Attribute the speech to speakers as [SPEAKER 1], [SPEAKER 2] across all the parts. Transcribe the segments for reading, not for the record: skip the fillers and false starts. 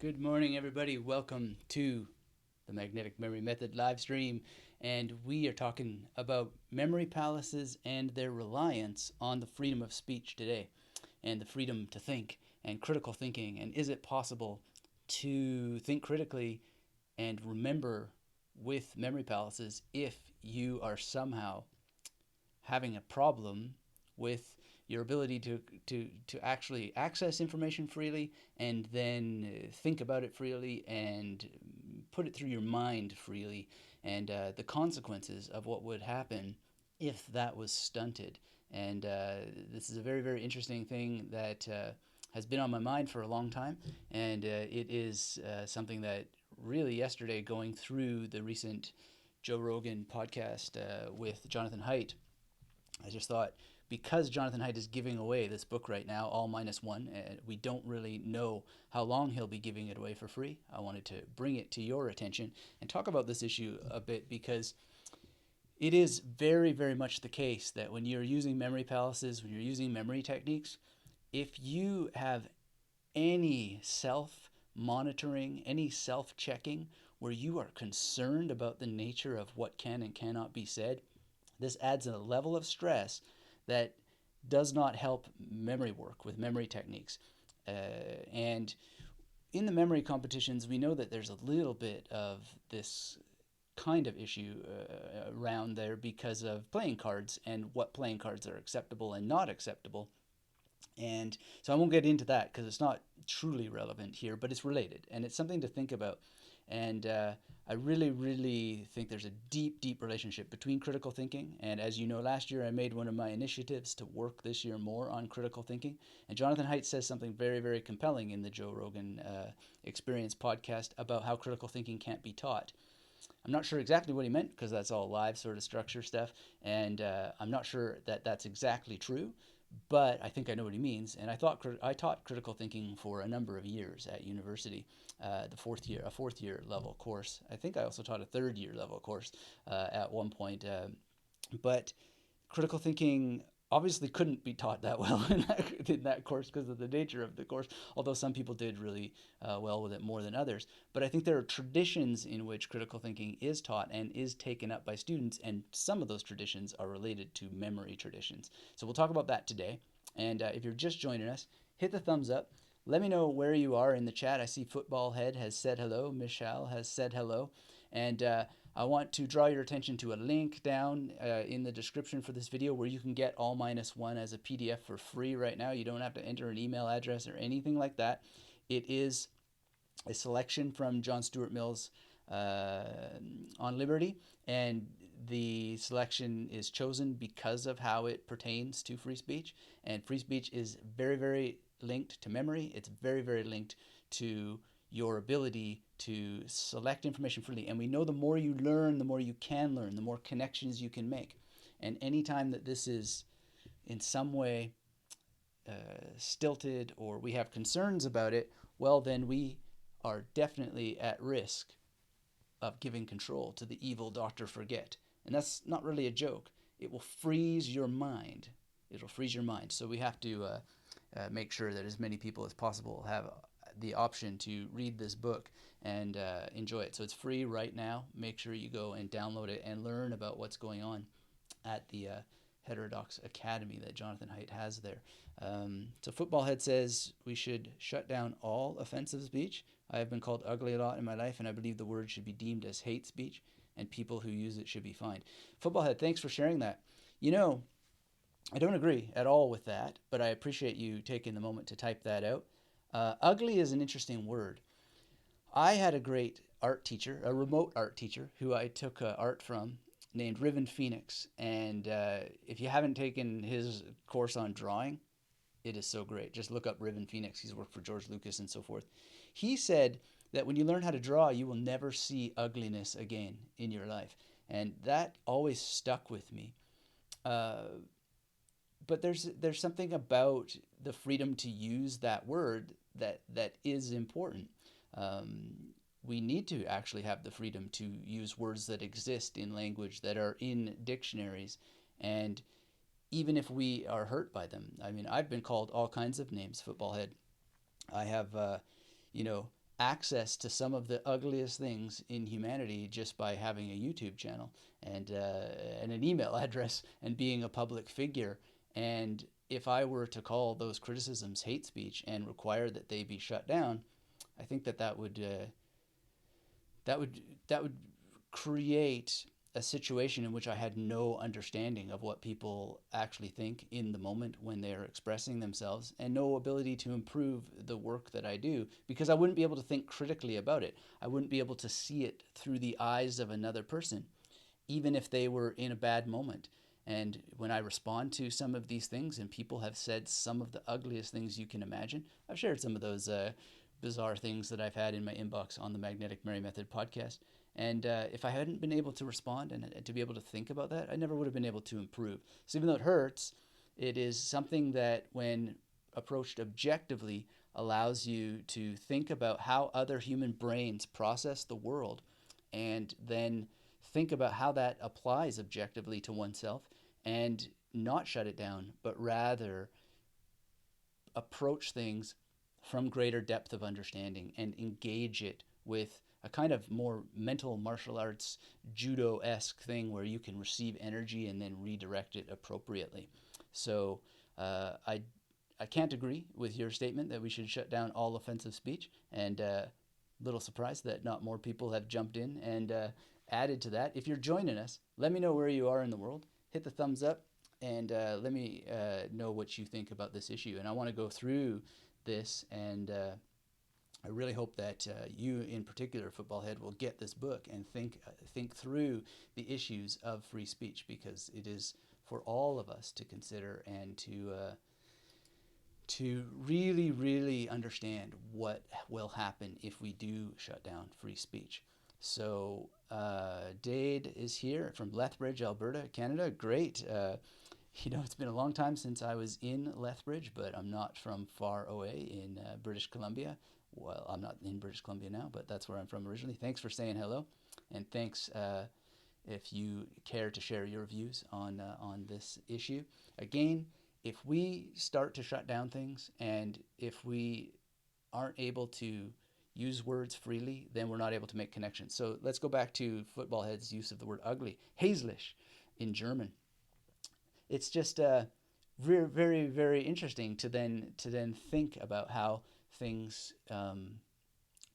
[SPEAKER 1] Good morning, everybody. Welcome to the Magnetic Memory Method live stream. And we are talking about memory palaces and their reliance on the freedom of speech today, and the freedom to think, and critical thinking. And is it possible to think critically and remember with memory palaces if you are somehow having a problem with your ability to actually access information freely and then think about it freely and put it through your mind freely, and the consequences of what would happen if that was stunted. And this is a very, very interesting thing that has been on my mind for a long time. And it is something that really yesterday, going through the recent Joe Rogan podcast with Jonathan Heidt, I just thought, because Jonathan Heidt is giving away this book right now, all minus one, we don't really know how long he'll be giving it away for free. I wanted to bring it to your attention and talk about this issue a bit, because it is very, very much the case that when you're using memory palaces, when you're using memory techniques, if you have any self monitoring, any self checking, where you are concerned about the nature of what can and cannot be said, this adds a level of stress that does not help memory work with memory techniques. And in the memory competitions, we know that there's a little bit of this kind of issue around there because of playing cards and what playing cards are acceptable and not acceptable. And so I won't get into that because it's not truly relevant here, but it's related and it's something to think about. And I really, really think there's a deep, deep relationship between critical thinking. And as you know, last year I made one of my initiatives to work this year more on critical thinking. And Jonathan Heidt says something very, very compelling in the Joe Rogan Experience podcast about how critical thinking can't be taught. I'm not sure exactly what he meant because that's all live sort of structure stuff. And I'm not sure that that's exactly true, but I think I know what he means. And I taught critical thinking for a number of years at university, a fourth year level course. I think I also taught a third year level course at one point. But critical thinking obviously couldn't be taught that well in that course because of the nature of the course, although some people did really well with it more than others. But I think there are traditions in which critical thinking is taught and is taken up by students, and some of those traditions are related to memory traditions. So we'll talk about that today. And if you're just joining us, hit the thumbs up. Let me know where you are in the chat. I see Football Head has said hello. Michelle has said hello. And I want to draw your attention to a link down in the description for this video where you can get all minus one as a PDF for free right now. You don't have to enter an email address or anything like that. It is a selection from John Stuart Mill's On Liberty, and the selection is chosen because of how it pertains to free speech. And free speech is very, very linked to memory. It's very, very linked to your ability to select information freely. And we know the more you learn, the more you can learn, the more connections you can make. And anytime that this is in some way stilted or we have concerns about it, well, then we are definitely at risk of giving control to the evil Dr. Forget. And that's not really a joke. It will freeze your mind. It'll freeze your mind. So we have to make sure that as many people as possible have the option to read this book and enjoy it. So it's free right now. Make sure you go and download it and learn about what's going on at the Heterodox Academy that Jonathan Heidt has there. So Football Head says we should shut down all offensive speech. I have been called ugly a lot in my life, and I believe the word should be deemed as hate speech, and people who use it should be fined. Football Head, thanks for sharing that. You know, I don't agree at all with that, but I appreciate you taking the moment to type that out. Ugly is an interesting word. I had a great art teacher, a remote art teacher, who I took art from, named Riven Phoenix. And if you haven't taken his course on drawing, it is so great. Just look up Riven Phoenix. He's worked for George Lucas and so forth. He said that when you learn how to draw, you will never see ugliness again in your life. And that always stuck with me. But there's something about the freedom to use that word that is important. We need to actually have the freedom to use words that exist in language, that are in dictionaries, and even if we are hurt by them. I mean, I've been called all kinds of names, Football Head. I have, access to some of the ugliest things in humanity just by having a YouTube channel and an email address and being a public figure. And if I were to call those criticisms hate speech and require that they be shut down, I think that would create a situation in which I had no understanding of what people actually think in the moment when they're expressing themselves, and no ability to improve the work that I do, because I wouldn't be able to think critically about it. I wouldn't be able to see it through the eyes of another person, even if they were in a bad moment. And when I respond to some of these things, and people have said some of the ugliest things you can imagine, I've shared some of those bizarre things that I've had in my inbox on the Magnetic Mary Method podcast. And if I hadn't been able to respond and to be able to think about that, I never would have been able to improve. So even though it hurts, it is something that, when approached objectively, allows you to think about how other human brains process the world, and then think about how that applies objectively to oneself, and not shut it down, but rather approach things from greater depth of understanding and engage it with a kind of more mental martial arts, judo-esque thing where you can receive energy and then redirect it appropriately. So I can't agree with your statement that we should shut down all offensive speech, and little surprised that not more people have jumped in and added to that. If you're joining us, let me know where you are in the world. Hit the thumbs up and let me know what you think about this issue. And I want to go through this, and I really hope that you in particular, Football Head, will get this book and think through the issues of free speech, because it is for all of us to consider and to really, really understand what will happen if we do shut down free speech. So Dade is here from Lethbridge, Alberta, Canada. Great. It's been a long time since I was in Lethbridge, but I'm not from far away in British Columbia. Well, I'm not in British Columbia now, but that's where I'm from originally. Thanks for saying hello, and thanks if you care to share your views on this issue. Again, if we start to shut down things, and if we aren't able to use words freely, then we're not able to make connections. So let's go back to Football Head's use of the word ugly, hässlich in German. It's just very, very, very interesting to then think about how things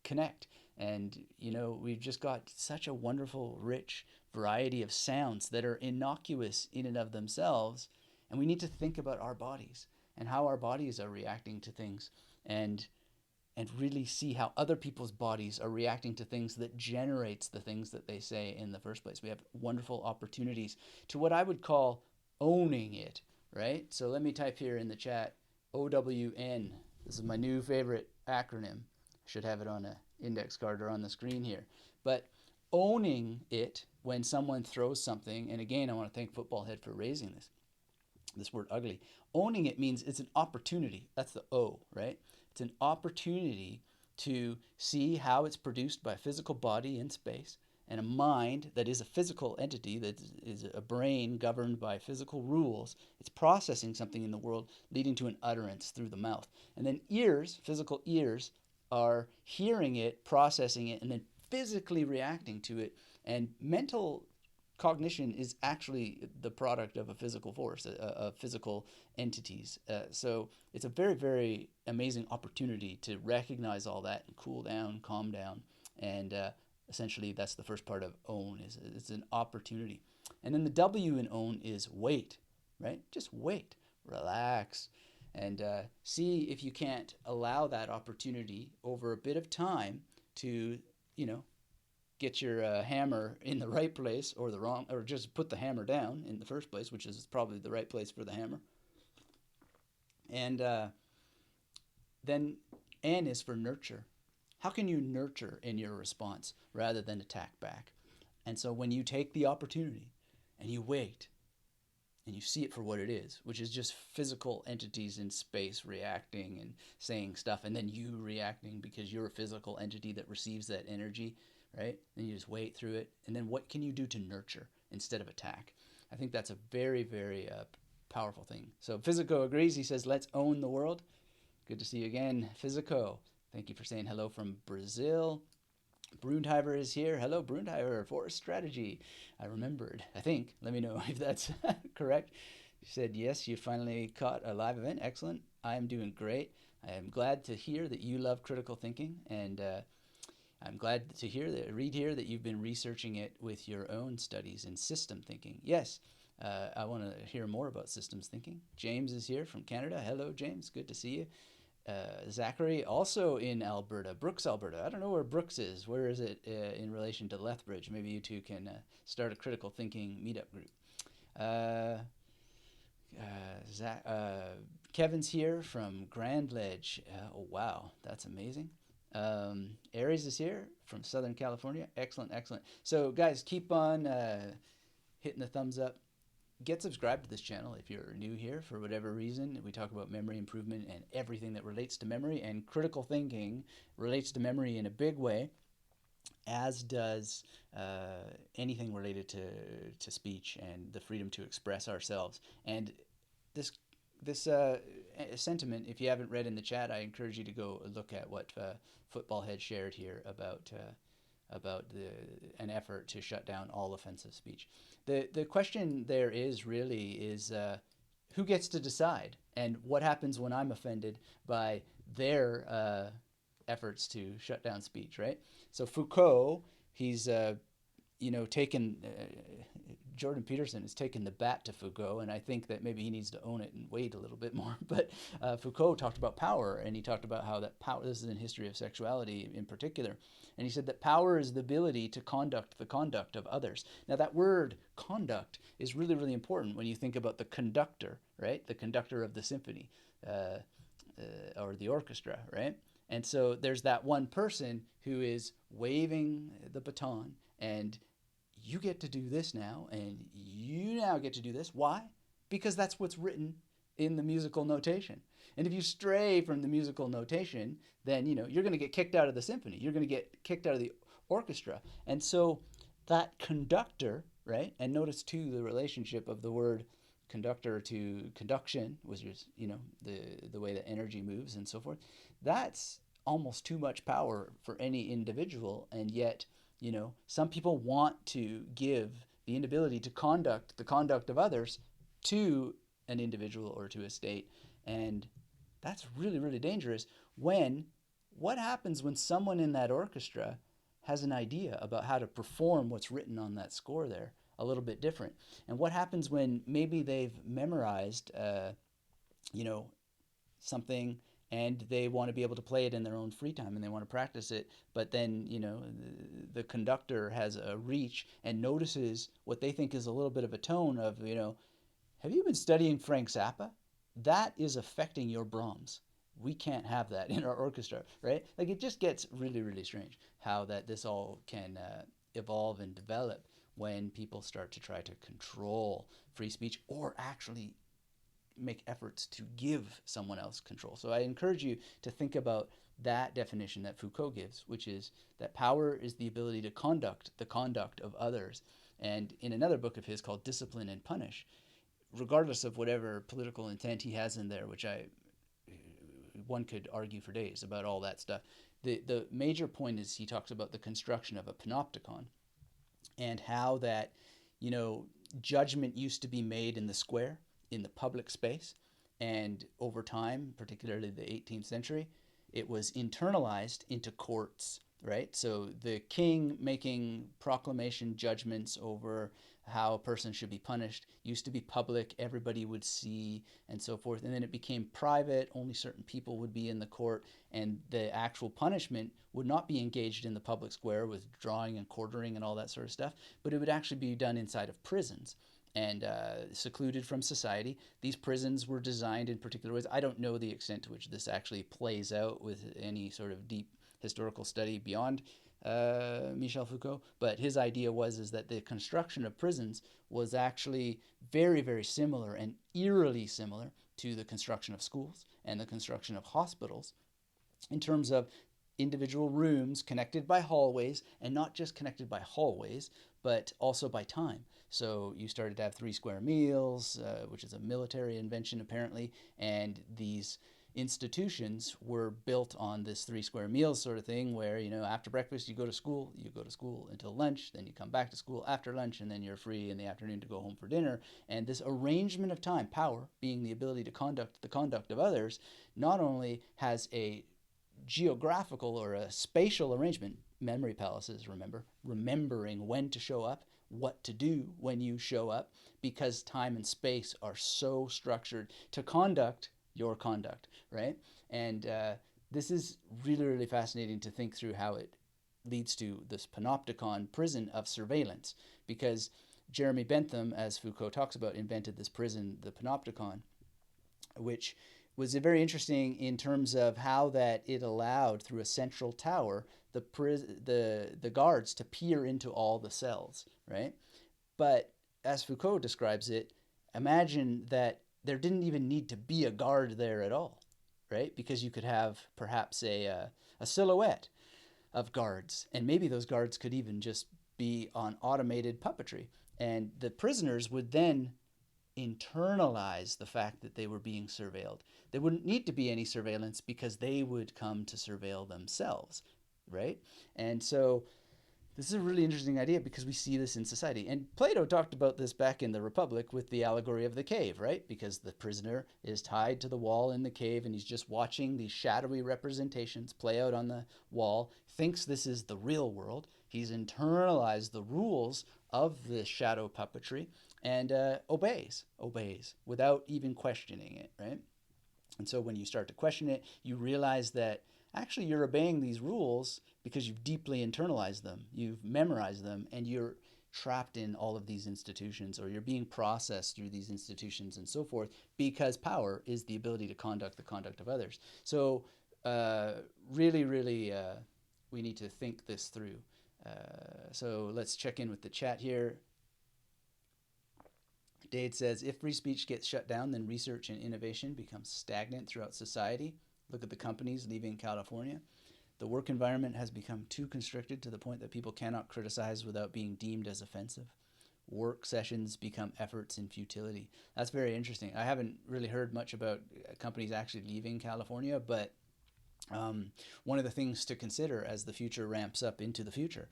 [SPEAKER 1] connect. And we've just got such a wonderful, rich variety of sounds that are innocuous in and of themselves, and we need to think about our bodies and how our bodies are reacting to things, and really see how other people's bodies are reacting to things that generates the things that they say in the first place. We have wonderful opportunities to what I would call owning it, right? So let me type here in the chat, OWN. This is my new favorite acronym. I should have it on an index card or on the screen here. But owning it when someone throws something, and again, I want to thank Football Head for raising this word ugly. Owning it means it's an opportunity. That's the O, right? It's an opportunity to see how it's produced by a physical body in space, and a mind that is a physical entity, that is a brain governed by physical rules. It's processing something in the world, leading to an utterance through the mouth. And then ears, physical ears, are hearing it, processing it, and then physically reacting to it. And mental cognition is actually the product of a physical force, of physical entities. So it's a very, very amazing opportunity to recognize all that and cool down, calm down, and essentially that's the first part of own. It's an opportunity. And then the W in own is wait, right? Just wait, relax, and see if you can't allow that opportunity over a bit of time to, get your hammer in the right place, or the wrong, or just put the hammer down in the first place, which is probably the right place for the hammer. And then N is for nurture. How can you nurture in your response rather than attack back? And so when you take the opportunity and you wait and you see it for what it is, which is just physical entities in space reacting and saying stuff, and then you reacting because you're a physical entity that receives that energy, right? Then you just wait through it. And then what can you do to nurture instead of attack? I think that's a very, very powerful thing. So Physico agrees. He says, let's own the world. Good to see you again, Physico. Thank you for saying hello from Brazil. Brundheimer is here. Hello, Brundheimer. Forest strategy. I remembered. I think. Let me know if that's correct. You said yes. You finally caught a live event. Excellent. I am doing great. I am glad to hear that you love critical thinking, and I'm glad to read here that you've been researching it with your own studies in system thinking. Yes, I want to hear more about systems thinking. James is here from Canada. Hello, James. Good to see you. Zachary, also in Alberta, Brooks, Alberta. I don't know where Brooks is. Where is it in relation to Lethbridge? Maybe you two can start a critical thinking meetup group. Kevin's here from Grand Ledge. Oh, wow. That's amazing. Aries is here from Southern California. Excellent, excellent. So, guys, keep on hitting the thumbs up. Get subscribed to this channel if you're new here for whatever reason. We talk about memory improvement and everything that relates to memory, and critical thinking relates to memory in a big way, as does anything related to speech and the freedom to express ourselves. And this sentiment, if you haven't read in the chat, I encourage you to go look at what Football Head shared here about an effort to shut down all offensive speech. The question there is who gets to decide, and what happens when I'm offended by their efforts to shut down speech, right? So Foucault, he's taken Jordan Peterson has taken the bat to Foucault, and I think that maybe he needs to own it and wait a little bit more. But Foucault talked about power, and he talked about how that power, this is in History of Sexuality in particular, and he said that power is the ability to conduct the conduct of others. Now that word conduct is really, really important when you think about the conductor, right? The conductor of the symphony or the orchestra, right? And so there's that one person who is waving the baton, and you get to do this now, and you now get to do this. Why? Because that's what's written in the musical notation. And if you stray from the musical notation, then you're going to get kicked out of the symphony. You're going to get kicked out of the orchestra. And so that conductor, right? And notice too the relationship of the word conductor to conduction, which is the way that energy moves and so forth. That's almost too much power for any individual, and yet some people want to give the inability to conduct the conduct of others to an individual or to a state. And that's really, really dangerous. What happens when someone in that orchestra has an idea about how to perform what's written on that score there a little bit different? And what happens when maybe they've memorized, something, and they want to be able to play it in their own free time, and they want to practice it, but then the conductor has a reach and notices what they think is a little bit of a tone of have you been studying Frank Zappa? That is affecting your Brahms. We can't have that in our orchestra, right? Like, it just gets really, really strange how this all can evolve and develop when people start to try to control free speech, or actually make efforts to give someone else control. So I encourage you to think about that definition that Foucault gives, which is that power is the ability to conduct the conduct of others. And in another book of his called Discipline and Punish, regardless of whatever political intent he has in there, which one could argue for days about all that stuff, the major point is he talks about the construction of a panopticon, and how that judgment used to be made in the square, in the public space, and over time, particularly the 18th century, it was internalized into courts, right? So the king making proclamation judgments over how a person should be punished used to be public, everybody would see, and so forth. And then it became private, only certain people would be in the court, and the actual punishment would not be engaged in the public square with drawing and quartering and all that sort of stuff, but it would actually be done inside of prisons and secluded from society. These prisons were designed in particular ways. I don't know the extent to which this actually plays out with any sort of deep historical study beyond Michel Foucault, but his idea is that the construction of prisons was actually very, very similar and eerily similar to the construction of schools and the construction of hospitals, in terms of individual rooms connected by hallways, and not just connected by hallways, but also by time. So you started to have 3 square meals, which is a military invention apparently, and these institutions were built on this 3 square meals sort of thing where, after breakfast you go to school until lunch, then you come back to school after lunch, and then you're free in the afternoon to go home for dinner. And this arrangement of time, power being the ability to conduct the conduct of others, not only has a geographical or a spatial arrangement, memory palaces, remembering when to show up, what to do when you show up, because time and space are so structured to conduct your conduct, right? And this is really, really fascinating to think through how it leads to this panopticon prison of surveillance, because Jeremy Bentham, as Foucault talks about, invented this prison, the panopticon, which was very interesting in terms of how that it allowed, through a central tower, the guards to peer into all the cells, right? But as Foucault describes it, imagine that there didn't even need to be a guard there at all, right? Because you could have perhaps a silhouette of guards, and maybe those guards could even just be on automated puppetry. And the prisoners would then internalize the fact that they were being surveilled. There wouldn't need to be any surveillance because they would come to surveil themselves, right? And so this is a really interesting idea because we see this in society. And Plato talked about this back in the Republic with the allegory of the cave, right? Because the prisoner is tied to the wall in the cave and he's just watching these shadowy representations play out on the wall, thinks this is the real world. He's internalized the rules of the shadow puppetry and obeys without even questioning it, right? And so when you start to question it, you realize that actually you're obeying these rules because you've deeply internalized them, you've memorized them, and you're trapped in all of these institutions, or you're being processed through these institutions and so forth, because power is the ability to conduct the conduct of others. So really, we need to think this through. So let's check in with the chat here. Dade says, if free speech gets shut down, then research and innovation becomes stagnant throughout society. Look at the companies leaving California. The work environment has become too constricted to the point that people cannot criticize without being deemed as offensive. Work sessions become efforts in futility. That's very interesting. I haven't really heard much about companies actually leaving California, but one of the things to consider as the future ramps up into the future,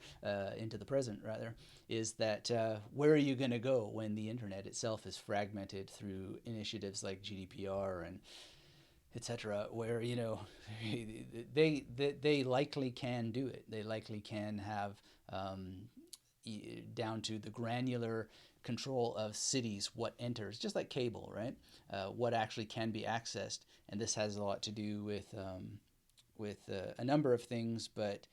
[SPEAKER 1] into the present rather, is that where are you going to go when the internet itself is fragmented through initiatives like GDPR and etc., where they likely can do it. They likely can have down to the granular control of cities what enters, just like cable, right? What actually can be accessed, and this has a lot to do with a number of things, but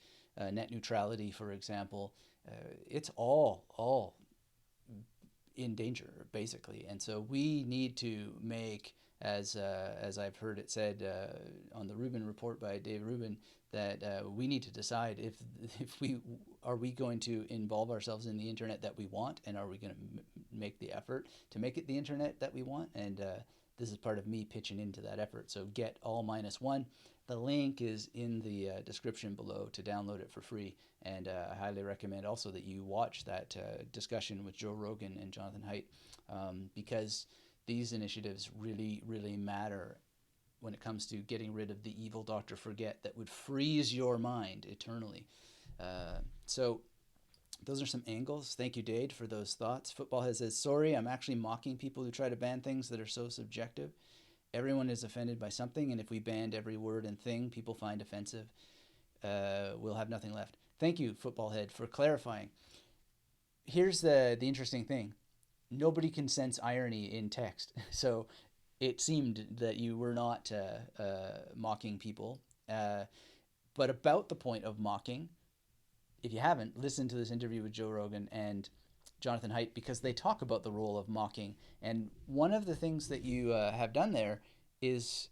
[SPEAKER 1] net neutrality, for example, it's all in danger, basically. And so we need to make, as I've heard it said on the Rubin report by Dave Rubin, that we need to decide if we are we going to involve ourselves in the internet that we want, and are we going to make the effort to make it the internet that we want. And this is part of me pitching into that effort. So get all -1. The link is in the description below to download it for free. And I highly recommend also that you watch that discussion with Joe Rogan and Jonathan Heidt, because these initiatives really, really matter when it comes to getting rid of the evil Dr. Forget that would freeze your mind eternally. So those are some angles. Thank you, Dade, for those thoughts. Footballhead says, sorry, I'm actually mocking people who try to ban things that are so subjective. Everyone is offended by something, and if we banned every word and thing people find offensive, we'll have nothing left. Thank you, Footballhead, for clarifying. Here's the interesting thing. Nobody can sense irony in text. So it seemed that you were not mocking people. But about the point of mocking, if you haven't, listen to this interview with Joe Rogan and Jonathan Heidt, because they talk about the role of mocking. And one of the things that you have done there is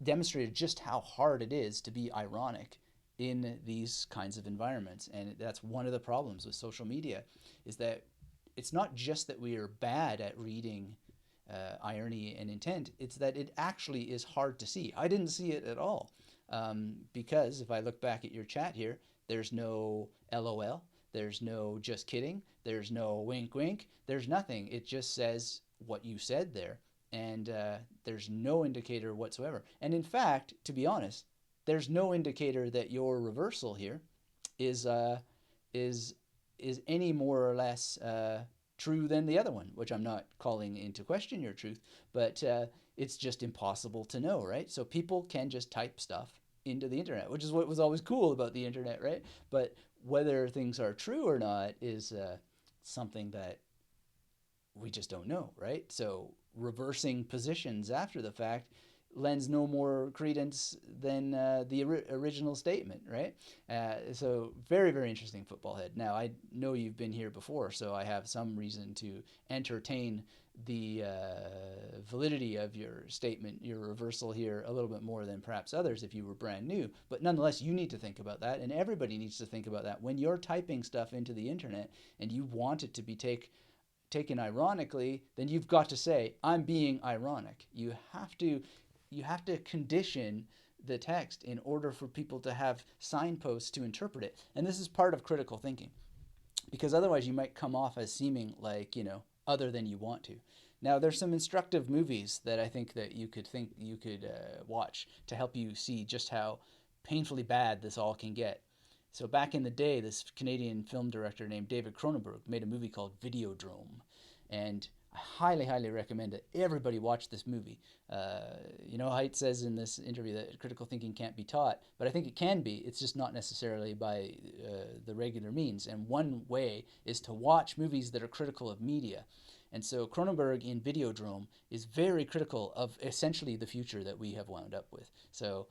[SPEAKER 1] demonstrated just how hard it is to be ironic in these kinds of environments. And that's one of the problems with social media, is that it's not just that we are bad at reading irony and intent, it's that it actually is hard to see. I didn't see it at all, because if I look back at your chat here, there's no LOL, there's no just kidding, there's no wink wink, there's nothing. It just says what you said there. and there's no indicator whatsoever. And in fact, to be honest, there's no indicator that your reversal here is is is any more or less true than the other one, which I'm not calling into question your truth, but it's just impossible to know, right? So people can just type stuff into the internet, which is what was always cool about the internet, right? But whether things are true or not is something that we just don't know, right? So reversing positions after the fact lends no more credence than the original statement, right? So very, very interesting football head. Now, I know you've been here before, so I have some reason to entertain the validity of your statement, your reversal here, a little bit more than perhaps others if you were brand new. But nonetheless, you need to think about that, and everybody needs to think about that. When you're typing stuff into the internet and you want it to be taken ironically, then you've got to say, I'm being ironic. You have to condition the text in order for people to have signposts to interpret it. And this is part of critical thinking, because otherwise you might come off as seeming like, other than you want to. Now, there's some instructive movies that I think that you could watch to help you see just how painfully bad this all can get. So back in the day, this Canadian film director named David Cronenberg made a movie called Videodrome, and I highly, highly recommend it. Everybody watch this movie. Heidt says in this interview that critical thinking can't be taught, but I think it can be. It's just not necessarily by the regular means. And one way is to watch movies that are critical of media. And so Cronenberg in Videodrome is very critical of essentially the future that we have wound up with. So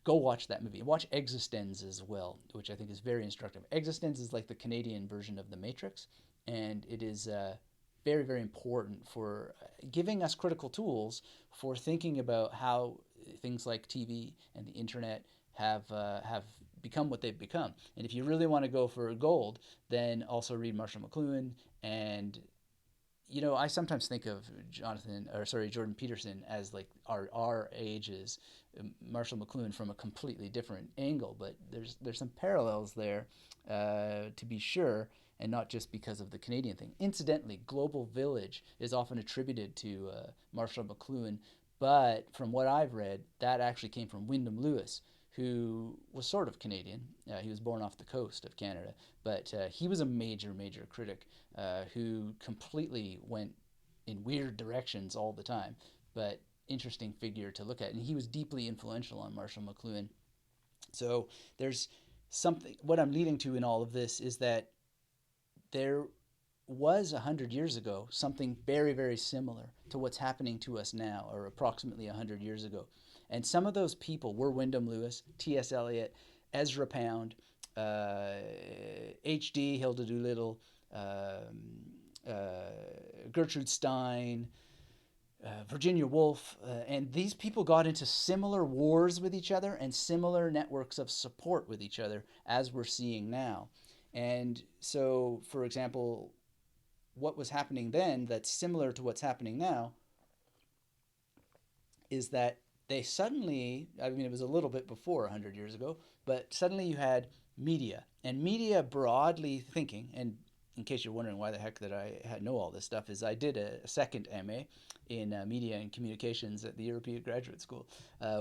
[SPEAKER 1] go watch that movie. Watch Existenz as well, which I think is very instructive. Existenz is like the Canadian version of The Matrix, and it is very, very important for giving us critical tools for thinking about how things like TV and the internet have become what they've become. And if you really want to go for gold, then also read Marshall McLuhan. And I sometimes think of Jordan Peterson as like our age's Marshall McLuhan from a completely different angle, but there's some parallels there to be sure, and not just because of the Canadian thing. Incidentally, Global Village is often attributed to Marshall McLuhan, but from what I've read, that actually came from Wyndham Lewis, who was sort of Canadian. He was born off the coast of Canada, but he was a major, major critic who completely went in weird directions all the time, but interesting figure to look at. And he was deeply influential on Marshall McLuhan. So there's something, what I'm leading to in all of this is that there was 100 years ago something very, very similar to what's happening to us now, or approximately 100 years ago. And some of those people were Wyndham Lewis, T.S. Eliot, Ezra Pound, H.D. Hilda Doolittle, Gertrude Stein, Virginia Woolf, and these people got into similar wars with each other and similar networks of support with each other as we're seeing now. And so, for example, what was happening then that's similar to what's happening now is that they suddenly, it was a little bit before 100 years ago, but suddenly you had media. And media, broadly thinking, and in case you're wondering why the heck that I know all this stuff, is I did a second MA in media and communications at the European Graduate School,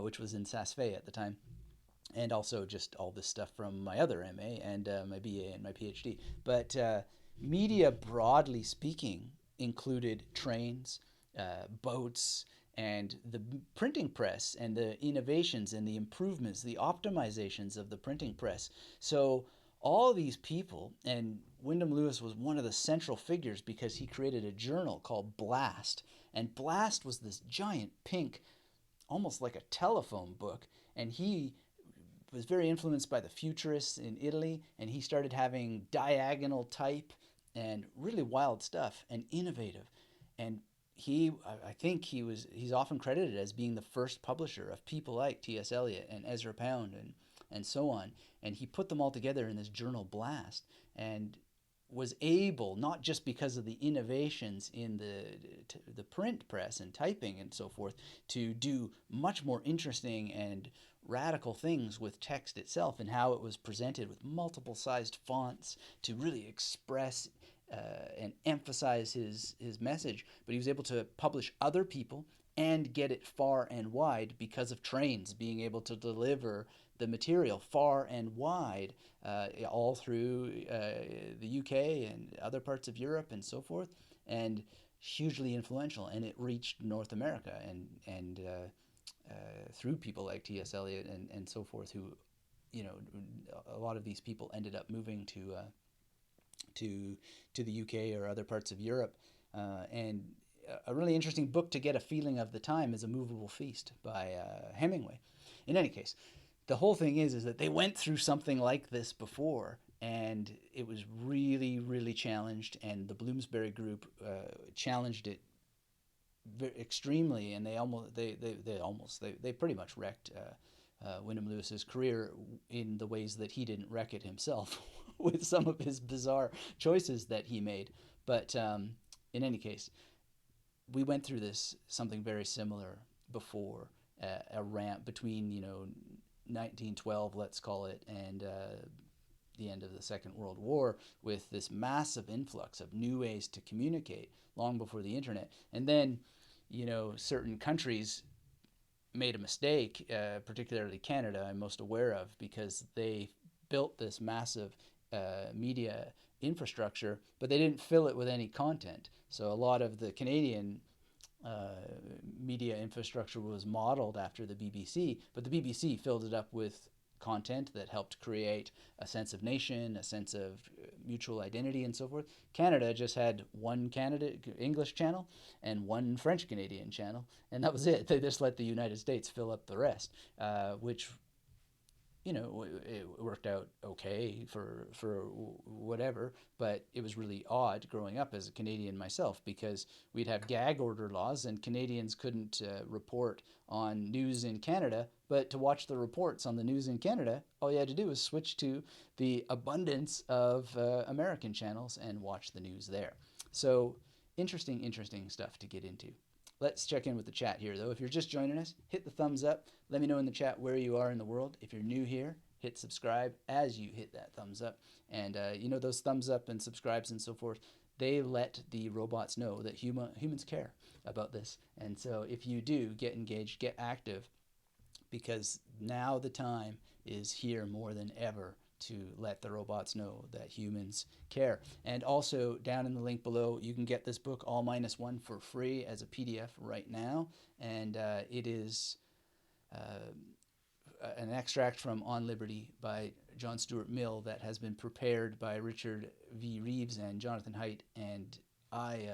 [SPEAKER 1] which was in Saas-Fee at the time. And also just all this stuff from my other MA and my BA and my PhD. But media, broadly speaking, included trains, boats, and the printing press, and the innovations and the improvements, the optimizations of the printing press. So all these people, and Wyndham Lewis was one of the central figures because he created a journal called Blast. And Blast was this giant pink, almost like a telephone book. And he was very influenced by the futurists in Italy, and he started having diagonal type and really wild stuff and innovative. And I think he's often credited as being the first publisher of people like T.S. Eliot and Ezra Pound and so on. And he put them all together in this journal Blast, and was able, not just because of the innovations in the print press and typing and so forth, to do much more interesting and radical things with text itself and how it was presented with multiple sized fonts to really express and emphasize his message, but he was able to publish other people and get it far and wide because of trains being able to deliver the material far and wide, all through the UK and other parts of Europe and so forth, and hugely influential. And it reached North America and through people like T.S. Eliot and so forth, who, a lot of these people ended up moving to the UK or other parts of Europe. And a really interesting book to get a feeling of the time is A Movable Feast by Hemingway. In any case, the whole thing is that they went through something like this before, and it was really, really challenged. And the Bloomsbury Group challenged it extremely, and they pretty much wrecked Wyndham Lewis's career in the ways that he didn't wreck it himself with some of his bizarre choices that he made. But in any case, we went through something very similar before, a ramp between 1912, let's call it, and the end of the Second World War, with this massive influx of new ways to communicate long before the internet. And then certain countries made a mistake, particularly Canada, I'm most aware of, because they built this massive media infrastructure, but they didn't fill it with any content. So a lot of the Canadian media infrastructure was modeled after the BBC, but the BBC filled it up with content that helped create a sense of nation, a sense of mutual identity, and so forth. Canada just had one Canada English channel and one French Canadian channel, and that was it. They just let the United States fill up the rest, which it worked out okay for whatever, but it was really odd growing up as a Canadian myself, because we'd have gag order laws and Canadians couldn't report on news in Canada, but to watch the reports on the news in Canada, all you had to do was switch to the abundance of American channels and watch the news there. So interesting stuff to get into. Let's check in with the chat here, though. If you're just joining us, hit the thumbs up. Let me know in the chat where you are in the world. If you're new here, hit subscribe as you hit that thumbs up. And those thumbs up and subscribes and so forth, they let the robots know that humans care about this. And so if you do, get engaged, get active, because now the time is here more than ever to let the robots know that humans care. And also, down in the link below, you can get this book, All Minus One, for free as a PDF right now. And it is an extract from On Liberty by John Stuart Mill that has been prepared by Richard V. Reeves and Jonathan Heidt. And I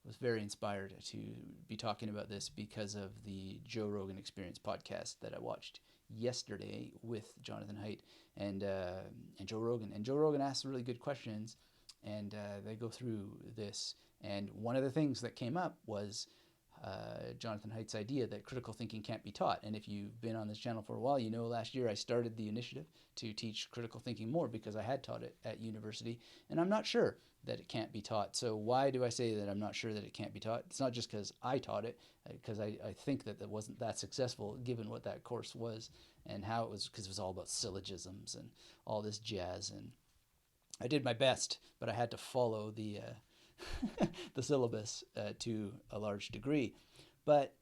[SPEAKER 1] was very inspired to be talking about this because of the Joe Rogan Experience podcast that I watched yesterday with Jonathan Heidt and Joe Rogan. And Joe Rogan asks really good questions, and they go through this. And one of the things that came up was Jonathan Haidt's idea that critical thinking can't be taught. And if you've been on this channel for a while, last year I started the initiative to teach critical thinking more because I had taught it at university, and I'm not sure that it can't be taught. So why do I say that I'm not sure that it can't be taught? It's not just because I taught it, because I think that wasn't that successful given what that course was and how it was, because it was all about syllogisms and all this jazz. And I did my best, but I had to follow the the syllabus to a large degree. But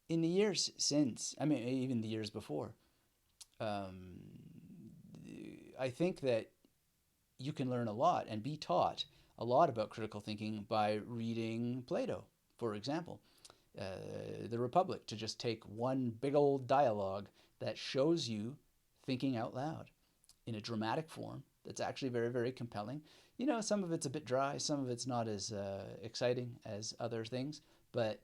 [SPEAKER 1] in the years since, even the years before, I think that you can learn a lot and be taught a lot about critical thinking by reading Plato, for example. The Republic, to just take one big old dialogue that shows you thinking out loud in a dramatic form that's actually very, very compelling. Some of it's a bit dry, some of it's not as exciting as other things, but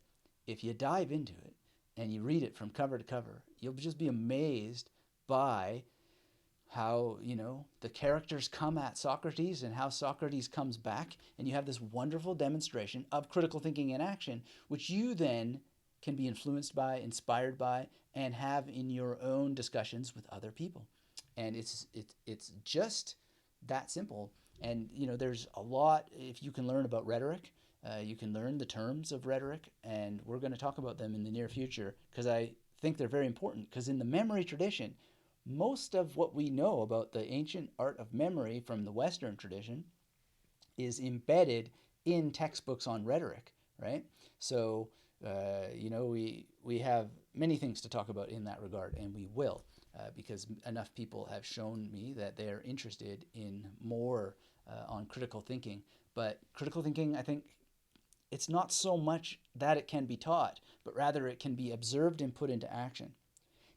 [SPEAKER 1] if you dive into it and you read it from cover to cover, you'll just be amazed by how, the characters come at Socrates and how Socrates comes back, and you have this wonderful demonstration of critical thinking in action, which you then can be influenced by, inspired by, and have in your own discussions with other people. And it's just that simple. And, there's a lot, if you can learn about rhetoric, you can learn the terms of rhetoric, and we're going to talk about them in the near future, because I think they're very important. Because in the memory tradition, most of what we know about the ancient art of memory from the Western tradition is embedded in textbooks on rhetoric, right? So, we have many things to talk about in that regard, and we will, because enough people have shown me that they're interested in more on critical thinking. But critical thinking, I think, it's not so much that it can be taught, but rather it can be observed and put into action.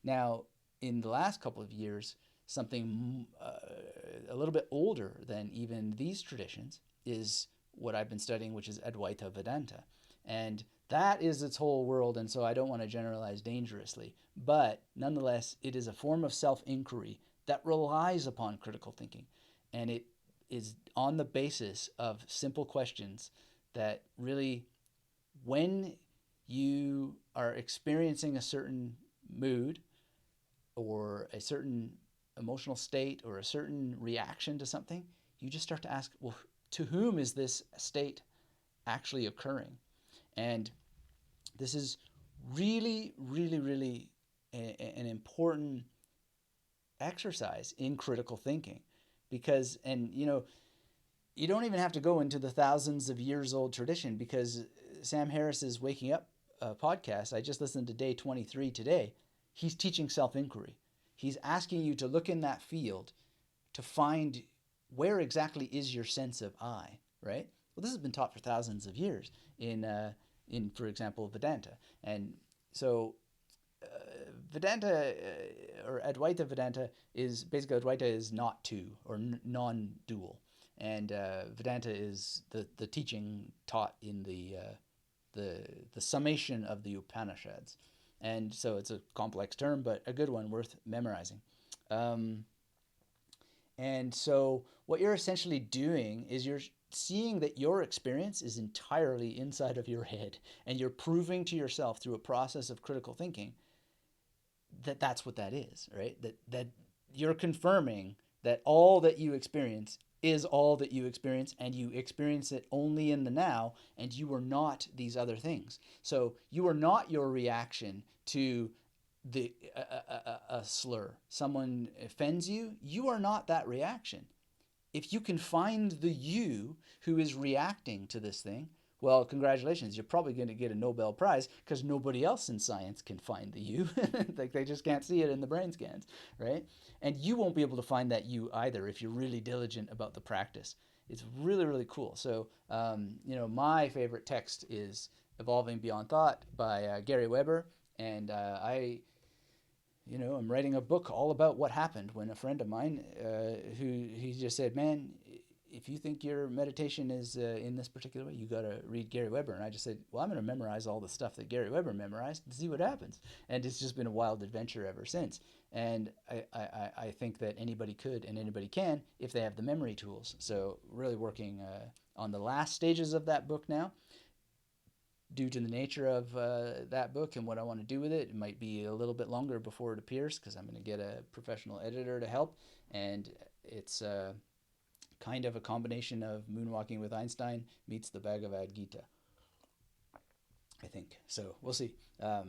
[SPEAKER 1] Now, in the last couple of years, something a little bit older than even these traditions is what I've been studying, which is Advaita Vedanta. And that is its whole world, and so I don't want to generalize dangerously. But nonetheless, it is a form of self-inquiry that relies upon critical thinking. And it is on the basis of simple questions that really, when you are experiencing a certain mood or a certain emotional state or a certain reaction to something, you just start to ask, well, to whom is this state actually occurring? And this is really, really, really an important exercise in critical thinking, because, and you don't even have to go into the thousands of years old tradition, because Sam Harris's Waking Up podcast, I just listened to day 23 today. He's teaching self-inquiry. He's asking you to look in that field to find where exactly is your sense of I, right? Well, this has been taught for thousands of years in for example, Vedanta. And so Vedanta or Advaita Vedanta is basically, Advaita is not two or non-dual. And Vedanta is the teaching taught in the summation of the Upanishads. And so it's a complex term, but a good one worth memorizing. And so what you're essentially doing is you're seeing that your experience is entirely inside of your head, and you're proving to yourself through a process of critical thinking that that's what that is, right? That you're confirming that all that you experience is all that you experience, and you experience it only in the now, and you are not these other things. So you are not your reaction to a slur. Someone offends you, you are not that reaction. If you can find the you who is reacting to this thing, well, congratulations, you're probably going to get a Nobel Prize, because nobody else in science can find the you. Like, they just can't see it in the brain scans, right? And you won't be able to find that you either if you're really diligent about the practice. It's really, really cool. So, my favorite text is Evolving Beyond Thought by Gary Weber. And I'm writing a book all about what happened when a friend of mine, he just said, man, if you think your meditation is in this particular way, you got to read Gary Weber. And I just said, well, I'm going to memorize all the stuff that Gary Weber memorized and see what happens. And it's just been a wild adventure ever since. And I think that anybody could and anybody can if they have the memory tools. So really working on the last stages of that book now. Due to the nature of that book and what I want to do with it, it might be a little bit longer before it appears, because I'm going to get a professional editor to help. And it's kind of a combination of Moonwalking with Einstein meets the Bhagavad Gita, I think. So we'll see. We'll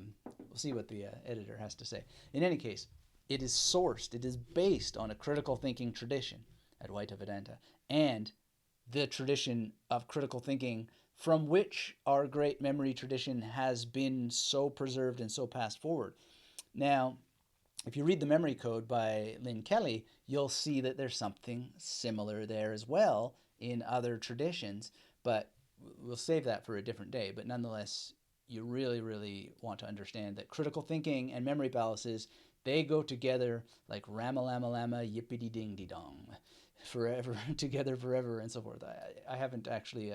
[SPEAKER 1] see what the editor has to say. In any case, it is sourced, it is based on a critical thinking tradition, Advaita Vedanta, and the tradition of critical thinking from which our great memory tradition has been so preserved and so passed forward. Now, if you read the Memory Code by Lynn Kelly, you'll see that there's something similar there as well in other traditions, but we'll save that for a different day. But nonetheless, you really, really want to understand that critical thinking and memory palaces, they go together like Rama-Lama-Lama, yippity-ding-de-dong. Forever, together forever, and so forth. I haven't actually...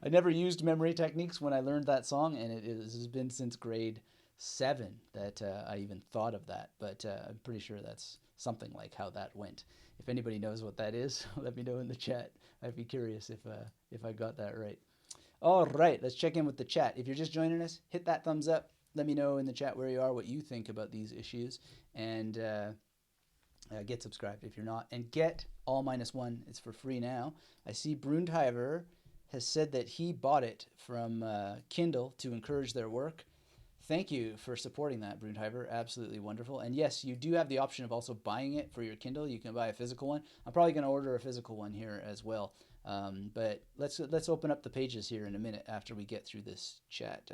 [SPEAKER 1] I never used memory techniques when I learned that song, and it has been since grade 7 that I even thought of that. But I'm pretty sure that's something like how that went. If anybody knows what that is, let me know in the chat. I'd be curious if I got that right. All right, let's check in with the chat. If you're just joining us, hit that thumbs up. Let me know in the chat where you are, what you think about these issues, and get subscribed if you're not. And get All Minus One. It's for free now. I see Brundheimer has said that he bought it from Kindle to encourage their work. thank you for supporting that, Brunheimer. Absolutely wonderful. And yes, you do have the option of also buying it for your Kindle. You can buy a physical one. I'm probably going to order a physical one here as well. But let's open up the pages here in a minute after we get through this chat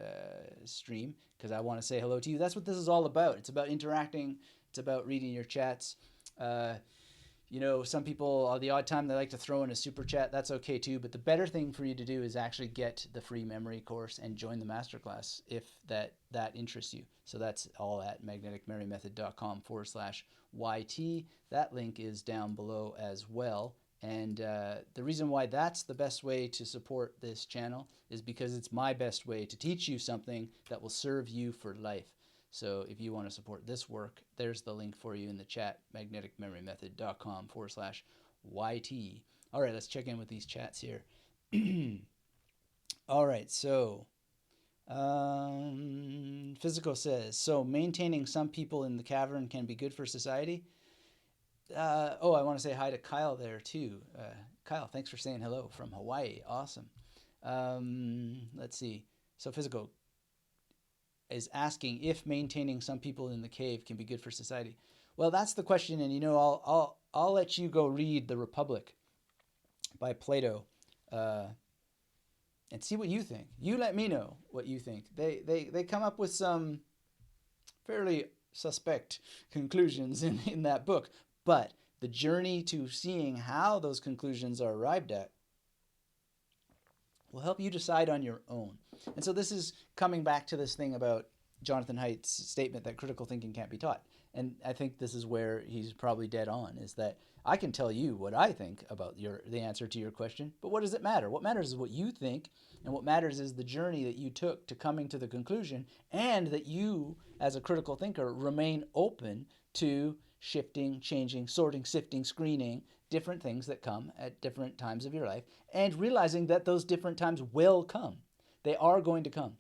[SPEAKER 1] stream, because I want to say hello to you. That's what this is all about. It's about interacting. It's about reading your chats. You know, some people, the odd time they like to throw in a super chat. That's okay too. But the better thing for you to do is actually get the free memory course and join the masterclass if that interests you. So that's all at magneticmerrymethod.com/YT. That link is down below as well. And the reason why that's the best way to support this channel is because it's my best way to teach you something that will serve you for life. So if you want to support this work, there's the link for you in the chat, magneticmerrymethod.com/YT. All right, let's check in with these chats here. All right, so Physical says, so maintaining some people in the cavern can be good for society. I want to say hi to Kyle there too. Kyle, thanks for saying hello from Hawaii. Awesome. Let's see. So Physical is asking if maintaining some people in the cave can be good for society. Well, that's the question, and you know, I'll let you go read The Republic by Plato, and see what you think. You let me know what you think. They come up with some fairly suspect conclusions in that book, but the journey to seeing how those conclusions are arrived at will help you decide on your own. And so this is coming back to this thing about Jonathan Heidt's statement that critical thinking can't be taught. And I think this is where he's probably dead on, is that I can tell you what I think about the answer to your question, but what does it matter? What matters is what you think, and what matters is the journey that you took to coming to the conclusion, and that you, as a critical thinker, remain open to shifting, changing, sorting, sifting, screening different things that come at different times of your life, and realizing that those different times will come. They are going to come.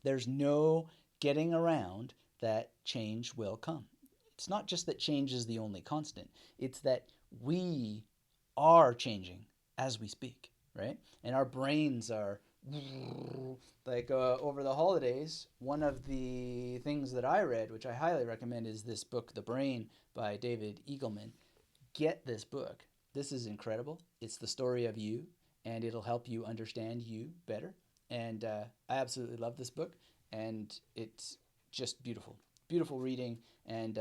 [SPEAKER 1] There's no getting around that change will come. It's not just that change is the only constant. It's that we are changing as we speak, right? And our brains are like over the holidays. One of the things that I read, which I highly recommend, is this book, The Brain by David Eagleman. Get this book. This is incredible. It's the story of you, and it'll help you understand you better. And I absolutely love this book, and it's just beautiful. Beautiful reading, and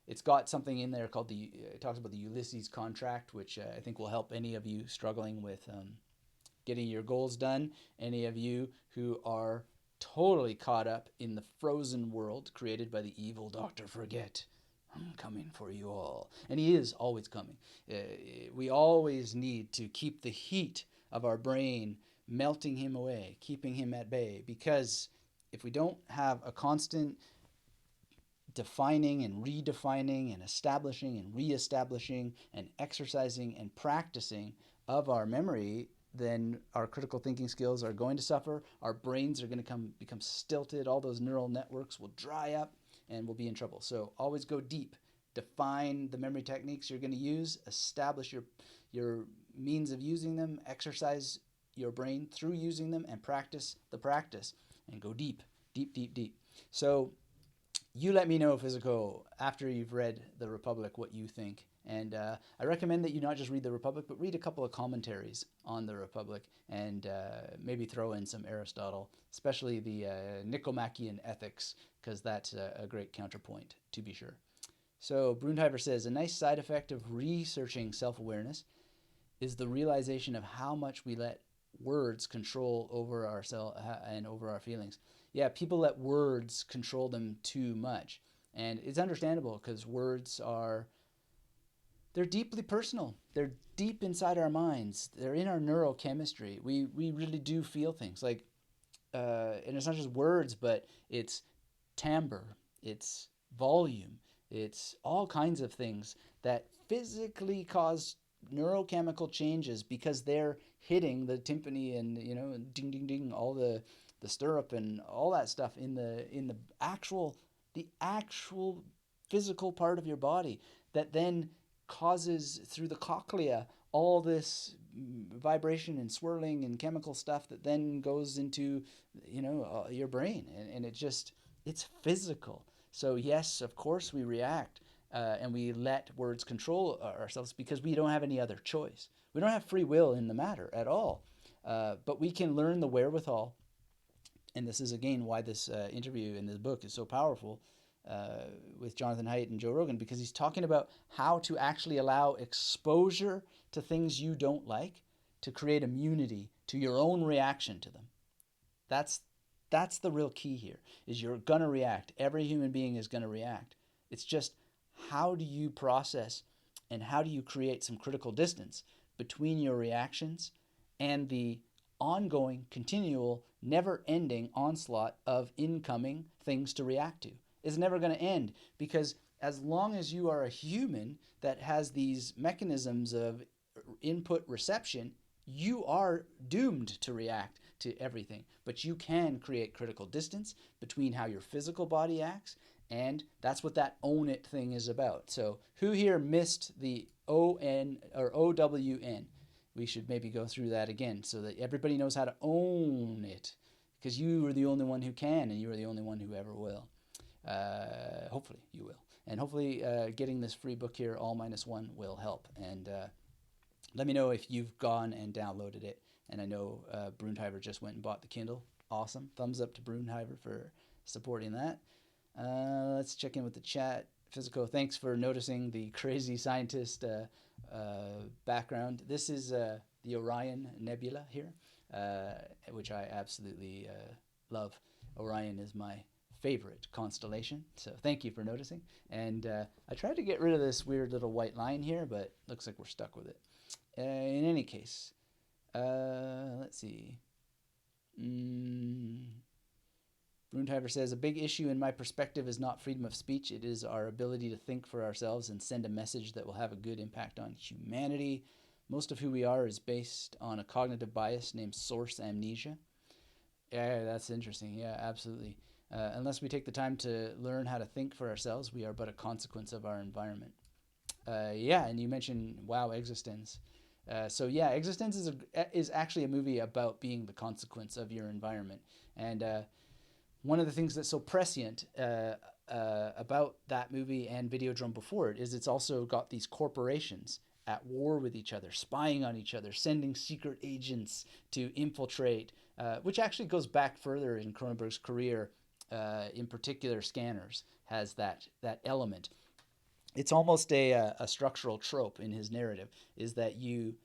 [SPEAKER 1] it's got something in there called it talks about the Ulysses contract, which I think will help any of you struggling with getting your goals done, any of you who are totally caught up in the frozen world created by the evil Dr. Forget. I'm coming for you all. And he is always coming. We always need to keep the heat of our brain melting him away, keeping him at bay, because if we don't have a constant defining and redefining and establishing and reestablishing and exercising and practicing of our memory, then our critical thinking skills are going to suffer. Our brains are going to become stilted. All those neural networks will dry up, and we'll be in trouble. So always go deep. Define the memory techniques you're going to use. Establish your means of using them. Exercise your brain through using them, and practice the practice. And go deep, deep, deep, deep. So you let me know, Physical, after you've read The Republic, what you think. And I recommend that you not just read The Republic, but read a couple of commentaries on The Republic, and maybe throw in some Aristotle, especially the Nicomachean Ethics, because that's a great counterpoint, to be sure. So Brunheimer says, a nice side effect of researching self-awareness is the realization of how much we let words control over ourselves and over our feelings. Yeah, people let words control them too much. And it's understandable, because words they're deeply personal. They're deep inside our minds. They're in our neurochemistry. We really do feel things. Like, and it's not just words, but it's timbre, it's volume, it's all kinds of things that physically cause neurochemical changes, because they're hitting the tympani and, you know, ding, ding, ding, all the stirrup and all that stuff in the actual physical part of your body, that then causes through the cochlea all this vibration and swirling and chemical stuff that then goes into, you know, your brain, and It's physical. So yes, of course we react, and we let words control ourselves because we don't have any other choice. We don't have free will in the matter at all. But we can learn the wherewithal, and this is again why this interview in this book is so powerful, with Jonathan Heidt and Joe Rogan, because he's talking about how to actually allow exposure to things you don't like to create immunity to your own reaction to them. That's that's the real key here. Is you're gonna react. Every human being is gonna react. It's just, how do you process and how do you create some critical distance between your reactions and the ongoing, continual, never-ending onslaught of incoming things to react to? It's never going to end, because as long as you are a human that has these mechanisms of input reception, you are doomed to react to everything. But you can create critical distance between how your physical body acts, and that's what that own it thing is about. So who here missed the ON or OWN? We should maybe go through that again so that everybody knows how to own it, because you are the only one who can, and you are the only one who ever will. Hopefully you will. And hopefully getting this free book here, All Minus One, will help. And let me know if you've gone and downloaded it. And I know Brunheimer just went and bought the Kindle. Awesome. Thumbs up to Brunheimer for supporting that. Let's check in with the chat. Physical, thanks for noticing the crazy scientist background. This is the Orion Nebula here, which I absolutely love. Orion is my favorite constellation, so thank you for noticing. And I tried to get rid of this weird little white line here, but looks like we're stuck with it. In any case, let's see. Brunheimer says, a big issue in my perspective is not freedom of speech. It is our ability to think for ourselves and send a message that will have a good impact on humanity. Most of who we are is based on a cognitive bias named source amnesia. Yeah, that's interesting. Yeah, absolutely. Unless we take the time to learn how to think for ourselves, we are but a consequence of our environment. Yeah, and you mentioned, wow, Existence. So yeah, Existence is actually a movie about being the consequence of your environment. And one of the things that's so prescient about that movie and Videodrome before it is it's also got these corporations at war with each other, spying on each other, sending secret agents to infiltrate, which actually goes back further in Cronenberg's career. In particular, Scanners has that element. It's almost a structural trope in his narrative, is that you,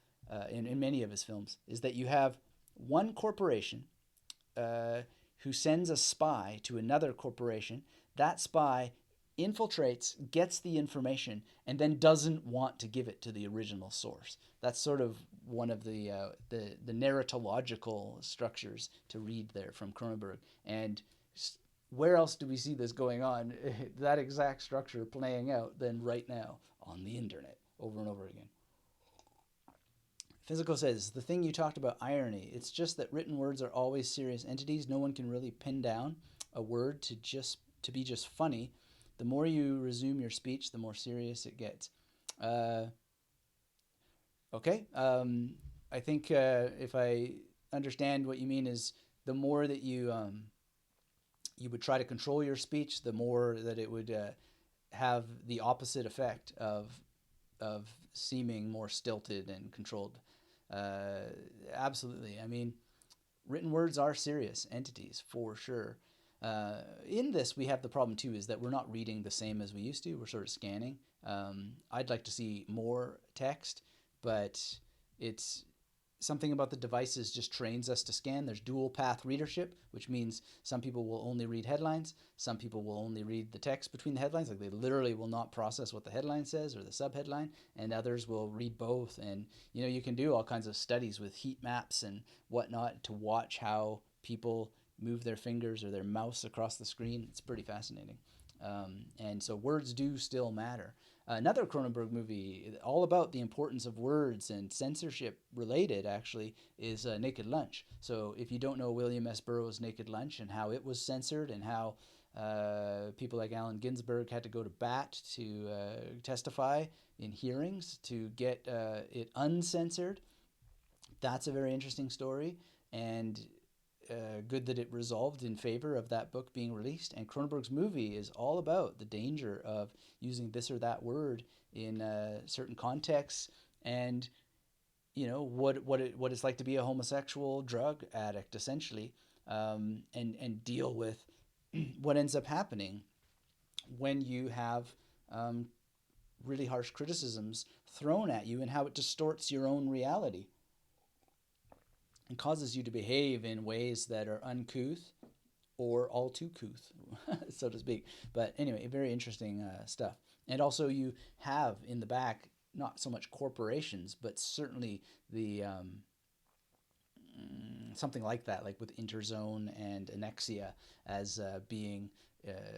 [SPEAKER 1] in many of his films, is that you have one corporation who sends a spy to another corporation. That spy infiltrates, gets the information, and then doesn't want to give it to the original source. That's sort of one of the narratological structures to read there from Cronenberg. And where else do we see this going on? That exact structure playing out than right now on the internet over and over again. Physical says, the thing you talked about, irony, it's just that written words are always serious entities. No one can really pin down a word to be just funny. The more you resume your speech, the more serious it gets. Okay. I think if I understand what you mean is the more that you would try to control your speech, the more that it would have the opposite effect of seeming more stilted and controlled. Absolutely. I mean, written words are serious entities for sure. In this, we have the problem too, is that we're not reading the same as we used to. We're sort of scanning. I'd like to see more text, but it's something about the devices just trains us to scan. There's dual path readership, which means some people will only read headlines. Some people will only read the text between the headlines. Like they literally will not process what the headline says or the subheadline, and others will read both. And, you know, you can do all kinds of studies with heat maps and whatnot to watch how people move their fingers or their mouse across the screen. It's pretty fascinating. And so words do still matter. Another Cronenberg movie all about the importance of words and censorship related actually is Naked Lunch. So if you don't know William S. Burroughs' Naked Lunch and how it was censored and how people like Allen Ginsberg had to go to bat to testify in hearings to get it uncensored, that's a very interesting story. And good that it resolved in favor of that book being released. And Cronenberg's movie is all about the danger of using this or that word in certain contexts, and what it's like to be a homosexual drug addict, essentially, and deal with what ends up happening when you have really harsh criticisms thrown at you, and how it distorts your own reality and causes you to behave in ways that are uncouth or all too couth, so to speak. But anyway, very interesting stuff. And also you have in the back, not so much corporations, but certainly the something like that, like with Interzone and Annexia as being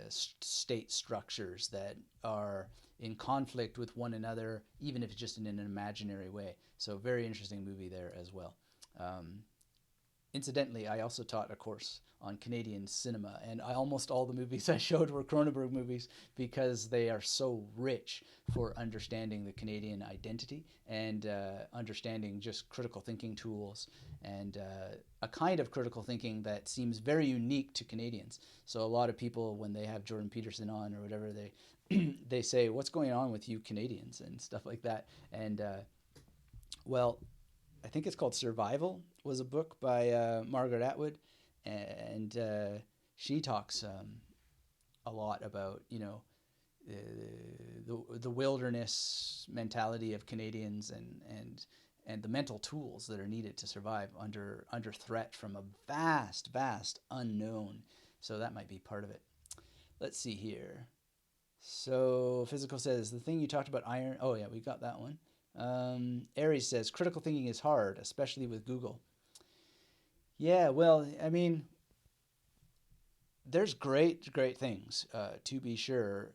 [SPEAKER 1] state structures that are in conflict with one another, even if it's just in an imaginary way. So very interesting movie there as well. Incidentally, I also taught a course on Canadian cinema, and almost all the movies I showed were Cronenberg movies because they are so rich for understanding the Canadian identity and understanding just critical thinking tools and a kind of critical thinking that seems very unique to Canadians. So a lot of people, when they have Jordan Peterson on or whatever, they say, "What's going on with you Canadians?" and stuff like that. And well, I think it's called Survival, was a book by Margaret Atwood, and she talks a lot about the wilderness mentality of Canadians and the mental tools that are needed to survive under threat from a vast unknown. So that might be part of it. Let's see here. So Physical says the thing you talked about, iron. Oh yeah, we got that one. Aries says critical thinking is hard, especially with Google. Yeah, well, I mean, there's great things to be sure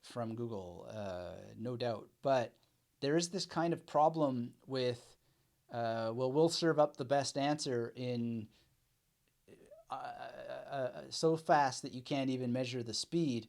[SPEAKER 1] from Google, no doubt. But there is this kind of problem with, we'll serve up the best answer in so fast that you can't even measure the speed,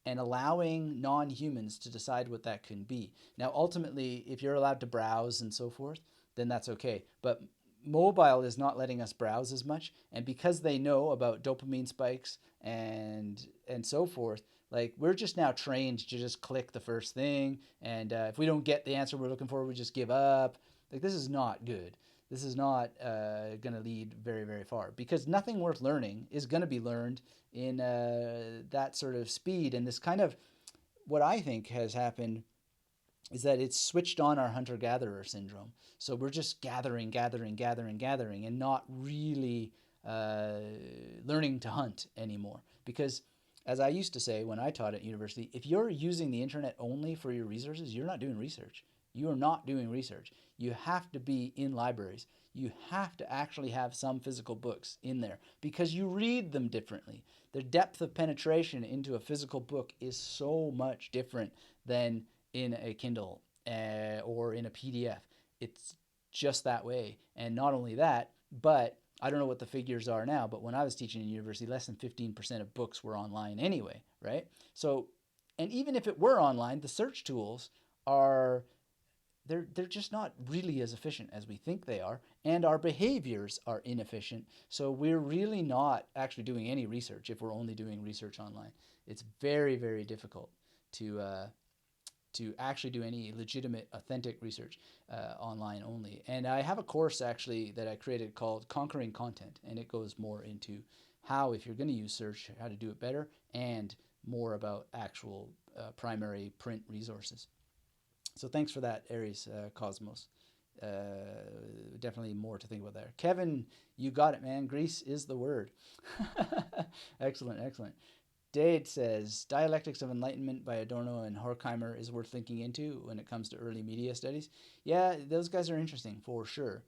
[SPEAKER 1] and allowing non-humans to decide what that can be. Now, ultimately, if you're allowed to browse and so forth, then that's okay. But mobile is not letting us browse as much, and because they know about dopamine spikes and so forth, like we're just now trained to just click the first thing, and if we don't get the answer we're looking for, we just give up. Like, this is not good. This is not going to lead very far, because nothing worth learning is going to be learned in that sort of speed. And this kind of, what I think has happened is that it's switched on our hunter-gatherer syndrome. So we're just gathering, and not really learning to hunt anymore. Because as I used to say when I taught at university, if you're using the internet only for your resources, you're not doing research. You are not doing research. You have to be in libraries. You have to actually have some physical books in there because you read them differently. The depth of penetration into a physical book is so much different than in a Kindle or in a PDF. It's just that way. And not only that, but I don't know what the figures are now, but when I was teaching in university, less than 15% of books were online anyway, right? So, and even if it were online, the search tools are... They're just not really as efficient as we think they are, and our behaviors are inefficient. So we're really not actually doing any research if we're only doing research online. It's very difficult to actually do any legitimate, authentic research online only. And I have a course actually that I created called Conquering Content, and it goes more into how, if you're going to use search, how to do it better, and more about actual primary print resources. So thanks for that, Aries Cosmos. Definitely more to think about there. Kevin, you got it, man. Greece is the word. Excellent. Dade says, Dialectics of Enlightenment by Adorno and Horkheimer is worth thinking into when it comes to early media studies. Yeah, those guys are interesting, for sure.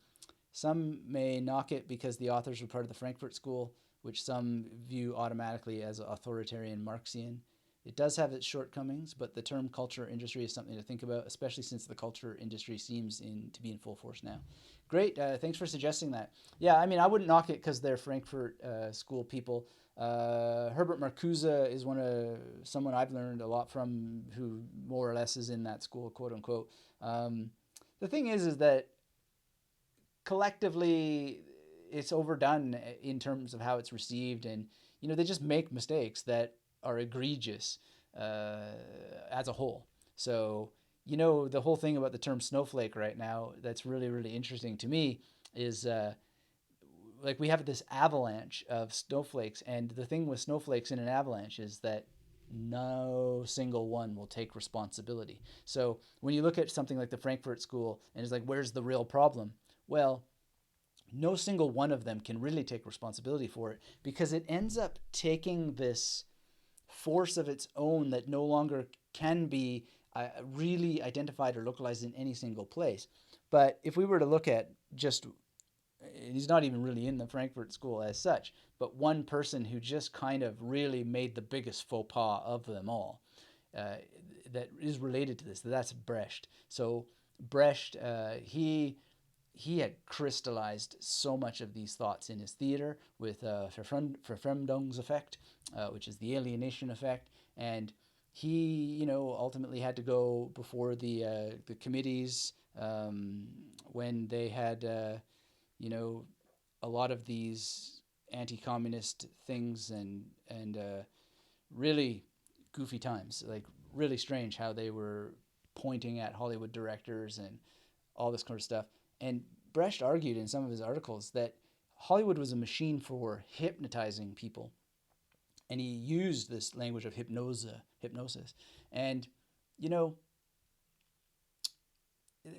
[SPEAKER 1] Some may knock it because the authors were part of the Frankfurt School, which some view automatically as authoritarian Marxian. It does have its shortcomings, but the term culture industry is something to think about, especially since the culture industry seems to be in full force now. Great, thanks for suggesting that. Yeah, I mean, I wouldn't knock it because they're Frankfurt School people. Herbert Marcuse is someone I've learned a lot from, who more or less is in that school, quote unquote. The thing is that collectively, it's overdone in terms of how it's received, and they just make mistakes that are egregious as a whole. So the whole thing about the term snowflake right now that's really, really interesting to me is like we have this avalanche of snowflakes, and the thing with snowflakes in an avalanche is that no single one will take responsibility. So when you look at something like the Frankfurt School and it's like, where's the real problem? Well, no single one of them can really take responsibility for it, because it ends up taking this force of its own that no longer can be really identified or localized in any single place. But if we were to look at just, he's not even really in the Frankfurt School as such, but one person who just kind of really made the biggest faux pas of them all, that is related to this, that's Brecht. So Brecht, he had crystallized so much of these thoughts in his theater with Verfremdungseffekt, which is the alienation effect, and he, ultimately had to go before the committees when they had, a lot of these anti-communist things and really goofy times, like really strange how they were pointing at Hollywood directors and all this kind of stuff. And Brecht argued in some of his articles that Hollywood was a machine for hypnotizing people. And he used this language of hypnosis. And,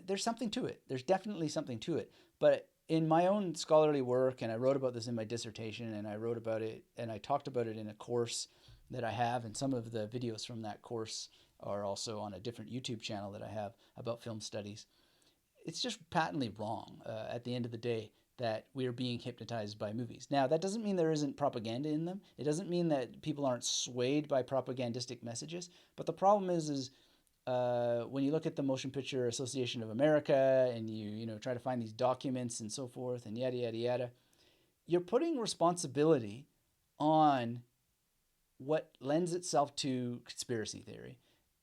[SPEAKER 1] there's something to it. There's definitely something to it. But in my own scholarly work, and I wrote about this in my dissertation, and I wrote about it, and I talked about it in a course that I have, and some of the videos from that course are also on a different YouTube channel that I have about film studies. It's just patently wrong at the end of the day that we are being hypnotized by movies. Now, that doesn't mean there isn't propaganda in them. It doesn't mean that people aren't swayed by propagandistic messages. But the problem is when you look at the Motion Picture Association of America and you try to find these documents and so forth and yada, yada, yada, you're putting responsibility on what lends itself to conspiracy theory.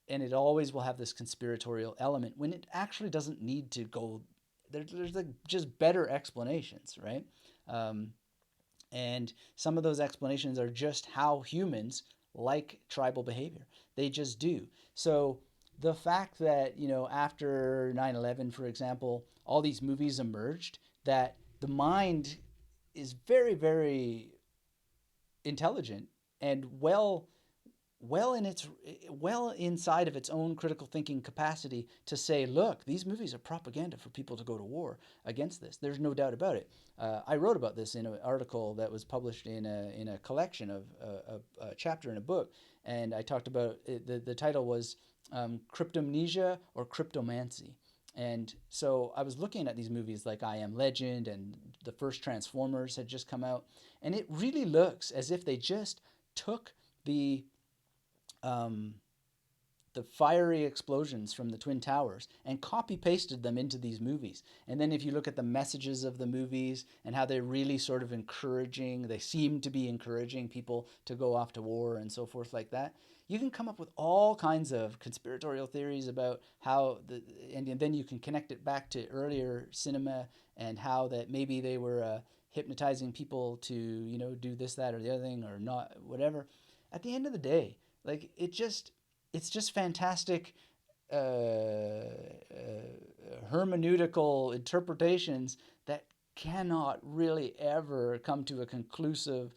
[SPEAKER 1] And it always will have this conspiratorial element when it actually doesn't need to go. There's like just better explanations, right? And some of those explanations are just how humans like tribal behavior. They just do. So the fact that, after 9/11, for example, all these movies emerged, that the mind is very, very intelligent and well inside of its own critical thinking capacity to say, look, these movies are propaganda for people to go to war against this. There's no doubt about it. I wrote about this in an article that was published in a collection of a chapter in a book, and I talked about it. The title was Cryptomnesia or Cryptomancy. And so I was looking at these movies like I Am Legend, and the first Transformers had just come out, and it really looks as if they just took the fiery explosions from the Twin Towers and copy-pasted them into these movies. And then if you look at the messages of the movies and how they're really sort of they seem to be encouraging people to go off to war and so forth like that, you can come up with all kinds of conspiratorial theories about how, and then you can connect it back to earlier cinema and how that maybe they were hypnotizing people to, do this, that, or the other thing, or not, whatever. At the end of the day, like, it's just fantastic hermeneutical interpretations that cannot really ever come to a conclusive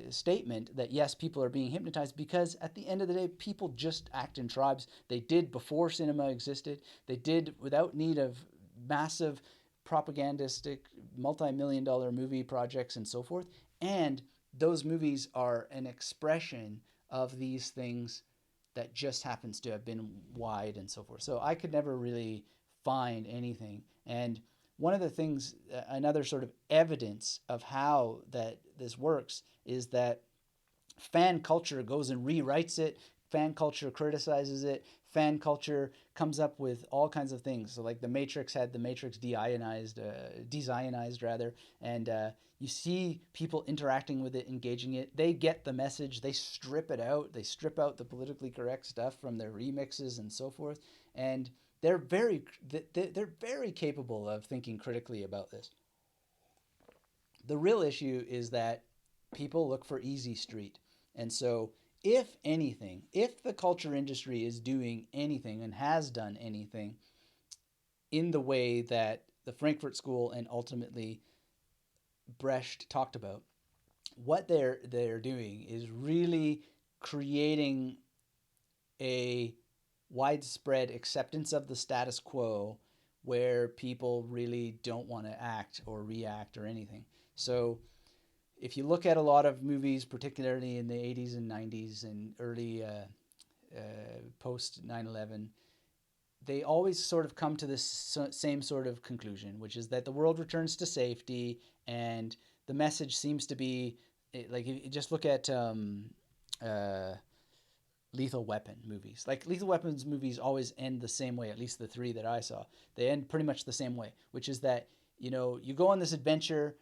[SPEAKER 1] statement that yes, people are being hypnotized, because at the end of the day, people just act in tribes. They did before cinema existed. They did without need of massive propagandistic multi-million-dollar movie projects and so forth. And those movies are an expression of these things that just happens to have been wide and so forth. So I could never really find anything. And one of the things, another sort of evidence of how that this works, is that fan culture goes and rewrites it. Fan culture criticizes it. Fan culture comes up with all kinds of things. So like the Matrix had the Matrix deionized rather, and you see people interacting with it, engaging it. They get the message. They strip it out. They strip out the politically correct stuff from their remixes and so forth. And they're very capable of thinking critically about this. The real issue is that people look for easy street. And so, if anything, if the culture industry is doing anything and has done anything in the way that the Frankfurt School and ultimately Brecht talked about, what they're doing is really creating a widespread acceptance of the status quo where people really don't want to act or react or anything. So if you look at a lot of movies, particularly in the 80s and 90s and early post 9/11, they always sort of come to this same sort of conclusion, which is that the world returns to safety, and the message seems to be like, if you just look at Lethal Weapon movies. Like, Lethal Weapons movies always end the same way, at least the three that I saw. They end pretty much the same way, which is that, you go on this adventure,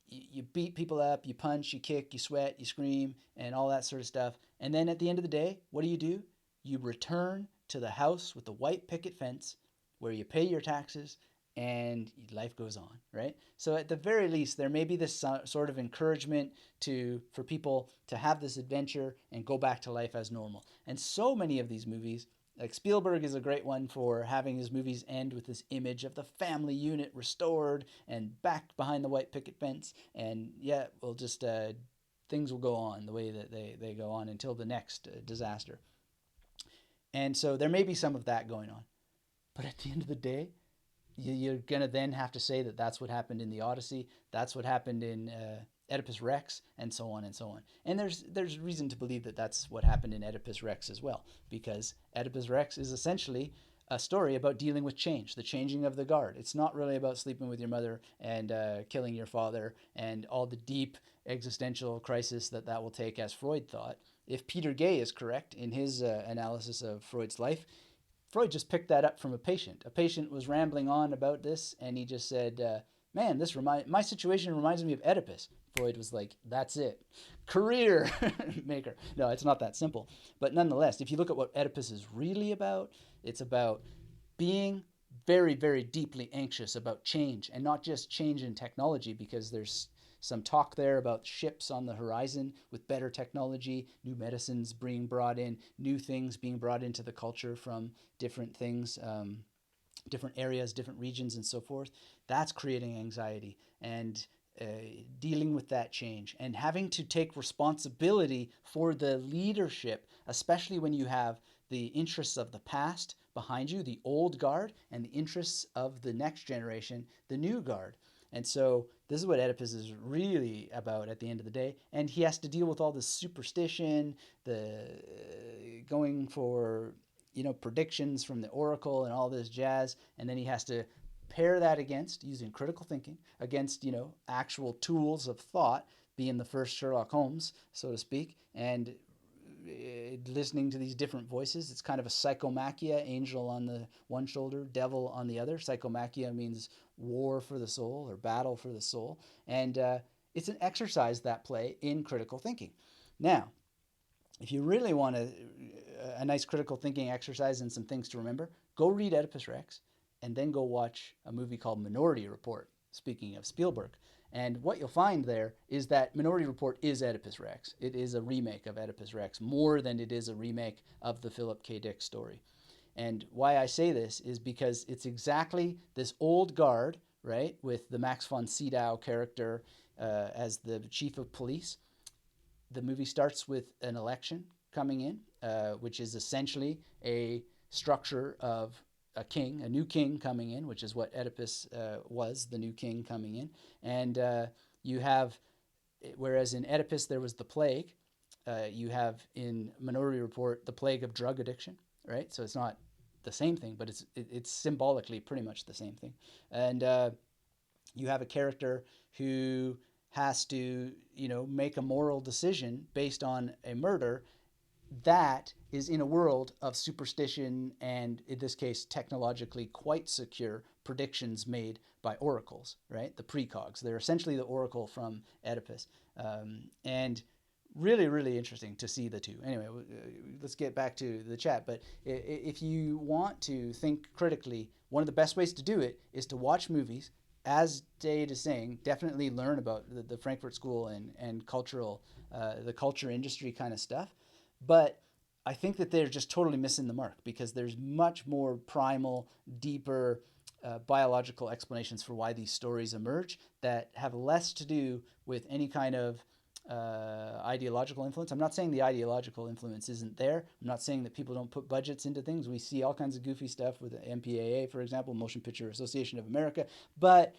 [SPEAKER 1] you beat people up, you punch, you kick, you sweat, you scream, and all that sort of stuff. And then at the end of the day, what do? You return to the house with the white picket fence where you pay your taxes and life goes on, right? So at the very least, there may be this sort of encouragement for people to have this adventure and go back to life as normal. And so many of these movies, like Spielberg is a great one for having his movies end with this image of the family unit restored and back behind the white picket fence. And yeah, we'll just, things will go on the way that they go on until the next disaster. And so there may be some of that going on. But at the end of the day, you're going to then have to say that that's what happened in the Odyssey, that's what happened in Oedipus Rex, and so on and so on. And there's reason to believe that that's what happened in Oedipus Rex as well, because Oedipus Rex is essentially a story about dealing with change, the changing of the guard. It's not really about sleeping with your mother and killing your father and all the deep existential crisis that will take, as Freud thought. If Peter Gay is correct in his analysis of Freud's life, Freud just picked that up from a patient. A patient was rambling on about this, and he just said, man, my situation reminds me of Oedipus. Freud was like, that's it. Career maker. No, it's not that simple. But nonetheless, if you look at what Oedipus is really about, it's about being very, very deeply anxious about change, and not just change in technology, because there's some talk there about ships on the horizon with better technology, new medicines being brought in, new things being brought into the culture from different things, different areas, different regions, and so forth. That's creating anxiety and dealing with that change and having to take responsibility for the leadership, especially when you have the interests of the past behind you, the old guard, and the interests of the next generation, the new guard. And so this is what Oedipus is really about at the end of the day. And he has to deal with all this superstition, the going for, predictions from the oracle and all this jazz. And then he has to pair that against, using critical thinking, against, actual tools of thought, being the first Sherlock Holmes, so to speak, and listening to these different voices. It's kind of a psychomachia, angel on the one shoulder, devil on the other. Psychomachia means war for the soul or battle for the soul. And it's an exercise, that play, in critical thinking. Now, if you really want a nice critical thinking exercise and some things to remember, go read Oedipus Rex and then go watch a movie called Minority Report, speaking of Spielberg. And what you'll find there is that Minority Report is Oedipus Rex. It is a remake of Oedipus Rex more than it is a remake of the Philip K. Dick story. And why I say this is because it's exactly this old guard, right, with the Max von Sydow character as the chief of police. The movie starts with an election coming in, which is essentially a structure of a new king coming in, which is what Oedipus was, the new king coming in. And you have, whereas in Oedipus there was the plague, you have in Minority Report the plague of drug addiction, right? So it's not the same thing, but it's symbolically pretty much the same thing. And you have a character who has to, make a moral decision based on a murder that is in a world of superstition and, in this case, technologically quite secure predictions made by oracles, right? The precogs. They're essentially the oracle from Oedipus. And really, really interesting to see the two. Anyway, let's get back to the chat. But if you want to think critically, one of the best ways to do it is to watch movies as Dade is saying, definitely learn about the Frankfurt School and cultural, the culture industry kind of stuff. But I think that they're just totally missing the mark, because there's much more primal, deeper biological explanations for why these stories emerge that have less to do with any kind of ideological influence. I'm not saying the ideological influence isn't there. I'm not saying that people don't put budgets into things. We see all kinds of goofy stuff with the MPAA, for example, Motion Picture Association of America. But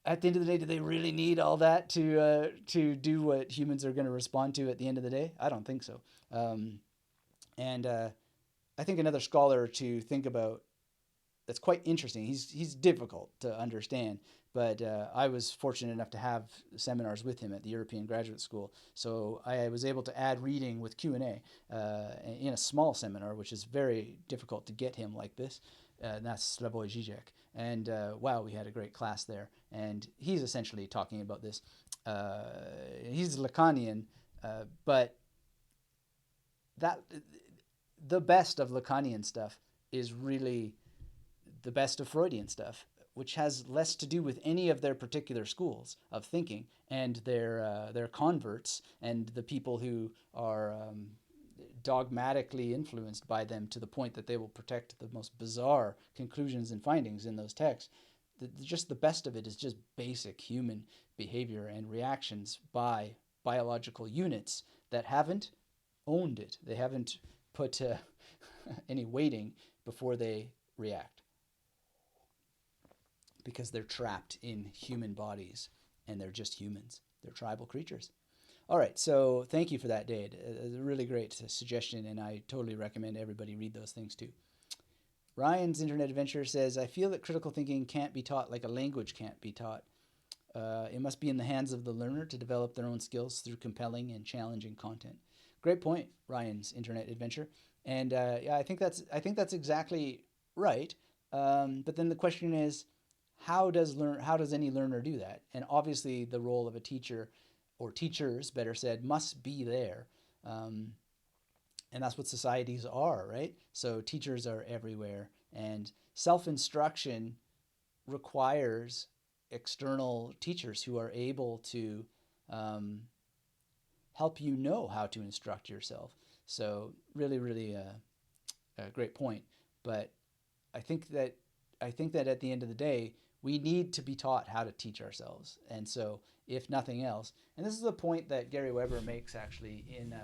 [SPEAKER 1] at the end of the day, do they really need all that to do what humans are going to respond to at the end of the day? I don't think so. And I think another scholar to think about that's quite interesting. He's difficult to understand, but I was fortunate enough to have seminars with him at the European Graduate School, so I was able to add reading with Q&A in a small seminar, which is very difficult to get him like this. And that's Slavoj Žižek. And wow, we had a great class there. And he's essentially talking about this. He's Lacanian, but that the best of Lacanian stuff is really the best of Freudian stuff, which has less to do with any of their particular schools of thinking and their converts and the people who are dogmatically influenced by them to the point that they will protect the most bizarre conclusions and findings in those texts. Just the best of it is just basic human behavior and reactions by biological units that haven't owned it. They haven't put any weighting before they react, because they're trapped in human bodies and they're just humans. They're tribal creatures. All right, so thank you for that, Dade. A really great suggestion, and I totally recommend everybody read those things too. Ryan's Internet Adventure says, I feel that critical thinking can't be taught like a language can't be taught. It must be in the hands of the learner to develop their own skills through compelling and challenging content. Great point, Ryan's Internet Adventure. And yeah, I think that's exactly right. But then the question is, how does any learner do that? And obviously the role of a teacher, or teachers, better said, must be there. And that's what societies are, right? So teachers are everywhere. And self-instruction requires external teachers who are able to help you know how to instruct yourself. So really, really a great point. But I think that at the end of the day, we need to be taught how to teach ourselves. And so, if nothing else, and this is a point that Gary Weber makes actually in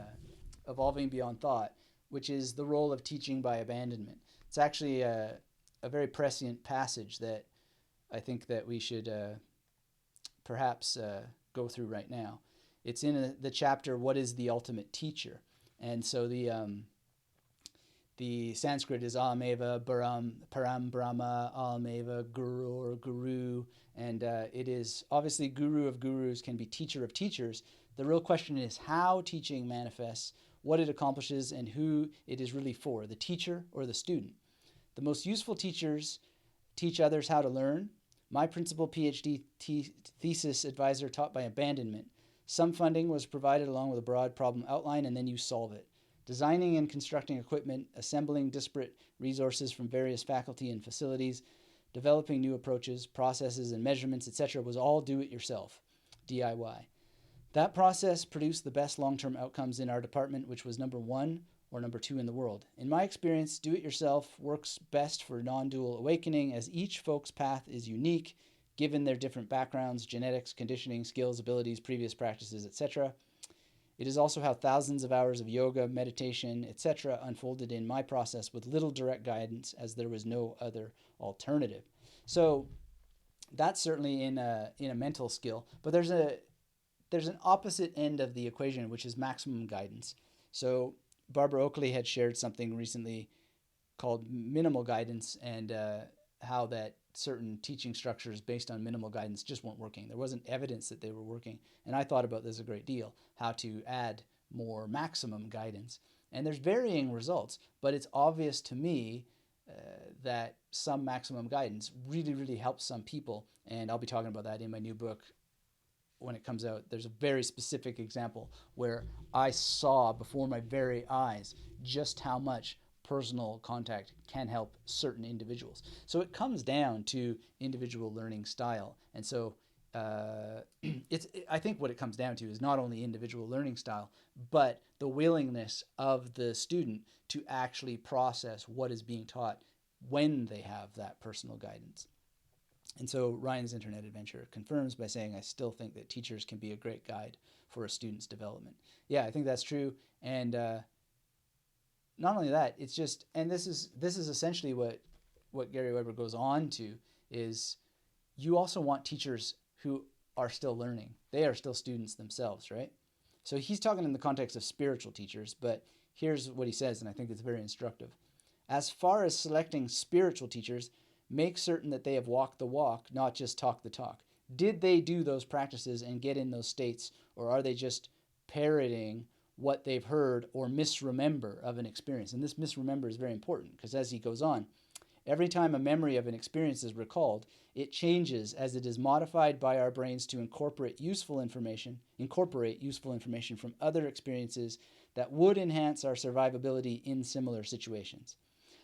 [SPEAKER 1] Evolving Beyond Thought, which is the role of teaching by abandonment. It's actually a very prescient passage that I think that we should perhaps go through right now. It's in the chapter, What is the Ultimate Teacher? And so the Sanskrit is Ahmeva, Param Brahma, Ahmeva, Guru or Guru, and it is obviously Guru of Gurus can be teacher of teachers. The real question is how teaching manifests, what it accomplishes, and who it is really for, the teacher or the student. The most useful teachers teach others how to learn. My principal PhD thesis advisor taught by abandonment. Some funding was provided along with a broad problem outline, and then you solve it. Designing and constructing equipment, assembling disparate resources from various faculty and facilities, developing new approaches, processes, and measurements, etc. was all do-it-yourself, DIY. That process produced the best long-term outcomes in our department, which was number 1 or number 2 in the world. In my experience, do-it-yourself works best for non-dual awakening, as each folks' path is unique, given their different backgrounds, genetics, conditioning, skills, abilities, previous practices, etc. It is also how thousands of hours of yoga, meditation, etc. unfolded in my process with little direct guidance, as there was no other alternative. So that's certainly in a mental skill, but there's an opposite end of the equation, which is maximum guidance. So Barbara Oakley had shared something recently called minimal guidance, and how that certain teaching structures based on minimal guidance just weren't working. There wasn't evidence that they were working. And I thought about this a great deal, how to add more maximum guidance. And there's varying results, but it's obvious to me that some maximum guidance really, really helps some people. And I'll be talking about that in my new book when it comes out. There's a very specific example where I saw before my very eyes just how much personal contact can help certain individuals. So it comes down to individual learning style. And so I think what it comes down to is not only individual learning style, but the willingness of the student to actually process what is being taught when they have that personal guidance. And so Ryan's internet adventure confirms by saying, I still think that teachers can be a great guide for a student's development. Yeah, I think that's true. And not only that, it's just, and this is essentially what Gary Weber goes on to, is you also want teachers who are still learning. They are still students themselves, right? So he's talking in the context of spiritual teachers, but here's what he says, and I think it's very instructive. As far as selecting spiritual teachers, make certain that they have walked the walk, not just talked the talk. Did they do those practices and get in those states, or are they just parroting what they've heard or misremember of an experience? And this misremember is very important, because as he goes on, every time a memory of an experience is recalled, it changes as it is modified by our brains to incorporate useful information from other experiences that would enhance our survivability in similar situations.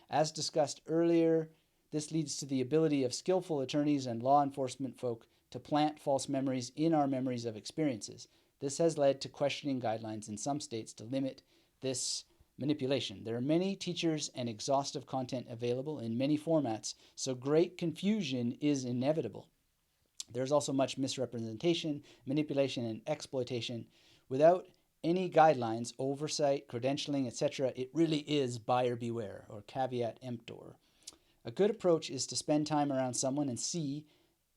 [SPEAKER 1] As discussed earlier, this leads to the ability of skillful attorneys and law enforcement folk to plant false memories in our memories of experiences. This has led to questioning guidelines in some states to limit this manipulation. There are many teachers and exhaustive content available in many formats, so great confusion is inevitable. There's also much misrepresentation, manipulation, and exploitation. Without any guidelines, oversight, credentialing, etc., it really is buyer beware, or caveat emptor. A good approach is to spend time around someone and see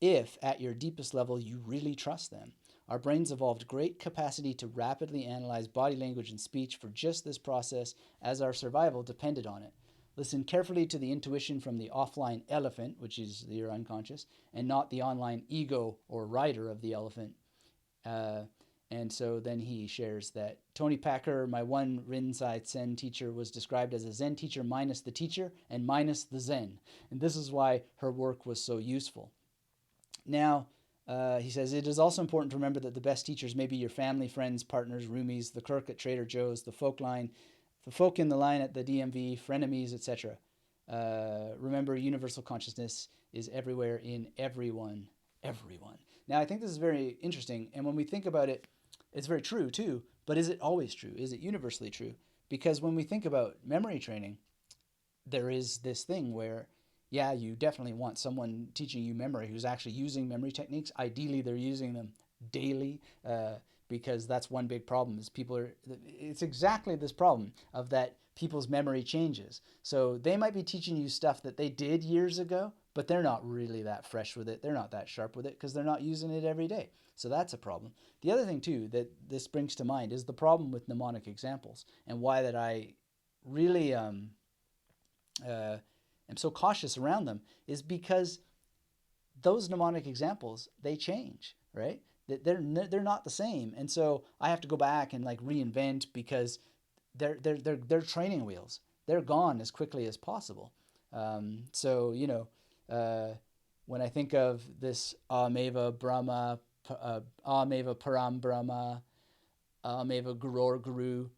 [SPEAKER 1] if, at your deepest level, you really trust them. Our brains evolved great capacity to rapidly analyze body language and speech for just this process, as our survival depended on it. Listen carefully to the intuition from the offline elephant, which is your unconscious, and not the online ego or rider of the elephant. And so then he shares that Tony Packer, my one Rinzai Zen teacher, was described as a Zen teacher minus the teacher and minus the Zen. And this is why her work was so useful. Now, he says, it is also important to remember that the best teachers may be your family, friends, partners, roomies, the clerk at Trader Joe's, the folk in the line at the DMV, frenemies, etc. Remember, universal consciousness is everywhere in everyone. Now, I think this is very interesting. And when we think about it, it's very true too, but is it always true? Is it universally true? Because when we think about memory training, there is this thing where, yeah, you definitely want someone teaching you memory who's actually using memory techniques. Ideally, they're using them daily, because that's one big problem is it's exactly this problem of that people's memory changes. So they might be teaching you stuff that they did years ago, but they're not really that fresh with it. They're not that sharp with it because they're not using it every day. So that's a problem. The other thing too that this brings to mind is the problem with mnemonic examples, and why that I really am so cautious around them is because those mnemonic examples, they change, right? They're not the same. And so I have to go back and like reinvent because they're training wheels. They're gone as quickly as possible. So, when I think of this Ameva Brahma, Ameva Param Brahma, Ameva Gurur Guru,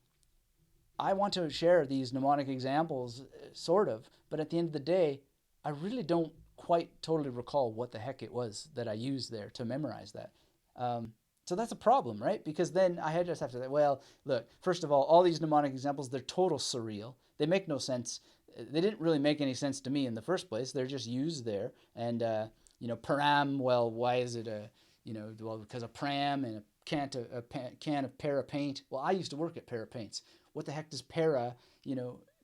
[SPEAKER 1] I want to share these mnemonic examples, sort of, but at the end of the day, I really don't quite totally recall what the heck it was that I used there to memorize that. So that's a problem, right? Because then I just have to say, well, look, first of all these mnemonic examples, they're total surreal. They make no sense. They didn't really make any sense to me in the first place. They're just used there. And, param, well, why is it because a pram and a can of para paint. Well, I used to work at Para Paints. What the heck does para,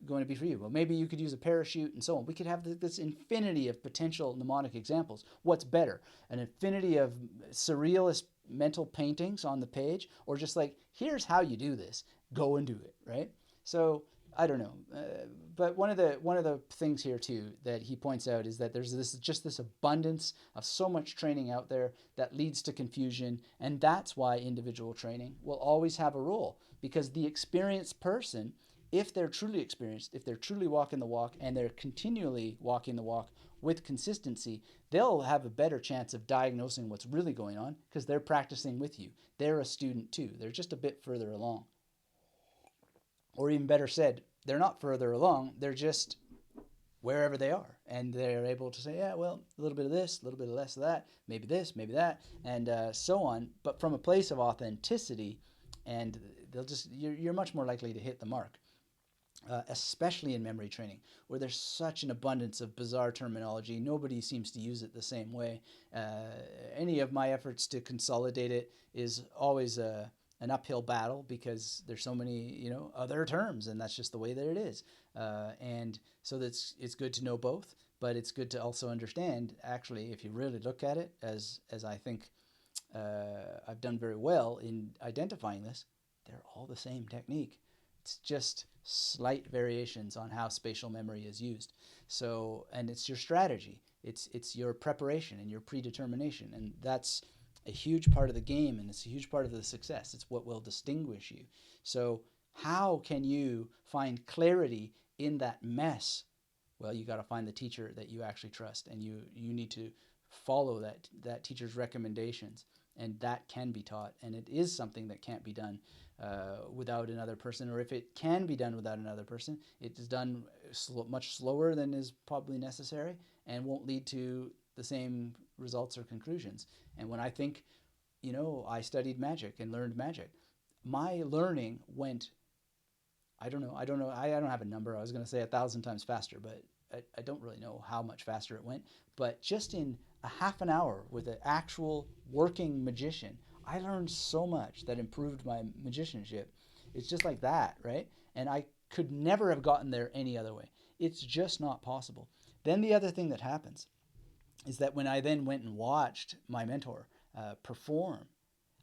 [SPEAKER 1] going to be for you? Well, maybe you could use a parachute and so on. We could have this infinity of potential mnemonic examples. What's better? An infinity of surrealist mental paintings on the page, or just like, here's how you do this. Go and do it, right? So I don't know. But one of the things here too that he points out is that there's this abundance of so much training out there that leads to confusion, and that's why individual training will always have a role, because the experienced person, if they're truly experienced, if they're truly walking the walk and they're continually walking the walk with consistency, they'll have a better chance of diagnosing what's really going on because they're practicing with you. They're a student too. They're just a bit further along. Or even better said, they're not further along. They're just wherever they are, and they're able to say, yeah, well, a little bit of this, a little bit of less of that, maybe this, maybe that, and so on, but from a place of authenticity, and you're much more likely to hit the mark, especially in memory training, where there's such an abundance of bizarre terminology. Nobody seems to use it the same way. Any of my efforts to consolidate it is always an uphill battle, because there's so many other terms, and that's just the way that it is. And so it's good to know both, but it's good to also understand, actually, if you really look at it, as I think I've done very well in identifying this, they're all the same technique. It's just slight variations on how spatial memory is used. So, and it's your strategy. It's your preparation and your predetermination, and that's a huge part of the game, and it's a huge part of the success. It's what will distinguish you. So how can you find clarity in that mess? Well, you got to find the teacher that you actually trust, and you need to follow that teacher's recommendations, and that can be taught, and it is something that can't be done without another person, or if it can be done without another person, it is done much slower than is probably necessary, and won't lead to the same results or conclusions. And when I think, I studied magic and learned magic, my learning went, I don't know, I don't have a number. I was going to say 1,000 times faster, but I don't really know how much faster it went. But just in a half an hour with an actual working magician, I learned so much that improved my magicianship. It's just like that, right? And I could never have gotten there any other way. It's just not possible. Then the other thing that happens is that when I then went and watched my mentor perform,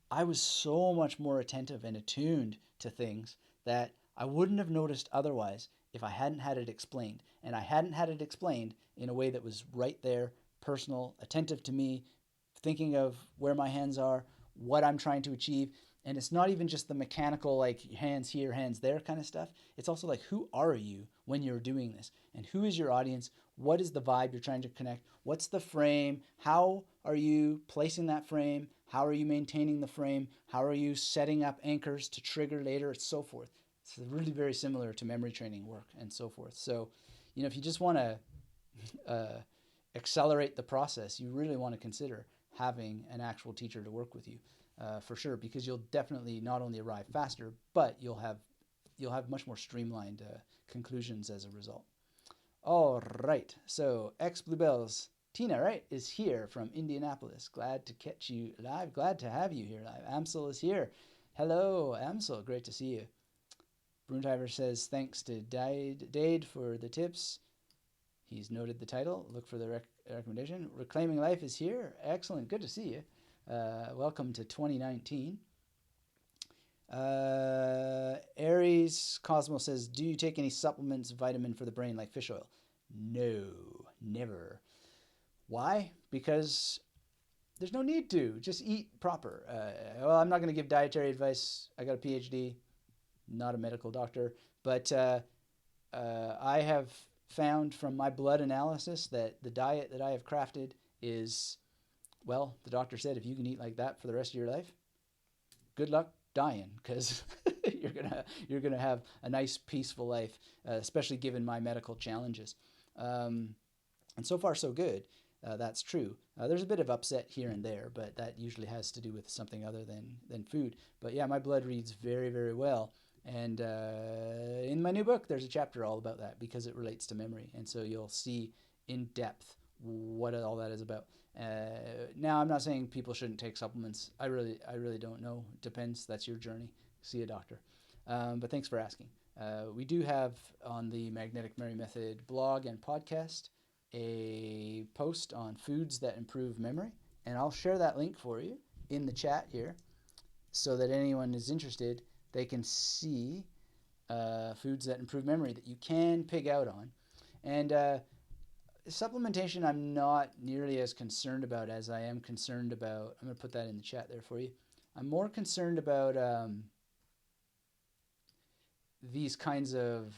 [SPEAKER 1] I was so much more attentive and attuned to things that I wouldn't have noticed otherwise if I hadn't had it explained. And I hadn't had it explained in a way that was right there, personal, attentive to me, thinking of where my hands are, what I'm trying to achieve. And it's not even just the mechanical, like hands here, hands there kind of stuff. It's also like, who are you when you're doing this? And who is your audience? What is the vibe you're trying to connect? What's the frame? How are you placing that frame? How are you maintaining the frame? How are you setting up anchors to trigger later, and so forth? It's really very similar to memory training work and so forth. So, if you just want to accelerate the process, you really want to consider having an actual teacher to work with you, for sure, because you'll definitely not only arrive faster, but you'll have much more streamlined conclusions as a result. All right, so X Bluebells, Tina, right, is here from Indianapolis. Glad to catch you live. Glad to have you here live. Amsel is here. Hello, Amsel. Great to see you. Bruntiver says, thanks to Dade for the tips. He's noted the title. Look for the recommendation. Reclaiming Life is here. Excellent. Good to see you. Welcome to 2019. Aries Cosmo says, do you take any supplements, vitamin for the brain like fish oil? No, never. Why? Because there's no need to. Just eat proper. Well, I'm not going to give dietary advice. I got a PhD, not a medical doctor, but I have found from my blood analysis that the diet that I have crafted is, well, the doctor said if you can eat like that for the rest of your life, good luck dying, because you're gonna have a nice peaceful life, especially given my medical challenges. And so far so good. That's true. There's a bit of upset here and there, but that usually has to do with something other than food. But yeah, my blood reads very, very well. And in my new book, there's a chapter all about that because it relates to memory. And so you'll see in depth what all that is about. Now, I'm not saying people shouldn't take supplements. I really don't know. It depends. That's your journey. See a doctor. But thanks for asking. We do have on the Magnetic Memory Method blog and podcast a post on foods that improve memory. And I'll share that link for you in the chat here so that anyone is interested, they can see foods that improve memory that you can pig out on. And supplementation I'm not nearly as concerned about as I am concerned about, I'm going to put that in the chat there for you. I'm more concerned about these kinds of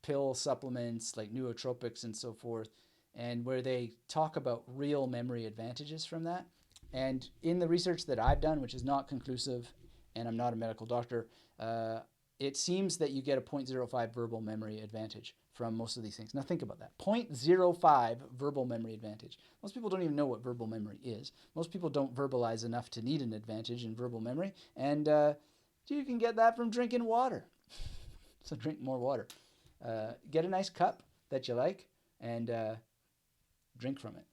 [SPEAKER 1] pill supplements like nootropics and so forth, and where they talk about real memory advantages from that. And in the research that I've done, which is not conclusive, and I'm not a medical doctor, it seems that you get a 0.05 verbal memory advantage from most of these things. Now think about that. 0.05 verbal memory advantage. Most people don't even know what verbal memory is. Most people don't verbalize enough to need an advantage in verbal memory. And you can get that from drinking water. So drink more water. Get a nice cup that you like and drink from it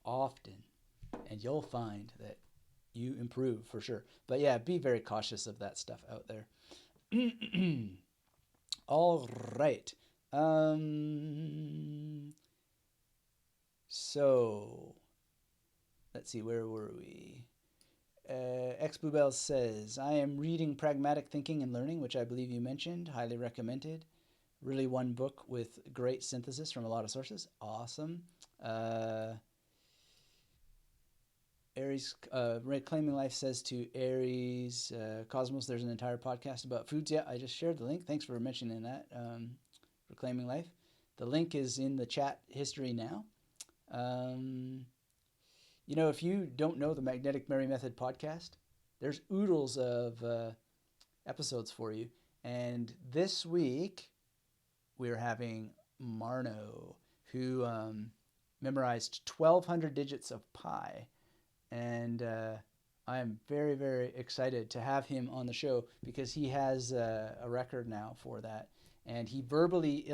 [SPEAKER 1] often. And you'll find that you improve for sure. But yeah, be very cautious of that stuff out there. All right. So let's see, where were we? X Bluebell says, I am reading Pragmatic Thinking and Learning, which I believe you mentioned. Highly recommended. Really one book with great synthesis from a lot of sources. Awesome. Aries, Reclaiming Life says to Aries, Cosmos, there's an entire podcast about foods. Yeah, I just shared the link. Thanks for mentioning that, Reclaiming Life. The link is in the chat history now. If you don't know the Magnetic Mary Method podcast, there's oodles of episodes for you. And this week, we're having Marno, who memorized 1,200 digits of pi. And I am very, very excited to have him on the show because he has a record now for that. And he verbally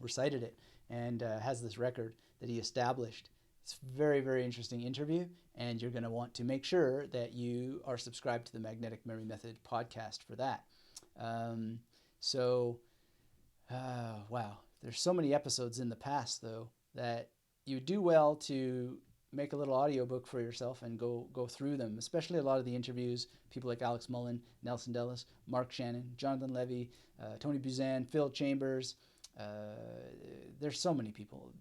[SPEAKER 1] recited it and has this record that he established. It's a very, very interesting interview, and you're going to want to make sure that you are subscribed to the Magnetic Mary Method podcast for that. Wow, there's so many episodes in the past, though, that you do well to make a little audiobook for yourself and go through them, especially a lot of the interviews, people like Alex Mullen, Nelson Dellis, Mark Shannon, Jonathan Levy, Tony Buzan, Phil Chambers. There's so many people.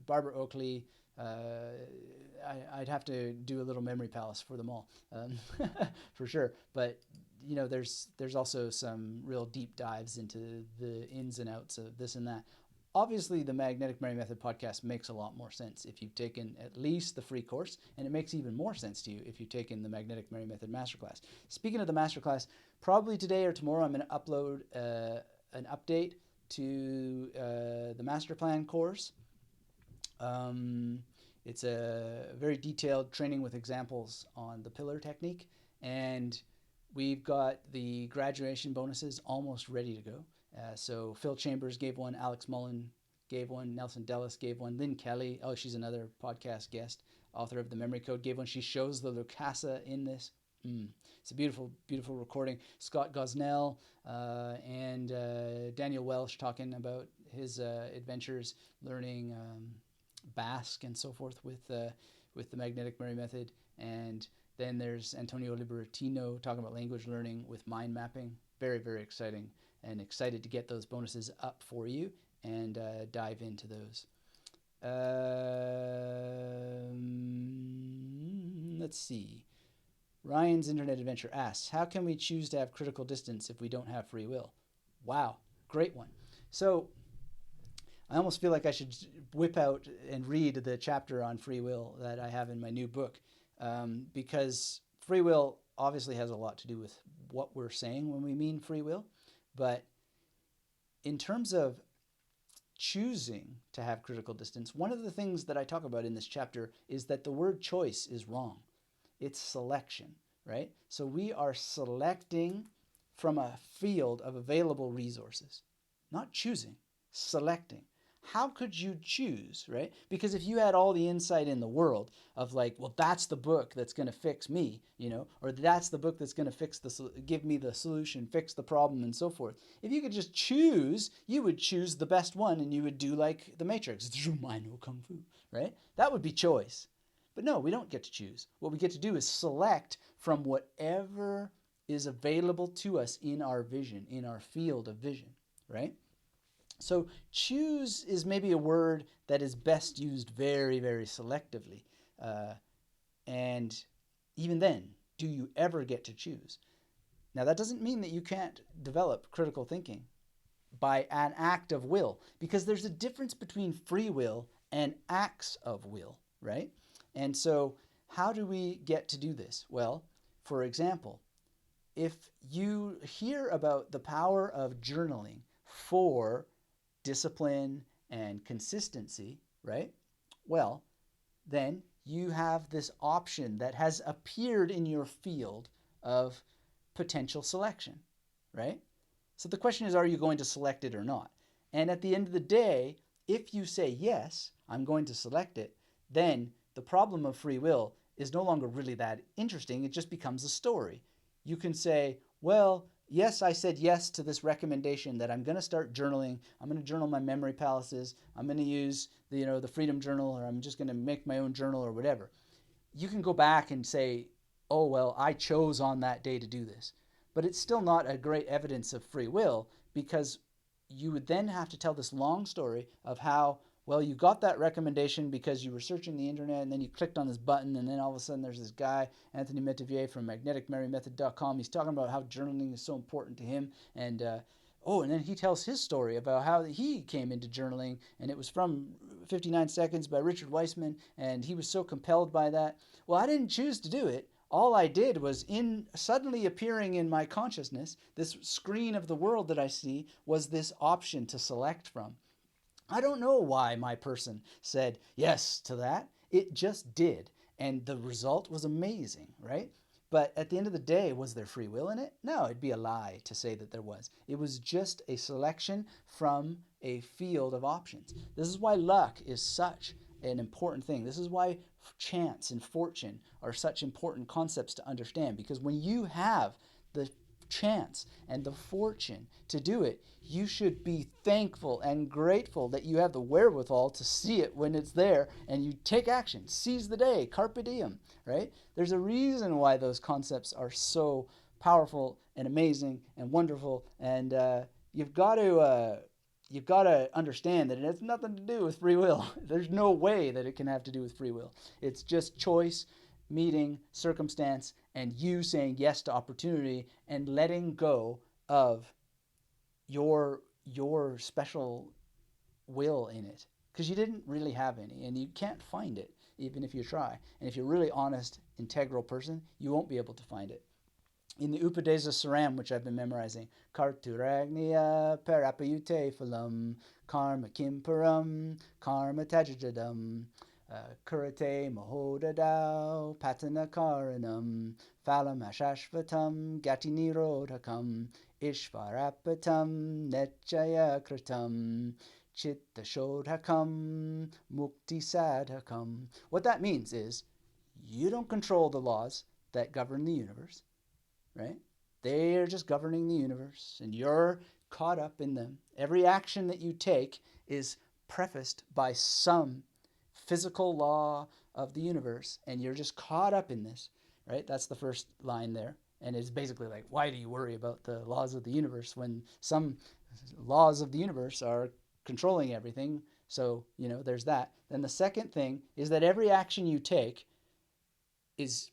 [SPEAKER 1] Barbara Oakley. I'd have to do a little memory palace for them all, for sure. But there's also some real deep dives into the ins and outs of this and that. Obviously, the Magnetic Mary Method podcast makes a lot more sense if you've taken at least the free course, and it makes even more sense to you if you've taken the Magnetic Mary Method Masterclass. Speaking of the Masterclass, probably today or tomorrow I'm going to upload an update to the Master Plan course. It's a very detailed training with examples on the pillar technique, and we've got the graduation bonuses almost ready to go. So Phil Chambers gave one, Alex Mullen gave one, Nelson Dellis gave one, Lynn Kelly, she's another podcast guest, author of The Memory Code, gave one. She shows the Lucasa in this. It's a beautiful, beautiful recording. Scott Gosnell and Daniel Welsh talking about his adventures learning Basque and so forth with the Magnetic Mary Method. And then there's Antonio Libertino talking about language learning with mind mapping. Very, very exciting, and excited to get those bonuses up for you and dive into those. Let's see. Ryan's Internet Adventure asks, how can we choose to have critical distance if we don't have free will? Wow, great one. So I almost feel like I should whip out and read the chapter on free will that I have in my new book, because free will obviously has a lot to do with what we're saying when we mean free will. But in terms of choosing to have critical distance, one of the things that I talk about in this chapter is that the word choice is wrong. It's selection, right? So we are selecting from a field of available resources, not choosing, selecting. How could you choose, right? Because if you had all the insight in the world of like, well, that's the book that's going to fix me, or that's the book that's going to give me the solution, fix the problem, and so forth. If you could just choose, you would choose the best one, and you would do like the Matrix, I know Kung Fu, right? That would be choice. But no, we don't get to choose. What we get to do is select from whatever is available to us in our vision, in our field of vision, right? So choose is maybe a word that is best used very, very selectively. And even then, do you ever get to choose? Now, that doesn't mean that you can't develop critical thinking by an act of will, because there's a difference between free will and acts of will, right? And so how do we get to do this? Well, for example, if you hear about the power of journaling for discipline and consistency, right? Well, then you have this option that has appeared in your field of potential selection, right? So the question is, are you going to select it or not? And at the end of the day, if you say, yes, I'm going to select it, then the problem of free will is no longer really that interesting. It just becomes a story. You can say, well, yes, I said yes to this recommendation that I'm going to start journaling. I'm going to journal my memory palaces. I'm going to use the Freedom Journal, or I'm just going to make my own journal or whatever. You can go back and say, oh, well, I chose on that day to do this. But it's still not a great evidence of free will, because you would then have to tell this long story of how, well, you got that recommendation because you were searching the internet, and then you clicked on this button, and then all of a sudden there's this guy, Anthony Metivier from magneticmarymethod.com. He's talking about how journaling is so important to him, and and then he tells his story about how he came into journaling, and it was from 59 Seconds by Richard Weissman, and he was so compelled by that. Well, I didn't choose to do it. All I did was, in suddenly appearing in my consciousness, this screen of the world that I see was this option to select from. I don't know why my person said yes to that. It just did. And the result was amazing, right? But at the end of the day, was there free will in it? No, it'd be a lie to say that there was. It was just a selection from a field of options. This is why luck is such an important thing. This is why chance and fortune are such important concepts to understand, because when you have the chance and the fortune to do it, you should be thankful and grateful that you have the wherewithal to see it when it's there, and you take action. Seize the day, carpe diem, right? There's a reason why those concepts are so powerful and amazing and wonderful, and you've got to understand that it has nothing to do with free will. There's no way that it can have to do with free will. It's just choice, meeting, circumstance, and you saying yes to opportunity and letting go of your special will in it, because you didn't really have any, and you can't find it even if you try. And if you're a really honest, integral person, you won't be able to find it. In the Upadesa Saram, which I've been memorizing, Karturagniya parapayute phalam karma kimparam karma tajajadam kurate mahodadao patana karanam phalam ashashvatam gati nirodhakam ishvarapatam nechaya kritam chitta shodhakam mukti sadhakam. What that means is, you don't control the laws that govern the universe, right? They're just governing the universe, and you're caught up in them. Every action that you take is prefaced by some physical law of the universe, and you're just caught up in this, right? That's the first line there. And it's basically like, why do you worry about the laws of the universe when some laws of the universe are controlling everything? So, there's that. Then the second thing is that every action you take is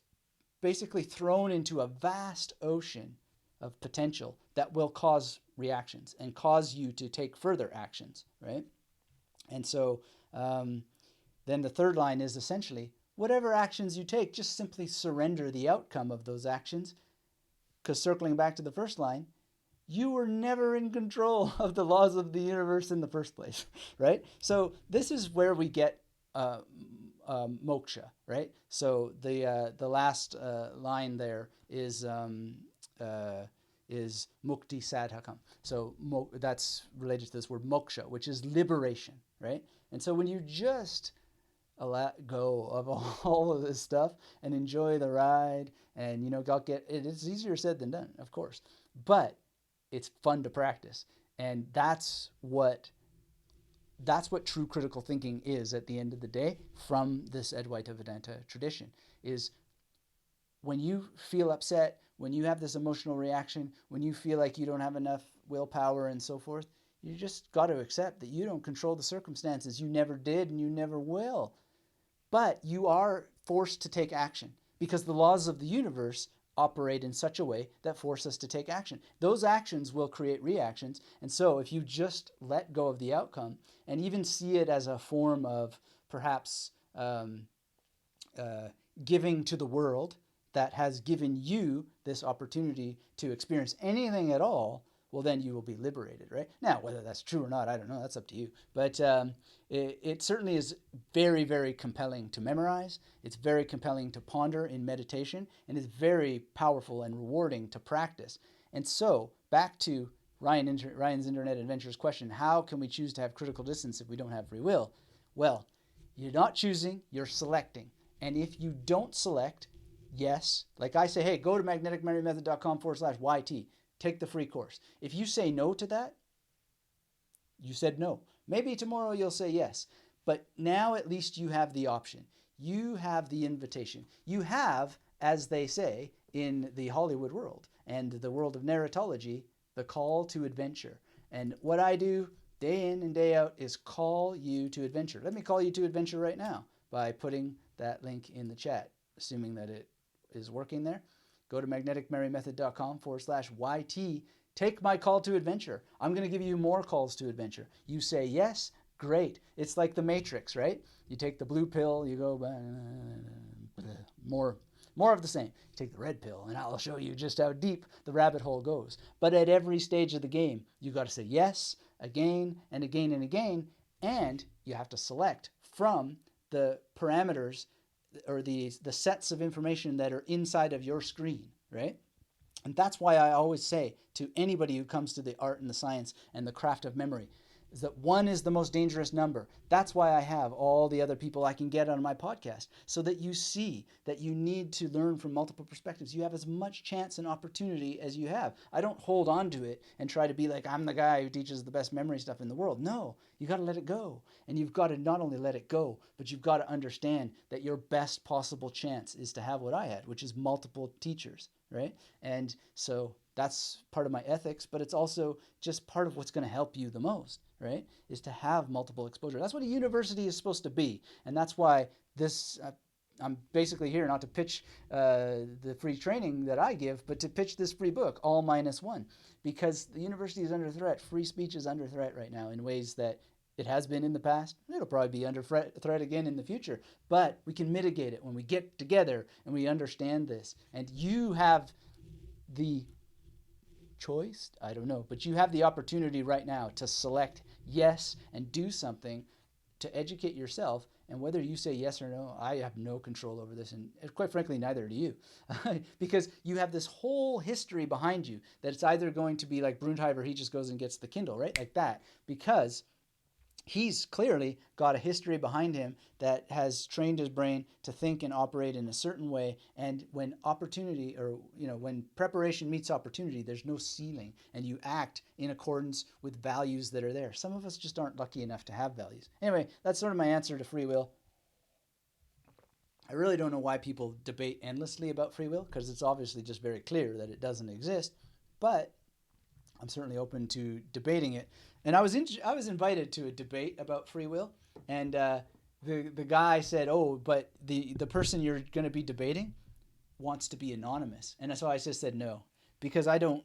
[SPEAKER 1] basically thrown into a vast ocean of potential that will cause reactions and cause you to take further actions, right? And so then the third line is essentially, whatever actions you take, just simply surrender the outcome of those actions, because circling back to the first line, you were never in control of the laws of the universe in the first place, right? So this is where we get moksha, right? So the last line there is mukti sadhakam. So that's related to this word moksha, which is liberation, right? And so when you just let go of all of this stuff and enjoy the ride, and it's easier said than done, of course, but it's fun to practice, and that's what true critical thinking is at the end of the day from this Advaita Vedanta tradition. Is when you feel upset, when you have this emotional reaction, when you feel like you don't have enough willpower and so forth, you just got to accept that you don't control the circumstances. You never did, and you never will. But you are forced to take action, because the laws of the universe operate in such a way that force us to take action. Those actions will create reactions. And so if you just let go of the outcome and even see it as a form of perhaps giving to the world, that has given you this opportunity to experience anything at all, well, then you will be liberated, right? Now, whether that's true or not, I don't know. That's up to you. But it certainly is very, very compelling to memorize. It's very compelling to ponder in meditation, and it's very powerful and rewarding to practice. And so, back to Ryan's Internet Adventures question, how can we choose to have critical distance if we don't have free will? Well, you're not choosing, you're selecting. And if you don't select, yes, like I say, hey, go to magneticmemorymethod.com/YT. Take the free course. If you say no to that, you said no. Maybe tomorrow you'll say yes. But now at least you have the option. You have the invitation. You have, as they say in the Hollywood world and the world of narratology, the call to adventure. And what I do day in and day out is call you to adventure. Let me call you to adventure right now by putting that link in the chat, assuming that it is working there. Go to magneticmemorymethod.com/YT. Take my call to adventure. I'm going to give you more calls to adventure. You say yes, great. It's like the Matrix, right? You take the blue pill, you go, more of the same. You take the red pill, and I'll show you just how deep the rabbit hole goes. But at every stage of the game, you got to say yes again and again and again, and you have to select from the parameters or the sets of information that are inside of your screen, right? And that's why I always say to anybody who comes to the art and the science and the craft of memory, is that 1 is the most dangerous number. That's why I have all the other people I can get on my podcast, so that you see that you need to learn from multiple perspectives. You have as much chance and opportunity as you have. I don't hold on to it and try to be like, I'm the guy who teaches the best memory stuff in the world. No, you got to let it go. And you've got to not only let it go, but you've got to understand that your best possible chance is to have what I had, which is multiple teachers, right? And so that's part of my ethics, but it's also just part of what's going to help you the most, right? Is to have multiple exposure. That's what a university is supposed to be. And that's why this, I'm basically here not to pitch the free training that I give, but to pitch this free book, All Minus One, because the university is under threat. Free speech is under threat right now in ways that it has been in the past. It'll probably be under threat again in the future, but we can mitigate it when we get together and we understand this. And you have the choice, I don't know, but you have the opportunity right now to select yes and do something to educate yourself. And whether you say yes or no, I have no control over this, and quite frankly, neither do you. Because you have this whole history behind you that it's either going to be like Brunheimer, he just goes and gets the Kindle, right? Like that. Because he's clearly got a history behind him that has trained his brain to think and operate in a certain way. And when opportunity, or when preparation meets opportunity, there's no ceiling, and you act in accordance with values that are there. Some of us just aren't lucky enough to have values. Anyway, that's sort of my answer to free will. I really don't know why people debate endlessly about free will, because it's obviously just very clear that it doesn't exist. But I'm certainly open to debating it. And I was invited to a debate about free will, and the guy said, "Oh, but the person you're going to be debating wants to be anonymous." And so I just said no, because I don't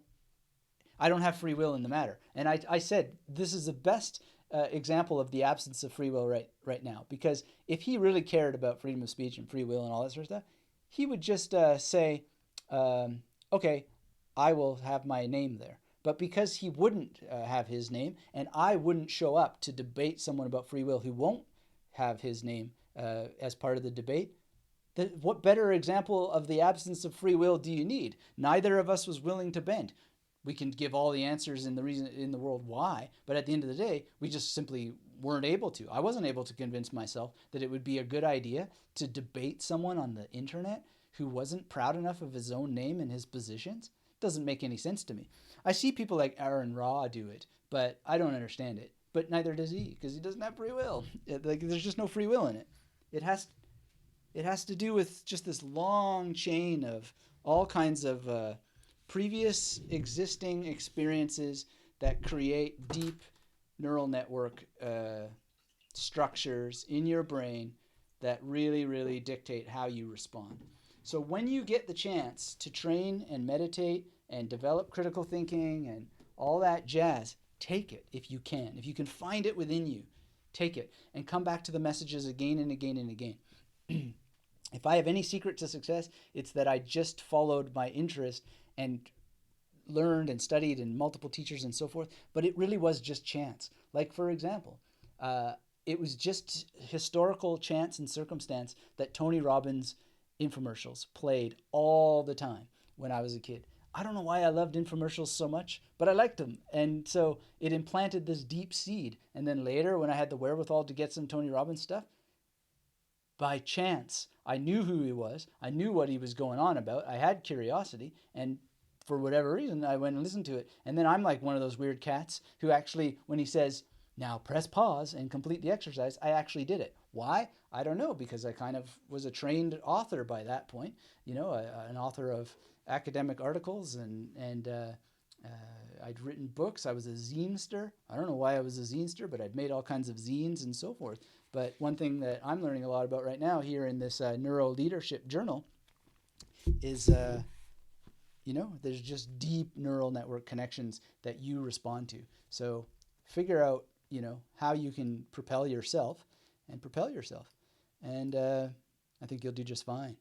[SPEAKER 1] have free will in the matter. And I said this is the best example of the absence of free will right now, because if he really cared about freedom of speech and free will and all that sort of stuff, he would just say, "Okay, I will have my name there." But because he wouldn't have his name, and I wouldn't show up to debate someone about free will who won't have his name as part of the debate, what better example of the absence of free will do you need? Neither of us was willing to bend. We can give all the answers and the reason in the world why, but at the end of the day, we just simply weren't able to. I wasn't able to convince myself that it would be a good idea to debate someone on the internet who wasn't proud enough of his own name and his positions. It doesn't make any sense to me. I see people like Aaron Ra do it, but I don't understand it. But neither does he, because he doesn't have free will. There's just no free will in it. It has to do with just this long chain of all kinds of previous existing experiences that create deep neural network structures in your brain that really, really dictate how you respond. So when you get the chance to train and meditate and develop critical thinking and all that jazz, take it if you can. If you can find it within you, take it and come back to the messages again and again and again. If I have any secret to success, it's that I just followed my interest and learned and studied and multiple teachers and so forth. But it really was just chance. Like, for example, it was just historical chance and circumstance that Tony Robbins infomercials played all the time when I was a kid. I don't know why I loved infomercials so much, but I liked them. And so it implanted this deep seed. And then later, when I had the wherewithal to get some Tony Robbins stuff, by chance, I knew who he was. I knew what he was going on about. I had curiosity. And for whatever reason, I went and listened to it. And then I'm like one of those weird cats who actually, when he says, now press pause and complete the exercise, I actually did it. Why? I don't know, because I kind of was a trained author by that point, an author of academic articles, and I'd written books. I was a zinester. I don't know why I was a zinester, but I'd made all kinds of zines and so forth. But one thing that I'm learning a lot about right now here in this neuro leadership journal is, there's just deep neural network connections that you respond to. So figure out, how you can propel yourself. And I think you'll do just fine.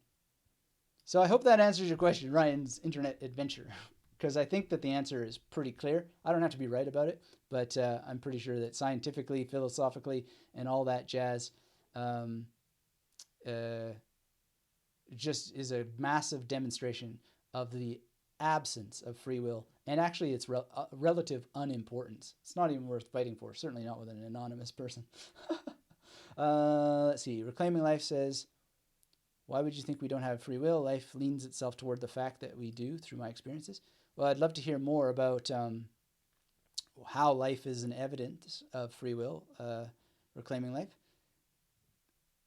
[SPEAKER 1] So I hope that answers your question, Ryan's internet adventure, because I think that the answer is pretty clear. I don't have to be right about it, but I'm pretty sure that scientifically, philosophically, and all that jazz just is a massive demonstration of the absence of free will, and actually its relative unimportance. It's not even worth fighting for, certainly not with an anonymous person. Let's see. Reclaiming Life says, why would you think we don't have free will? Life leans itself toward the fact that we do, through my experiences. Well, I'd love to hear more about how life is an evidence of free will, Reclaiming Life,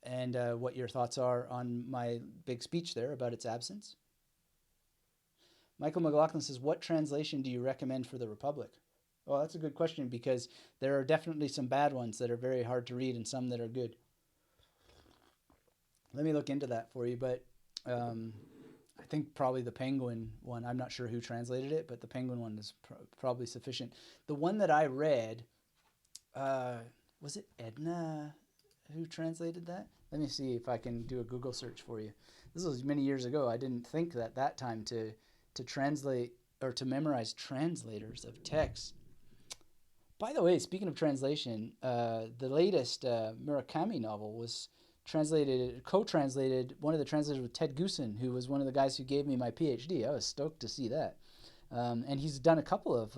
[SPEAKER 1] and what your thoughts are on my big speech there about its absence. Michael McLaughlin says, what translation do you recommend for the Republic? Well, that's a good question, because there are definitely some bad ones that are very hard to read and some that are good. Let me look into that for you, but I think probably the Penguin one, I'm not sure who translated it, but the Penguin one is probably sufficient. The one that I read, was it Edna who translated that? Let me see if I can do a Google search for you. This was many years ago. I didn't think that time to translate or to memorize translators of text. By the way, speaking of translation, the latest Murakami novel was co-translated, one of the translators with Ted Goosen, who was one of the guys who gave me my PhD. I was stoked to see that. And he's done a couple of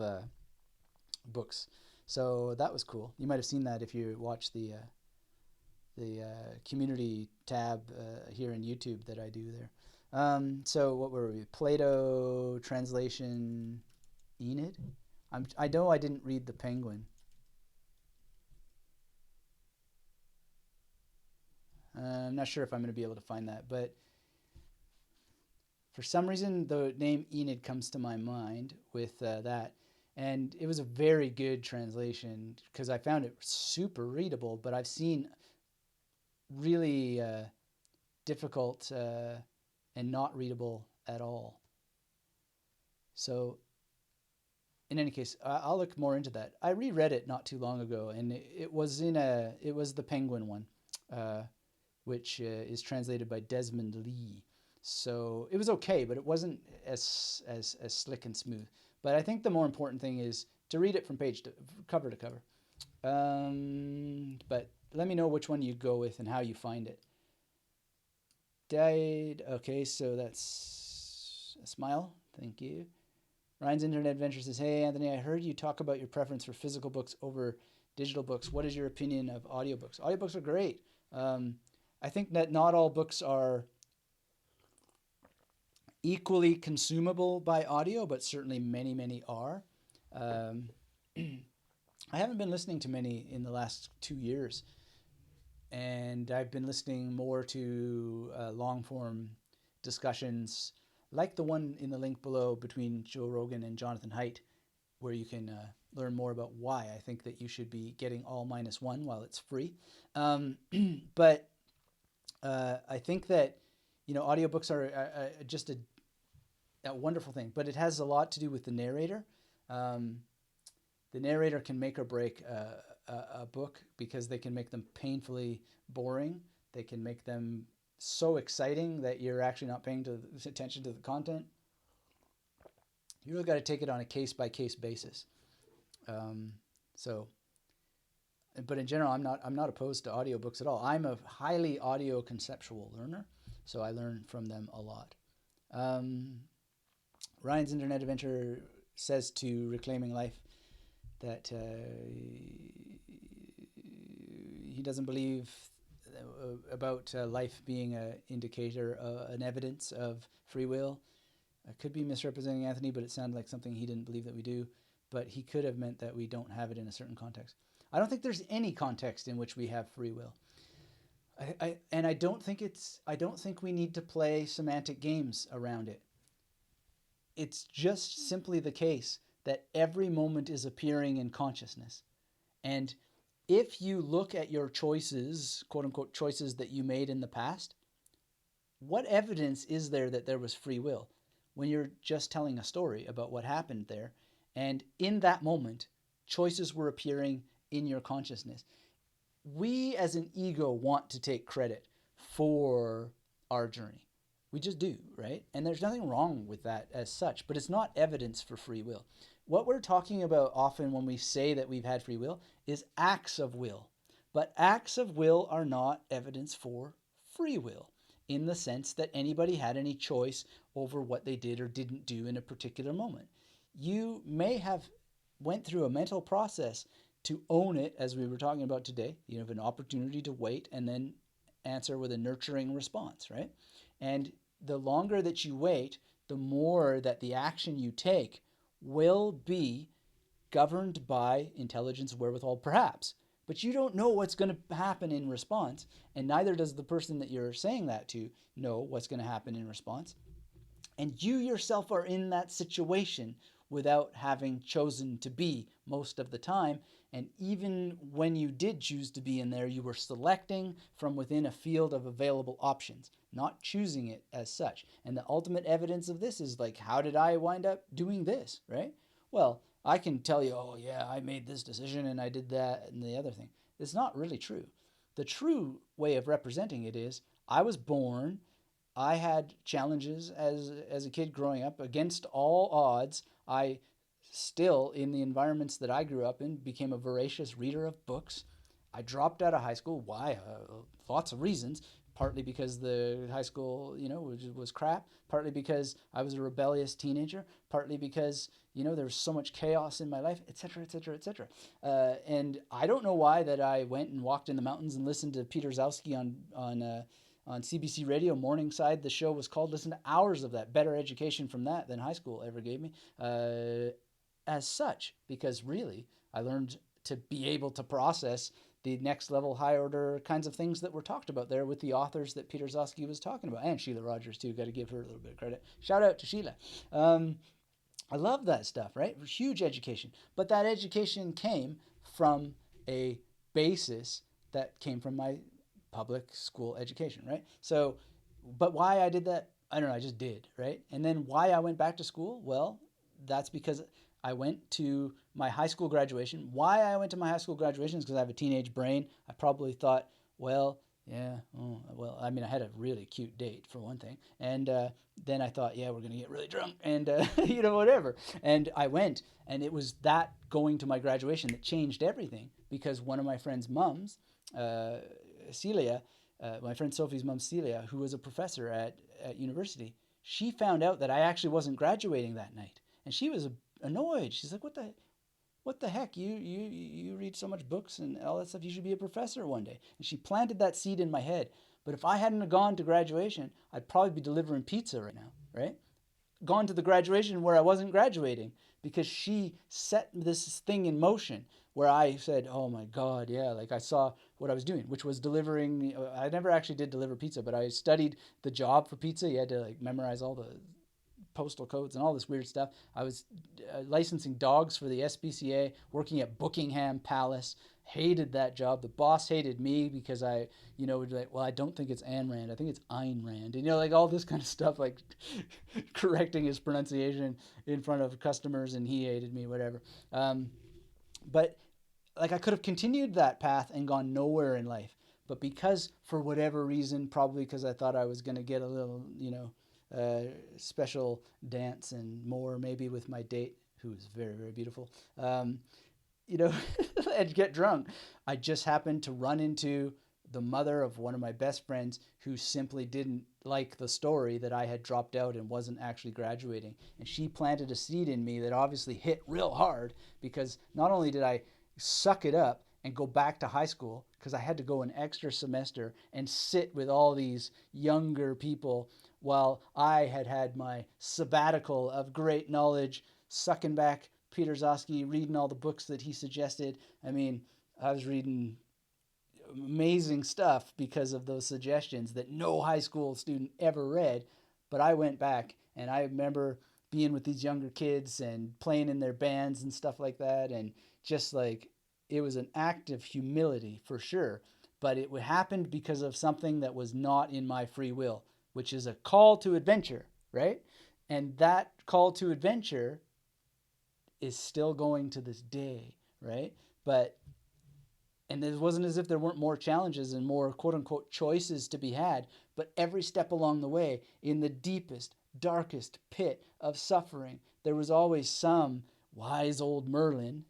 [SPEAKER 1] books. So that was cool. You might have seen that if you watch the community tab here in YouTube that I do there. So what were we? Plato translation Enid? I know I didn't read the Penguin. I'm not sure if I'm going to be able to find that, but for some reason the name Enid comes to my mind with that. And it was a very good translation because I found it super readable, but I've seen really difficult and not readable at all. So in any case, I'll look more into that. I reread it not too long ago, and it was the Penguin one, which is translated by Desmond Lee. So it was okay, but it wasn't as slick and smooth. But I think the more important thing is to read it from cover to cover. But let me know which one you go with and how you find it. Okay, so that's a smile. Thank you. Ryan's Internet Adventure says, hey, Anthony, I heard you talk about your preference for physical books over digital books. What is your opinion of audiobooks? Audiobooks are great. I think that not all books are equally consumable by audio, but certainly many, many are. I haven't been listening to many in the last 2 years. And I've been listening more to long-form discussions like the one in the link below between Joe Rogan and Jonathan Heidt, where you can learn more about why I think that you should be getting all -1 while it's free. But I think that, audiobooks are just a wonderful thing, but it has a lot to do with the narrator. The narrator can make or break a book because they can make them painfully boring. They can make them so exciting that you're actually not paying attention to the content. You really got to take it on a case-by-case basis. But in general, I'm not opposed to audiobooks at all. I'm a highly audio conceptual learner, so I learn from them a lot. Ryan's Internet Adventure says to Reclaiming Life that he doesn't believe about life being an indicator, an evidence of free will. I could be misrepresenting Anthony, but it sounded like something he didn't believe that we do. But he could have meant that we don't have it in a certain context. I don't think there's any context in which we have free will. I don't think we need to play semantic games around it. It's just simply the case that every moment is appearing in consciousness. And if you look at your choices, quote unquote, choices that you made in the past, what evidence is there that there was free will when you're just telling a story about what happened there? And in that moment, choices were appearing in your consciousness. We as an ego want to take credit for our journey. We just do, right? And there's nothing wrong with that as such, but it's not evidence for free will. What we're talking about often when we say that we've had free will is acts of will. But acts of will are not evidence for free will in the sense that anybody had any choice over what they did or didn't do in a particular moment. You may have went through a mental process to own it, as we were talking about today. You have an opportunity to wait and then answer with a nurturing response, right? And the longer that you wait, the more that the action you take will be governed by intelligence, wherewithal, perhaps. But you don't know what's going to happen in response, and neither does the person that you're saying that to know what's going to happen in response. And you yourself are in that situation without having chosen to be most of the time. And even when you did choose to be in there, you were selecting from within a field of available options, not choosing it as such. And the ultimate evidence of this is like, how did I wind up doing this, right? Well, I can tell you, oh yeah, I made this decision and I did that and the other thing. It's not really true. The true way of representing it is, I was born, I had challenges as a kid growing up. Against all odds, I still, in the environments that I grew up in, became a voracious reader of books. I dropped out of high school. Why? Lots of reasons. Partly because the high school, was crap. Partly because I was a rebellious teenager. Partly because, there was so much chaos in my life, etc., etc., etc. And I don't know why that I went and walked in the mountains and listened to Peter Zowski on CBC Radio, Morningside. The show was called. Listen to hours of that. Better education from that than high school ever gave me. As such, because really, I learned to be able to process the next level, high order kinds of things that were talked about there with the authors that Peter Zowski was talking about, and Sheila Rogers too. Got to give her a little bit of credit. Shout out to Sheila. I love that stuff, right? Huge education, but that education came from a basis that came from my public school education, right? So, but why I did that, I don't know. I just did, right? And then why I went back to school? Well, that's because I went to my high school graduation. Why I went to my high school graduation is because I have a teenage brain. I probably thought, well, yeah, I had a really cute date for one thing. And then I thought, yeah, we're going to get really drunk and, whatever. And I went, and it was that going to my graduation that changed everything, because one of my friend's mums, Celia, my friend Sophie's mom, Celia, who was a professor at university, she found out that I actually wasn't graduating that night. And she was annoyed. She's like, what the heck? You read so much books and all that stuff. You should be a professor one day. And she planted that seed in my head. But if I hadn't gone to graduation, I'd probably be delivering pizza right now, right? Gone to the graduation where I wasn't graduating, because she set this thing in motion where I said, oh my God, yeah, like I saw what I was doing, which was delivering. I never actually did deliver pizza, but I studied the job for pizza. You had to memorize all the postal codes and all this weird stuff. I was licensing dogs for the SPCA, working at Buckingham Palace. Hated that job. The boss hated me because I, would like, well, I don't think it's Ayn Rand. I think it's Ayn Rand. And, all this kind of stuff, like correcting his pronunciation in front of customers, and he hated me, whatever. But I could have continued that path and gone nowhere in life. But because, for whatever reason, probably because I thought I was going to get a little, special dance and more, maybe with my date, who is very, very beautiful, and get drunk, I just happened to run into the mother of one of my best friends who simply didn't like the story that I had dropped out and wasn't actually graduating. And she planted a seed in me that obviously hit real hard, because not only did I suck it up and go back to high school, because I had to go an extra semester and sit with all these younger people while I had had my sabbatical of great knowledge, sucking back Peter Zosky, reading all the books that he suggested. I mean, I was reading amazing stuff because of those suggestions that no high school student ever read. But I went back, and I remember being with these younger kids and playing in their bands and stuff like that. And just like, it was an act of humility for sure. But it happened because of something that was not in my free will, which is a call to adventure, right? And that call to adventure is still going to this day, right? And it wasn't as if there weren't more challenges and more quote unquote choices to be had, but every step along the way, in the deepest, darkest pit of suffering, there was always some wise old Merlin,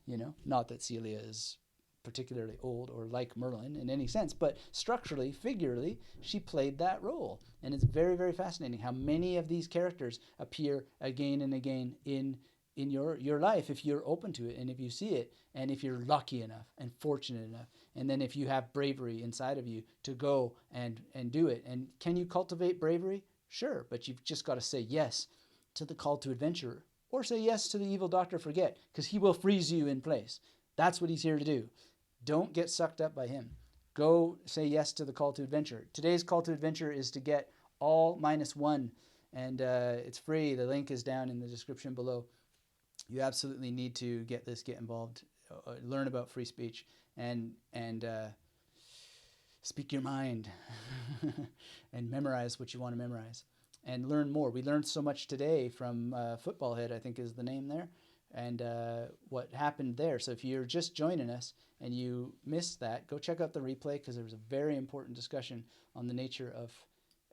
[SPEAKER 1] not that Celia is particularly old or like Merlin in any sense, but structurally, figuratively, she played that role. And it's very, very fascinating how many of these characters appear again and again in your life, if you're open to it and if you see it, and if you're lucky enough and fortunate enough, and then if you have bravery inside of you to go and do it. And can you cultivate bravery? Sure, but you've just got to say yes to the call to adventure, or say yes to the evil Dr. Forget, because he will freeze you in place. That's what he's here to do. Don't get sucked up by him. Go say yes to the call to adventure. Today's call to adventure is to get all -1, and it's free. The link is down in the description below. You absolutely need to get involved, learn about free speech, and speak your mind, and memorize what you want to memorize, and learn more. We learned so much today from Football Head, I think is the name there, and what happened there. So if you're just joining us and you missed that, go check out the replay, because there was a very important discussion on the nature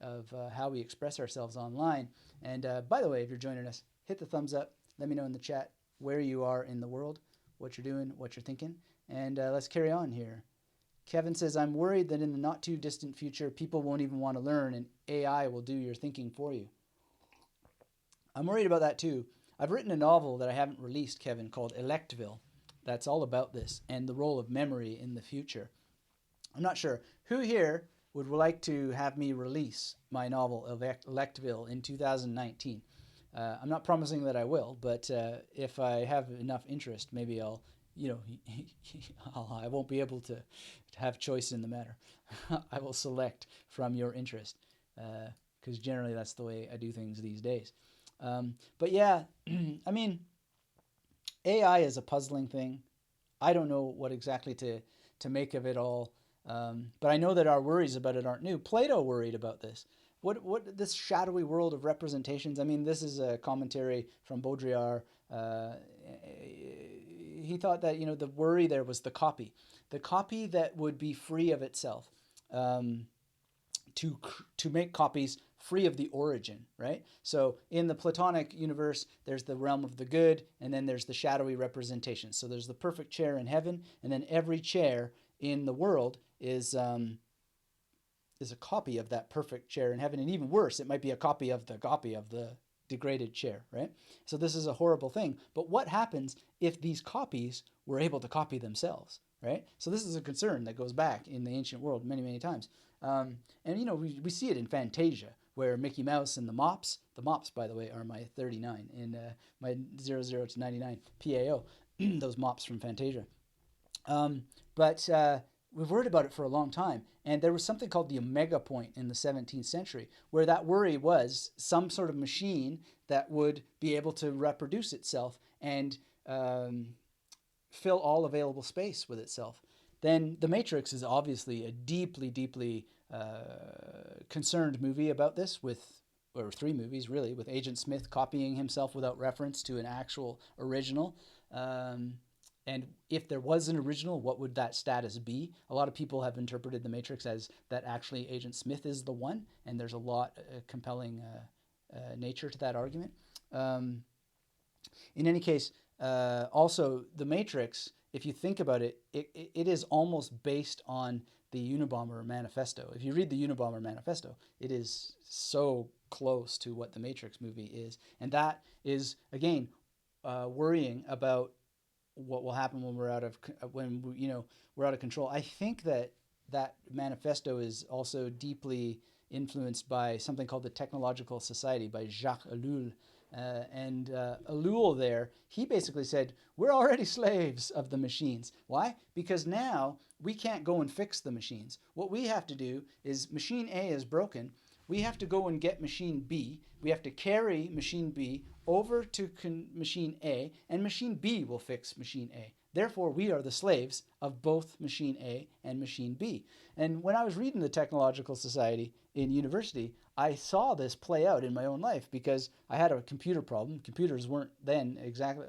[SPEAKER 1] of how we express ourselves online. And by the way, if you're joining us, hit the thumbs up. Let me know in the chat where you are in the world, what you're doing, what you're thinking. And let's carry on here. Kevin says, I'm worried that in the not too distant future, people won't even want to learn and AI will do your thinking for you. I'm worried about that too. I've written a novel that I haven't released, Kevin, called Electville. That's all about this and the role of memory in the future. I'm not sure. Who here would like to have me release my novel Electville in 2019? I'm not promising that I will, but if I have enough interest, maybe I'll, I won't be able to have choice in the matter. I will select from your interest, because generally that's the way I do things these days. But yeah, I mean, AI is a puzzling thing. I don't know what exactly to make of it all, but I know that our worries about it aren't new. Plato worried about this. What this shadowy world of representations? I mean, this is a commentary from Baudrillard. He thought that the worry there was the copy that would be free of itself, to make copies free of the origin, right? So in the Platonic universe, there's the realm of the good, and then there's the shadowy representation. So there's the perfect chair in heaven, and then every chair in the world is a copy of that perfect chair in heaven. And even worse, it might be a copy of the degraded chair, right? So this is a horrible thing. But what happens if these copies were able to copy themselves, right? So this is a concern that goes back in the ancient world many, many times. And, we see it in Fantasia, where Mickey Mouse and the Mops, by the way, are my 39 in my 00 to 99 PAO, those Mops from Fantasia. But we've worried about it for a long time. And there was something called the Omega Point in the 17th century, where that worry was some sort of machine that would be able to reproduce itself and fill all available space with itself. Then The Matrix is obviously a deeply, deeply concerned movie about this, or 3 movies really, with Agent Smith copying himself without reference to an actual original. and if there was an original, what would that status be? A lot of people have interpreted the Matrix as that actually Agent Smith is the one, and there's a lot compelling nature to that argument. In any case, also the Matrix, if you think about it, it is almost based on the Unabomber Manifesto. If you read the Unabomber Manifesto, it is so close to what the Matrix movie is, and that is again worrying about what will happen when we're out of we're out of control. I think that manifesto is also deeply influenced by something called the Technological Society by Jacques Ellul. And Ellul there, he basically said, we're already slaves of the machines. Why? Because now we can't go and fix the machines. What we have to do is machine A is broken. We have to go and get machine B. We have to carry machine B over to machine A, and machine B will fix machine A. Therefore, we are the slaves of both machine A and machine B. And when I was reading the Technological Society in university, I saw this play out in my own life because I had a computer problem. Computers weren't then exactly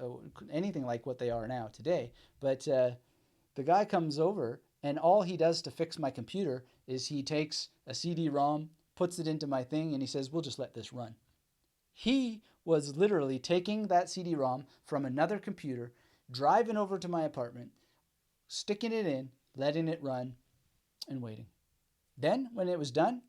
[SPEAKER 1] anything like what they are now today. But the guy comes over, and all he does to fix my computer is he takes a CD-ROM, puts it into my thing, and he says, we'll just let this run. He was literally taking that CD-ROM from another computer, driving over to my apartment, sticking it in, letting it run, and waiting. Then, when it was done,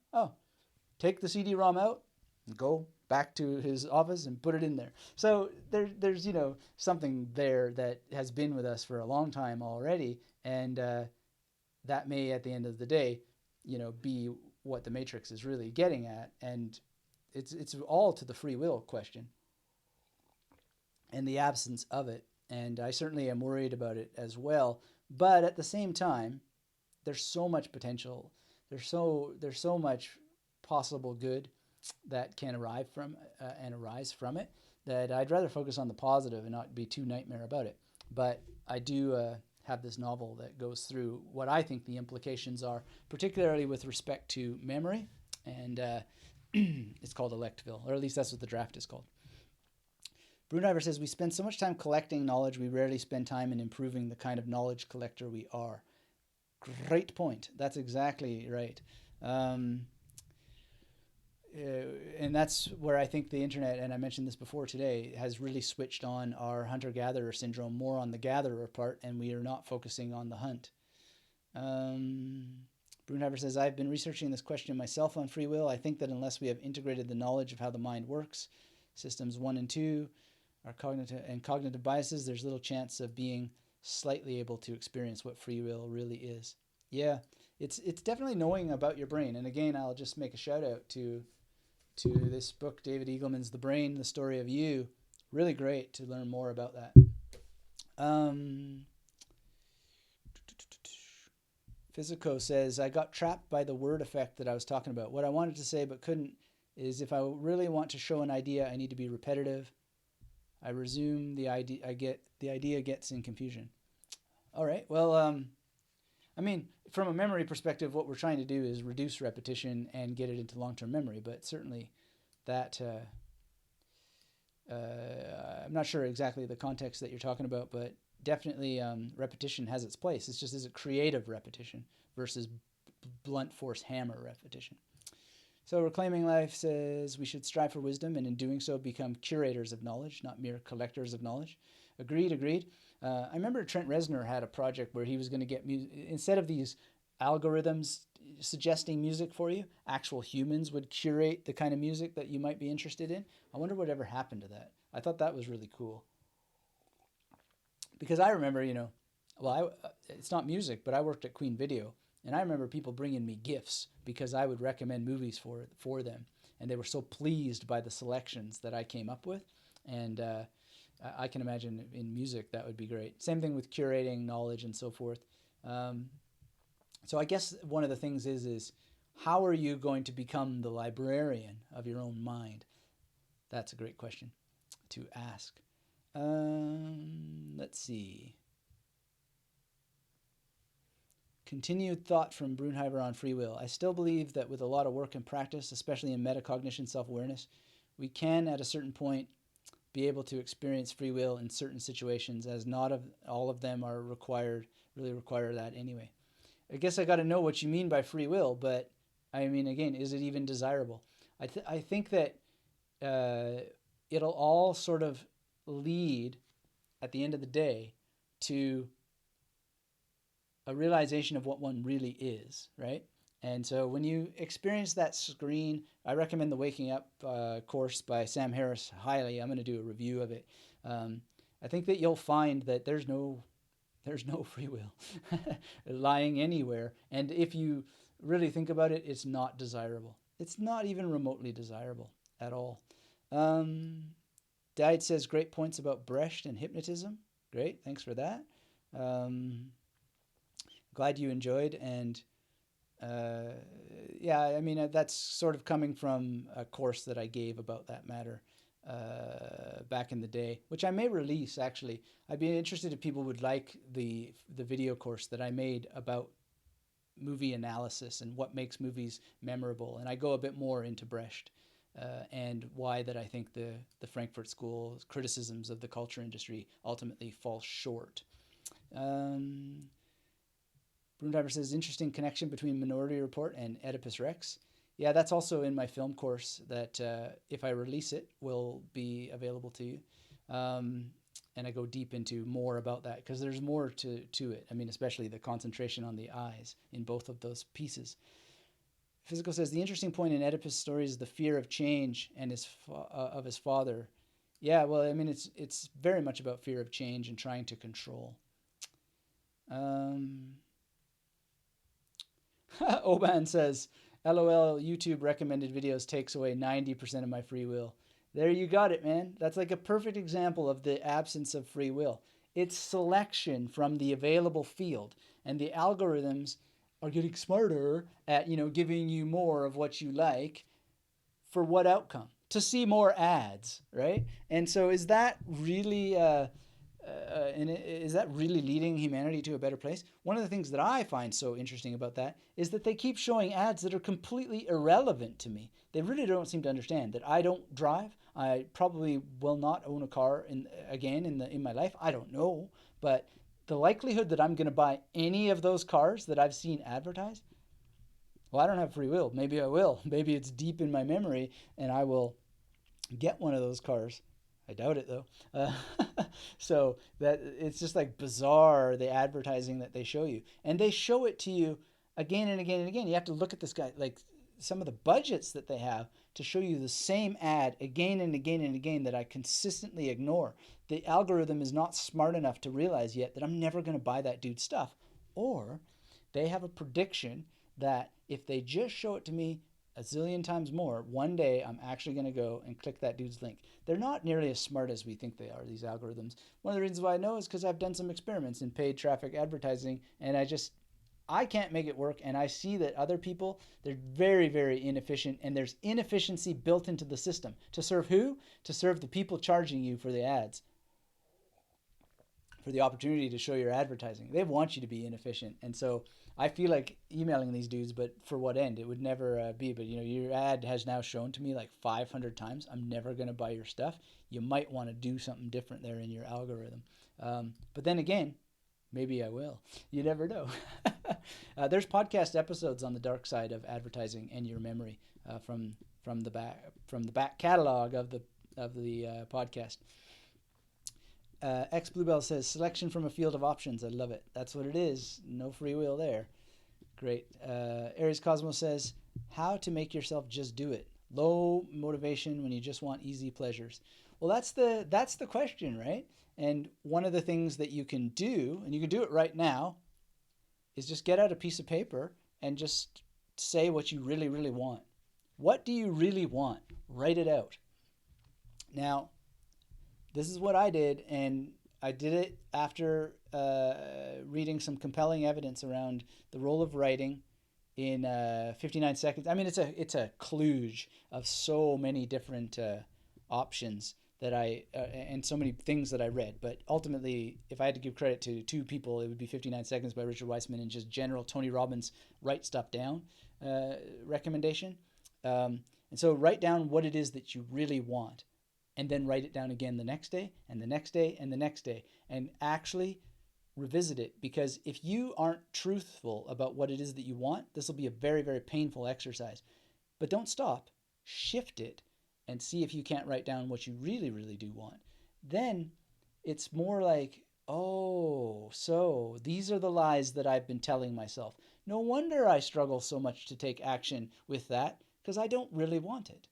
[SPEAKER 1] take the CD-ROM out and go back to his office and put it in there. So there's something there that has been with us for a long time already, and that may, at the end of the day, be what the Matrix is really getting at, and it's all to the free will question and the absence of it. And I certainly am worried about it as well. But at the same time, there's so much potential. There's so much possible good that can arise from it that I'd rather focus on the positive and not be too nightmare about it. But I do have this novel that goes through what I think the implications are, particularly with respect to memory. And it's called Electville, or at least that's what the draft is called. Brunheimer says, we spend so much time collecting knowledge, we rarely spend time in improving the kind of knowledge collector we are. Great point. That's exactly right. And that's where I think the internet, and I mentioned this before today, has really switched on our hunter-gatherer syndrome, more on the gatherer part, and we are not focusing on the hunt. Brunheimer says, I've been researching this question myself on free will. I think that unless we have integrated the knowledge of how the mind works, systems 1 and 2, our cognitive biases, there's little chance of being slightly able to experience what free will really is. Yeah, it's definitely knowing about your brain. And again, I'll just make a shout out to this book, David Eagleman's The Brain, The Story of You. Really great to learn more about that. Physico says, I got trapped by the word effect that I was talking about. What I wanted to say but couldn't is if I really want to show an idea, I need to be repetitive. I resume the idea gets in confusion. All right. Well, I mean, from a memory perspective, what we're trying to do is reduce repetition and get it into long-term memory. But certainly that, I'm not sure exactly the context that you're talking about, but definitely repetition has its place. It's just, is it creative repetition versus blunt force hammer repetition? So Reclaiming Life says we should strive for wisdom, and in doing so become curators of knowledge, not mere collectors of knowledge. Agreed. I remember Trent Reznor had a project where he was going to get music. Instead of these algorithms suggesting music for you, actual humans would curate the kind of music that you might be interested in. I wonder what ever happened to that. I thought that was really cool. Because I remember, it's not music, but I worked at Queen Video. And I remember people bringing me gifts because I would recommend movies for them. And they were so pleased by the selections that I came up with. And I can imagine in music that would be great. Same thing with curating knowledge and so forth. So I guess one of the things is how are you going to become the librarian of your own mind? That's a great question to ask. Let's see. Continued thought from Brunheimer on free will. I still believe that with a lot of work and practice, especially in metacognition, self-awareness, we can, at a certain point, be able to experience free will in certain situations, as not all of them are really require that anyway. I guess I got to know what you mean by free will, but I mean, again, is it even desirable? I think that it'll all sort of lead at the end of the day to a realization of what one really is, right? And so when you experience that screen, I recommend the Waking Up course by Sam Harris highly. I'm going to do a review of it. I think that you'll find that there's no free will lying anywhere. And if you really think about it, it's not desirable. It's not even remotely desirable at all. Died says, great points about Brecht and hypnotism. Great, thanks for that. Glad you enjoyed. And yeah, I mean, that's sort of coming from a course that I gave about that matter back in the day, which I may release, actually. I'd be interested if people would like the video course that I made about movie analysis and what makes movies memorable. And I go a bit more into Brecht and why that I think the Frankfurt School criticisms of the culture industry ultimately fall short. Broomdiver says, interesting connection between Minority Report and Oedipus Rex. Yeah, that's also in my film course that if I release it, will be available to you. And I go deep into more about that because there's more to it. I mean, especially the concentration on the eyes in both of those pieces. Physical says, the interesting point in Oedipus' story is the fear of change and of his father. Yeah, well, I mean, it's very much about fear of change and trying to control. Oban says, LOL, YouTube recommended videos takes away 90% of my free will. There you got it, man. That's like a perfect example of the absence of free will. It's selection from the available field, and the algorithms are getting smarter at, giving you more of what you like for what outcome? To see more ads, right? And so is that really leading humanity to a better place? One of the things that I find so interesting about that is that they keep showing ads that are completely irrelevant to me. They really don't seem to understand that I don't drive. I probably will not own a car in my life. I don't know, but the likelihood that I'm going to buy any of those cars that I've seen advertised, well, I don't have free will. Maybe I will. Maybe it's deep in my memory and I will get one of those cars. I doubt it, though. So that it's just like bizarre, the advertising that they show you. And they show it to you again and again and again. You have to look at this guy, like some of the budgets that they have to show you the same ad again and again and again that I consistently ignore. The algorithm is not smart enough to realize yet that I'm never going to buy that dude's stuff. Or they have a prediction that if they just show it to me a zillion times more, one day I'm actually going to go and click that dude's link. They're not nearly as smart as we think they are, these algorithms. One of the reasons why I know is because I've done some experiments in paid traffic advertising, and I can't make it work, and I see that other people, they're very, very inefficient, and there's inefficiency built into the system. To serve who? To serve the people charging you for the ads, for the opportunity to show your advertising. They want you to be inefficient, and so I feel like emailing these dudes, but for what end? It would never be. But your ad has now shown to me like 500 times. I'm never going to buy your stuff. You might want to do something different there in your algorithm. But then again, maybe I will. You never know. There's podcast episodes on the dark side of advertising and your memory from the back catalog of the podcast. X Bluebell says, selection from a field of options. I love it. That's what it is. No free will there. Great. Aries Cosmos says, how to make yourself just do it. Low motivation when you just want easy pleasures. Well, that's the question, right? And one of the things that you can do, and you can do it right now, is just get out a piece of paper and just say what you really, really want. What do you really want? Write it out. Now, this is what I did, and I did it after reading some compelling evidence around the role of writing in 59 seconds. I mean, it's a kludge of so many different options that and so many things that I read. But ultimately, if I had to give credit to two people, it would be 59 Seconds by Richard Weissman and just general Tony Robbins write stuff down recommendation. And so write down what it is that you really want. and then write it down again the next day and the next day and the next day, and actually revisit it. Because if you aren't truthful about what it is that you want, this will be a very, very painful exercise. But don't stop. Shift it and see if you can't write down what you really, really do want. Then it's more like, oh, so these are the lies that I've been telling myself. No wonder I struggle so much to take action with that, because I don't really want it,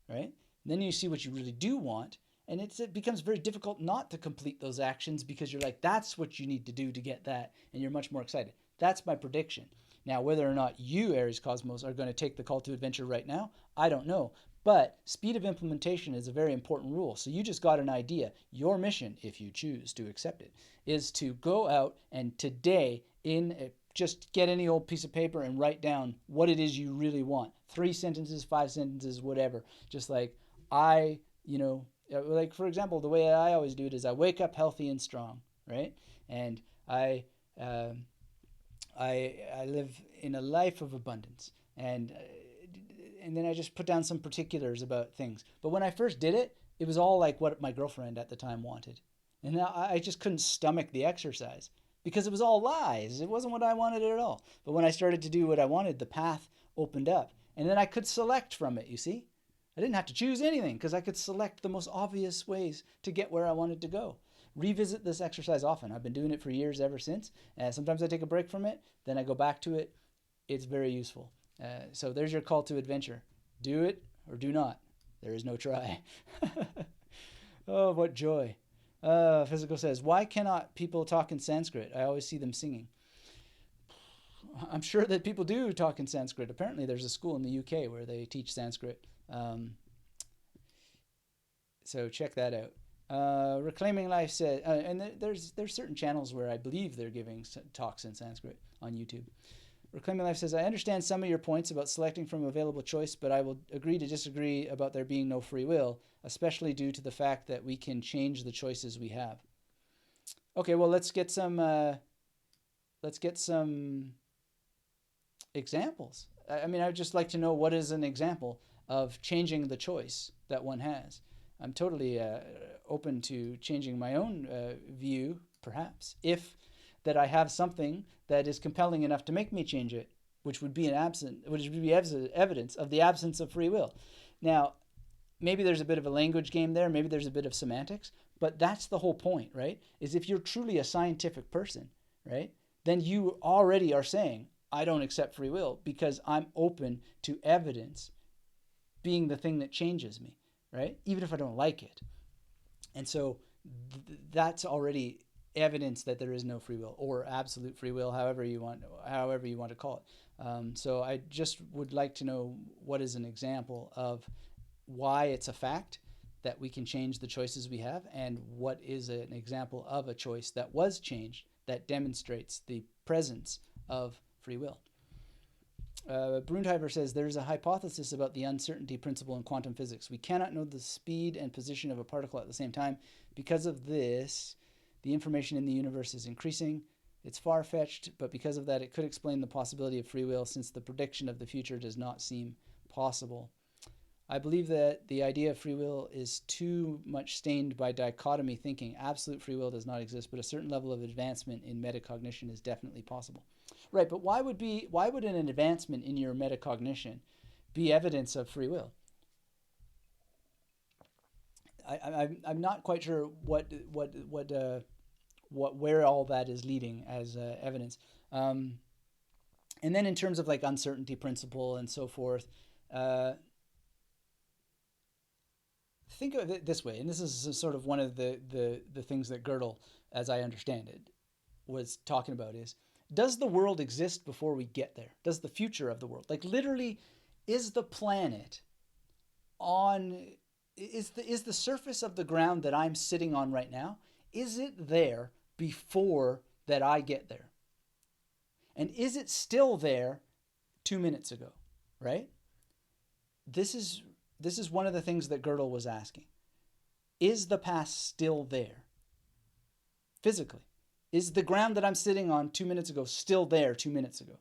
[SPEAKER 1] right? And then you see what you really do want, and it becomes very difficult not to complete those actions, because you're like, that's what you need to do to get that, and you're much more excited. That's my prediction. Now, whether or not you, Aries Cosmos, are going to take the call to adventure right now, I don't know. But speed of implementation is a very important rule. So you just got an idea. Your mission, if you choose to accept it, is to go out and today just get any old piece of paper and write down what it is you really want. 3 sentences, 5 sentences, whatever. Just like, like, for example, the way I always do it is I wake up healthy and strong, right? And I live in a life of abundance, and then I just put down some particulars about things. But when I first did it, it was all like what my girlfriend at the time wanted, and I just couldn't stomach the exercise because it was all lies. It wasn't what I wanted at all. But when I started to do what I wanted, the path opened up, and then I could select from it. You see, I didn't have to choose anything because I could select the most obvious ways to get where I wanted to go. Revisit this exercise often. I've been doing it for years ever since. Sometimes I take a break from it, then I go back to it. It's very useful. So there's your call to adventure. Do it or do not. There is no try. Oh, what joy. Physical says, why cannot people talk in Sanskrit? I always see them singing. I'm sure that people do talk in Sanskrit. Apparently there's a school in the UK where they teach Sanskrit. So check that out. Reclaiming Life says, and there's certain channels where I believe they're giving talks in Sanskrit on YouTube. Reclaiming Life says, I understand some of your points about selecting from available choice, but I will agree to disagree about there being no free will, especially due to the fact that we can change the choices we have. Okay, well, let's get some examples. I mean, I'd just like to know what is an example of changing the choice that one has. I'm totally open to changing my own view, perhaps, if that I have something that is compelling enough to make me change it, which would be evidence of the absence of free will. Now, maybe there's a bit of a language game there, maybe there's a bit of semantics, but that's the whole point, right? Is if you're truly a scientific person, right, then you already are saying, I don't accept free will because I'm open to evidence being the thing that changes me, right? Even if I don't like it. And so that's already evidence that there is no free will, or absolute free will, however you want to call it. So I just would like to know what is an example of why it's a fact that we can change the choices we have, and what is an example of a choice that was changed that demonstrates the presence of free will. Brunheimer says, there's a hypothesis about the uncertainty principle in quantum physics. We cannot know the speed and position of a particle at the same time. Because of this, the information in the universe is increasing. It's far-fetched, but because of that, it could explain the possibility of free will, since the prediction of the future does not seem possible. I believe that the idea of free will is too much stained by dichotomy thinking. Absolute free will does not exist, but a certain level of advancement in metacognition is definitely possible. Right, but why would an advancement in your metacognition be evidence of free will? I'm not quite sure where all that is leading as evidence. And then in terms of like uncertainty principle and so forth, think of it this way, and this is sort of one of the things that Gödel, as I understand it, was talking about is, does the world exist before we get there? Does the future of the world, like literally, is the planet is the surface of the ground that I'm sitting on right now, is it there before that I get there? And is it still there 2 minutes ago, right? This is one of the things that Gödel was asking. Is the past still there? Physically. Is the ground that I'm sitting on 2 minutes ago still there 2 minutes ago?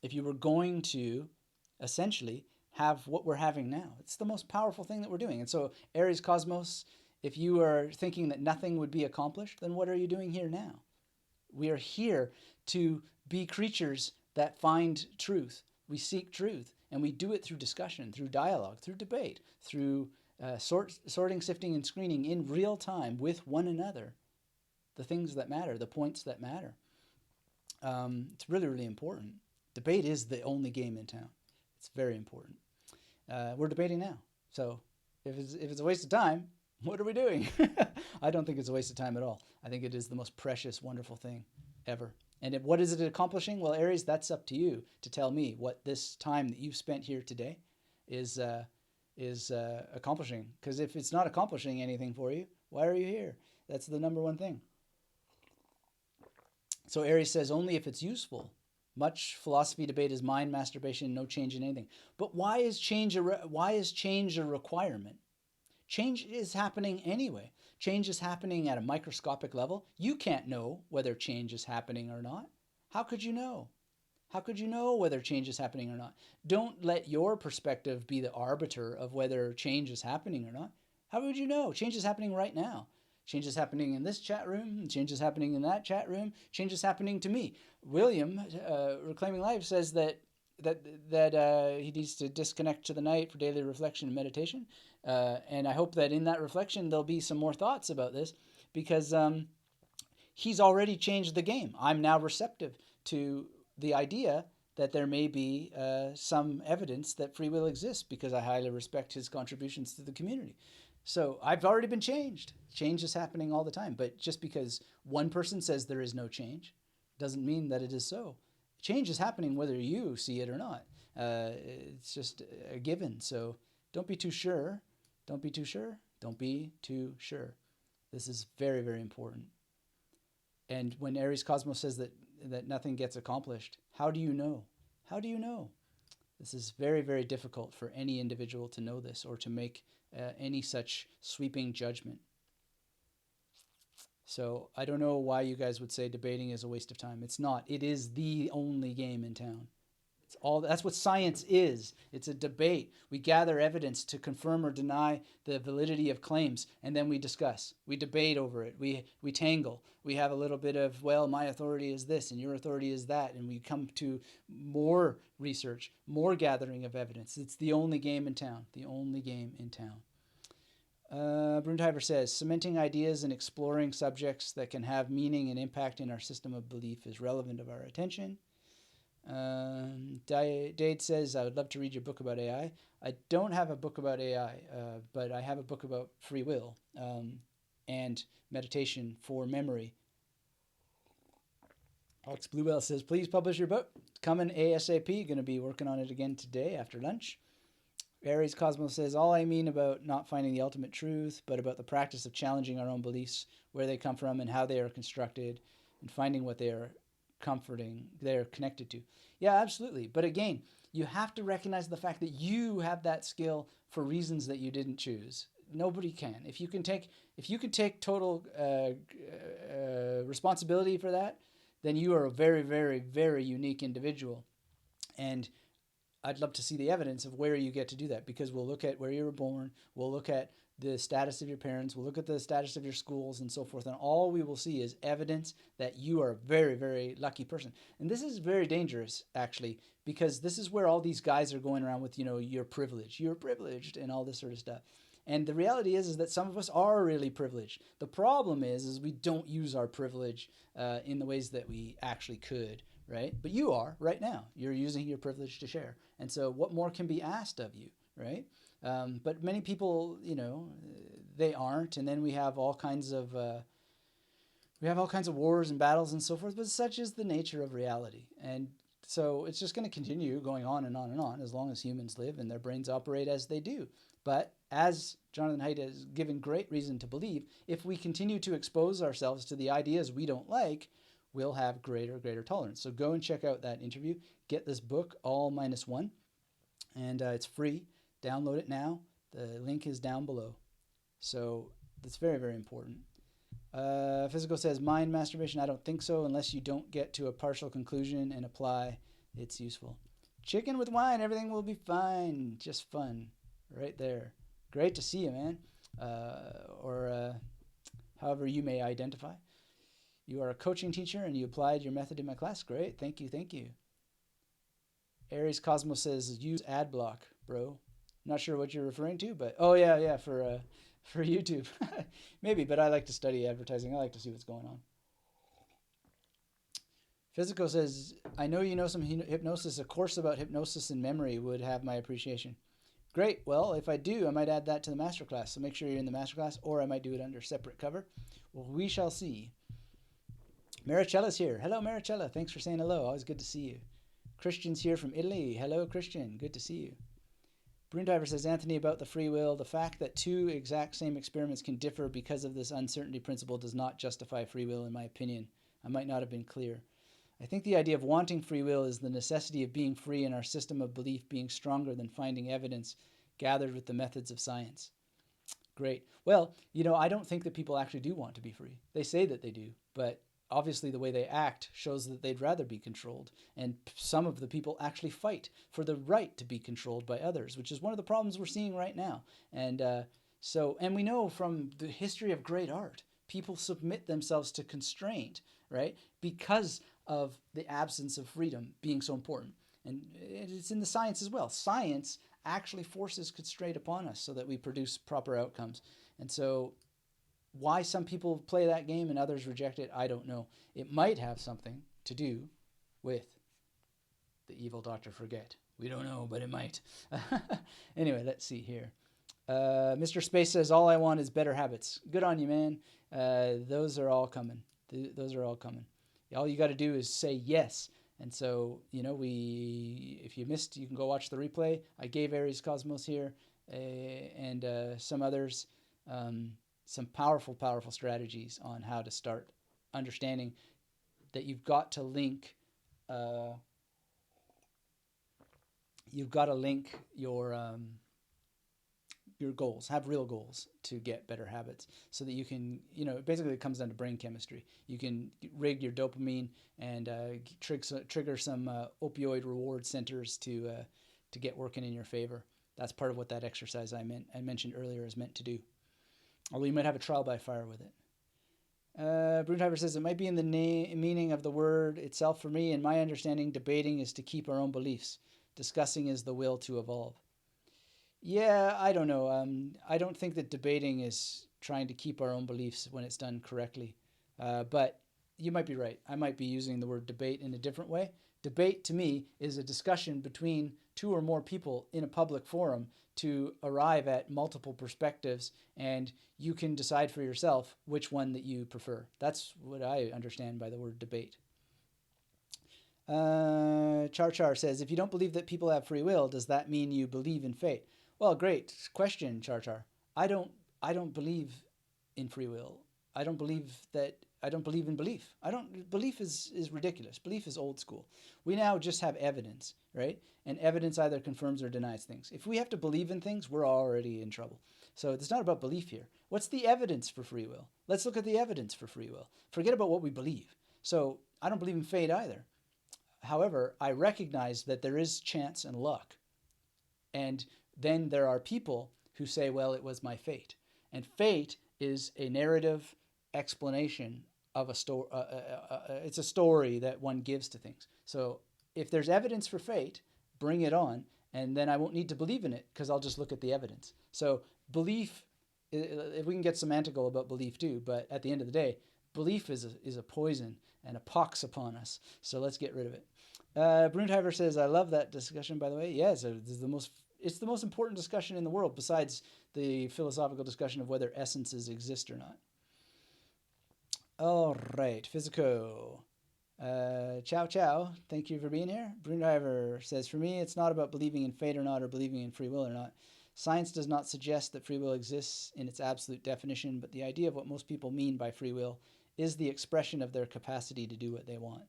[SPEAKER 1] if you were going to essentially have what we're having now. It's the most powerful thing that we're doing. And so Aries Cosmos, if you are thinking that nothing would be accomplished, then what are you doing here now? We are here to be creatures that find truth. We seek truth, and we do it through discussion, through dialogue, through debate, through sorting, sifting, and screening in real time with one another. The things that matter, the points that matter. It's really, really important. Debate is the only game in town. It's very important. We're debating now. So if it's a waste of time, what are we doing? I don't think it's a waste of time at all. I think it is the most precious, wonderful thing ever. And what is it accomplishing? Well, Aries, that's up to you to tell me what this time that you've spent here today is accomplishing. Because if it's not accomplishing anything for you, why are you here? That's the number one thing. So Aries says only if it's useful. Much philosophy debate is mind masturbation, no change in anything. But why is change a requirement? Change is happening anyway. Change is happening at a microscopic level. You can't know whether change is happening or not. How could you know? How could you know whether change is happening or not? Don't let your perspective be the arbiter of whether change is happening or not. How would you know? Change is happening right now. Change is happening in this chat room. Change is happening in that chat room. Change is happening to me. William, Reclaiming Life, says that he needs to disconnect to the night for daily reflection and meditation. And I hope that in that reflection there'll be some more thoughts about this, because he's already changed the game. I'm now receptive to the idea that there may be some evidence that free will exists, because I highly respect his contributions to the community. So I've already been changed. Change is happening all the time. But just because one person says there is no change doesn't mean that it is so. Change is happening whether you see it or not. It's just a given. So don't be too sure. Don't be too sure. Don't be too sure. This is very, very important. And when Aries Cosmos says that nothing gets accomplished, how do you know? How do you know? This is very, very difficult for any individual to know this or to make any such sweeping judgment. So I don't know why you guys would say debating is a waste of time. It's not. It is the only game in town. That's what science is. It's a debate. We gather evidence to confirm or deny the validity of claims, and then we discuss. We debate over it. We tangle. We have a little bit of, well, my authority is this and your authority is that, and we come to more research, more gathering of evidence. It's the only game in town. The only game in town. Brunheimer says, cementing ideas and exploring subjects that can have meaning and impact in our system of belief is relevant of our attention. Dade says, I would love to read your book about AI. I don't have a book about AI, but I have a book about free will and meditation for memory. Alex Bluebell says, please publish your book. Coming ASAP. Going to be working on it again today after lunch. Aries Cosmos says, all I mean about not finding the ultimate truth, but about the practice of challenging our own beliefs, where they come from and how they are constructed, and finding what they are they're connected to. Yeah, absolutely. But again, you have to recognize the fact that you have that skill for reasons that you didn't choose. Nobody can. If you can take total responsibility for that, then you are a very, very, very unique individual. And I'd love to see the evidence of where you get to do that, because we'll look at where you were born, we'll look at the status of your parents, we'll look at the status of your schools and so forth, and all we will see is evidence that you are a very, very lucky person. And this is very dangerous, actually, because this is where all these guys are going around with, you're privileged and all this sort of stuff. And the reality is that some of us are really privileged. The problem is we don't use our privilege in the ways that we actually could, right? But you are right now. You're using your privilege to share. And so what more can be asked of you, right? But many people, they aren't. And then we have all kinds of wars and battles and so forth. But such is the nature of reality. And so it's just going to continue going on and on and on as long as humans live and their brains operate as they do. But as Jonathan Heidt has given great reason to believe, if we continue to expose ourselves to the ideas we don't like, we'll have greater tolerance. So go and check out that interview. Get this book, All Minus One, and it's free. Download it now. The link is down below. So that's very, very important. Physical says, mind masturbation, I don't think so, unless you don't get to a partial conclusion and apply It's useful. Chicken with wine, everything will be fine. Just fun. Right there. Great to see you, man. Or however you may identify. You are a coaching teacher and you applied your method in my class. Great. Thank you. Thank you. Aries Cosmos says, use ad block, bro. Not sure what you're referring to, but oh yeah, for YouTube. Maybe, but I like to study advertising. I like to see what's going on. Physical says, I know you know some hypnosis. A course about hypnosis and memory would have my appreciation. Great. Well, if I do, I might add that to the masterclass. So make sure you're in the masterclass, or I might do it under separate cover. Well, we shall see. Maricella's here. Hello, Maricella. Thanks for saying hello. Always good to see you. Christian's here from Italy. Hello, Christian. Good to see you. Brundiver says, Anthony, about the free will, the fact that two exact same experiments can differ because of this uncertainty principle does not justify free will, in my opinion. I might not have been clear. I think the idea of wanting free will is the necessity of being free and our system of belief being stronger than finding evidence gathered with the methods of science. Great. Well, I don't think that people actually do want to be free. They say that they do, but obviously the way they act shows that they'd rather be controlled. And some of the people actually fight for the right to be controlled by others, which is one of the problems we're seeing right now. And we know from the history of great art, people submit themselves to constraint, right? Because of the absence of freedom being so important. And it's in the science as well. Science actually forces constraint upon us so that we produce proper outcomes. And so why some people play that game and others reject it, I don't know. It might have something to do with the evil Dr. Forget. We don't know, but it might. Anyway, let's see here. Mr. Space says, all I want is better habits. Good on you, man. Those are all coming. Those are all coming. All you got to do is say yes. And so, if you missed, you can go watch the replay. I gave Aries Cosmos here and some others some powerful, powerful strategies on how to start understanding that you've got to link your goals, have real goals to get better habits so that you can, basically it comes down to brain chemistry. You can rig your dopamine and trigger some opioid reward centers to get working in your favor. That's part of what that exercise I mentioned earlier is meant to do. Although you might have a trial by fire with it. Brunheimer says, it might be in the meaning of the word itself. For me, in my understanding, debating is to keep our own beliefs. Discussing is the will to evolve. Yeah, I don't know. I don't think that debating is trying to keep our own beliefs when it's done correctly. But you might be right. I might be using the word debate in a different way. Debate, to me, is a discussion between two or more people in a public forum to arrive at multiple perspectives, and you can decide for yourself which one that you prefer. That's what I understand by the word debate. Char says, if you don't believe that people have free will, does that mean you believe in fate? Well, great question, Char. I don't believe in free will. I don't believe in belief. Belief is ridiculous. Belief is old school. We now just have evidence, right? And evidence either confirms or denies things. If we have to believe in things, we're already in trouble. So it's not about belief here. What's the evidence for free will? Let's look at the evidence for free will. Forget about what we believe. So I don't believe in fate either. However, I recognize that there is chance and luck. And then there are people who say, well, it was my fate. And fate is a narrative explanation of a story. It's a story that one gives to things. So if there's evidence for fate, bring it on, and then I won't need to believe in it because I'll just look at the evidence. So belief, if we can get semantical about belief too, but at the end of the day, belief is a poison and a pox upon us. So let's get rid of it. Brunheimer says, I love that discussion, by the way. Yes, it's the most important discussion in the world besides the philosophical discussion of whether essences exist or not. All right, Physico. Ciao. Thank you for being here. Brunheimer says, for me, it's not about believing in fate or not, or believing in free will or not. Science does not suggest that free will exists in its absolute definition, but the idea of what most people mean by free will is the expression of their capacity to do what they want.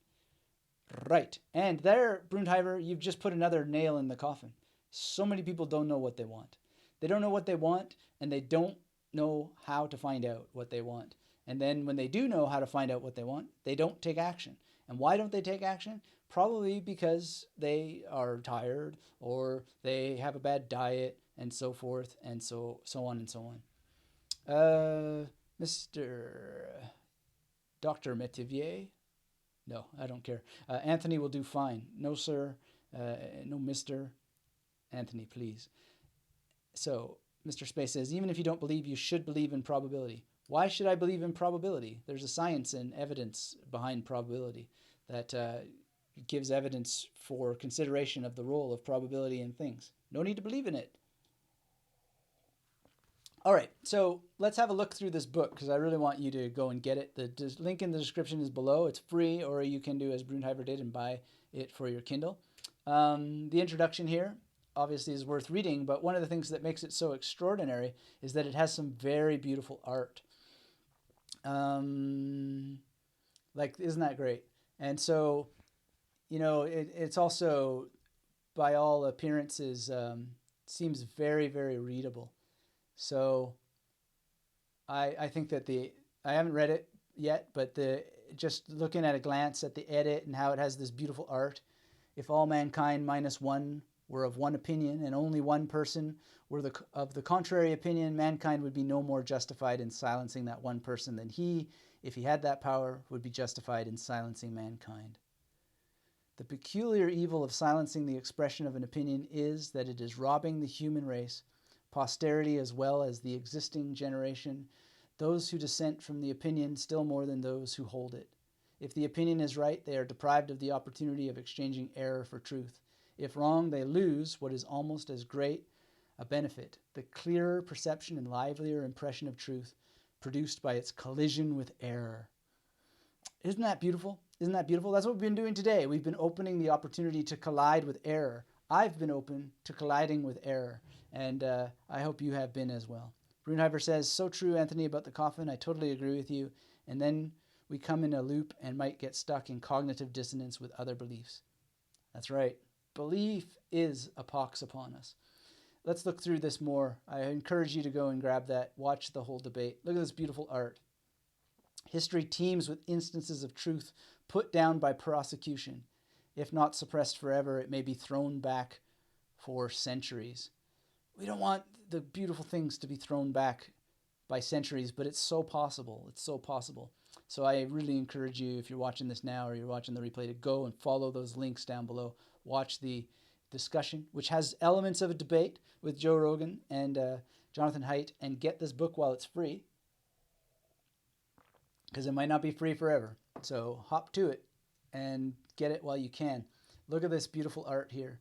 [SPEAKER 1] Right. And there, Brunheimer, you've just put another nail in the coffin. So many people don't know what they want. They don't know what they want, and they don't know how to find out what they want. And then when they do know how to find out what they want, they don't take action. And why don't they take action? Probably because they are tired or they have a bad diet and so forth and so on and so on. Mr. Dr. Metivier? No, I don't care. Anthony will do fine. No, sir. No, Mr. Anthony, please. So, Mr. Space says, even if you don't believe, you should believe in probability. Why should I believe in probability? There's a science and evidence behind probability that gives evidence for consideration of the role of probability in things. No need to believe in it. All right, so let's have a look through this book because I really want you to go and get it. The link in the description is below. It's free, or you can do as Brunheimer did and buy it for your Kindle. The introduction here obviously is worth reading, but one of the things that makes it so extraordinary is that it has some very beautiful art. Isn't that great? And so, it's also, by all appearances, seems very, very readable. So I think that I haven't read it yet, but just looking at a glance at the edit and how it has this beautiful art, if all mankind minus one were of one opinion and only one person were of the contrary opinion, mankind would be no more justified in silencing that one person than he, if he had that power, would be justified in silencing mankind. The peculiar evil of silencing the expression of an opinion is that it is robbing the human race, posterity as well as the existing generation, those who dissent from the opinion still more than those who hold it. If the opinion is right, they are deprived of the opportunity of exchanging error for truth. If wrong, they lose what is almost as great a benefit, the clearer perception and livelier impression of truth produced by its collision with error. Isn't that beautiful? Isn't that beautiful? That's what we've been doing today. We've been opening the opportunity to collide with error. I've been open to colliding with error, and I hope you have been as well. Brunheimer says, so true, Anthony, about the coffin. I totally agree with you. And then we come in a loop and might get stuck in cognitive dissonance with other beliefs. That's right. Belief is a pox upon us. Let's look through this more. I encourage you to go and grab that. Watch the whole debate. Look at this beautiful art. History teems with instances of truth put down by prosecution. If not suppressed forever, it may be thrown back for centuries. We don't want the beautiful things to be thrown back by centuries, but it's so possible. It's so possible. So I really encourage you, if you're watching this now or you're watching the replay, to go and follow those links down below. Watch the discussion, which has elements of a debate with Joe Rogan and Jonathan Heidt, and get this book while it's free, because it might not be free forever. So hop to it and get it while you can. Look at this beautiful art here.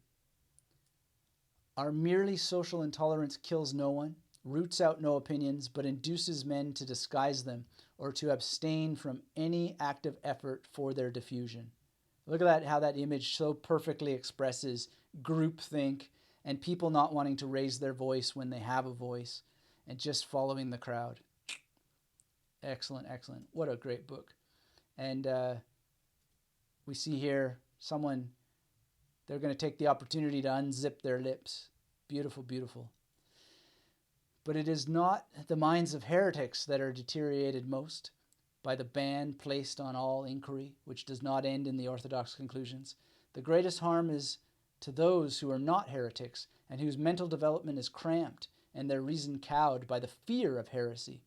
[SPEAKER 1] Our merely social intolerance kills no one, roots out no opinions, but induces men to disguise them or to abstain from any active effort for their diffusion. Look at that, how that image so perfectly expresses groupthink and people not wanting to raise their voice when they have a voice and just following the crowd. Excellent, excellent. What a great book. And we see here someone, they're going to take the opportunity to unzip their lips. Beautiful, beautiful. But it is not the minds of heretics that are deteriorated most by the ban placed on all inquiry, which does not end in the orthodox conclusions. The greatest harm is to those who are not heretics and whose mental development is cramped and their reason cowed by the fear of heresy.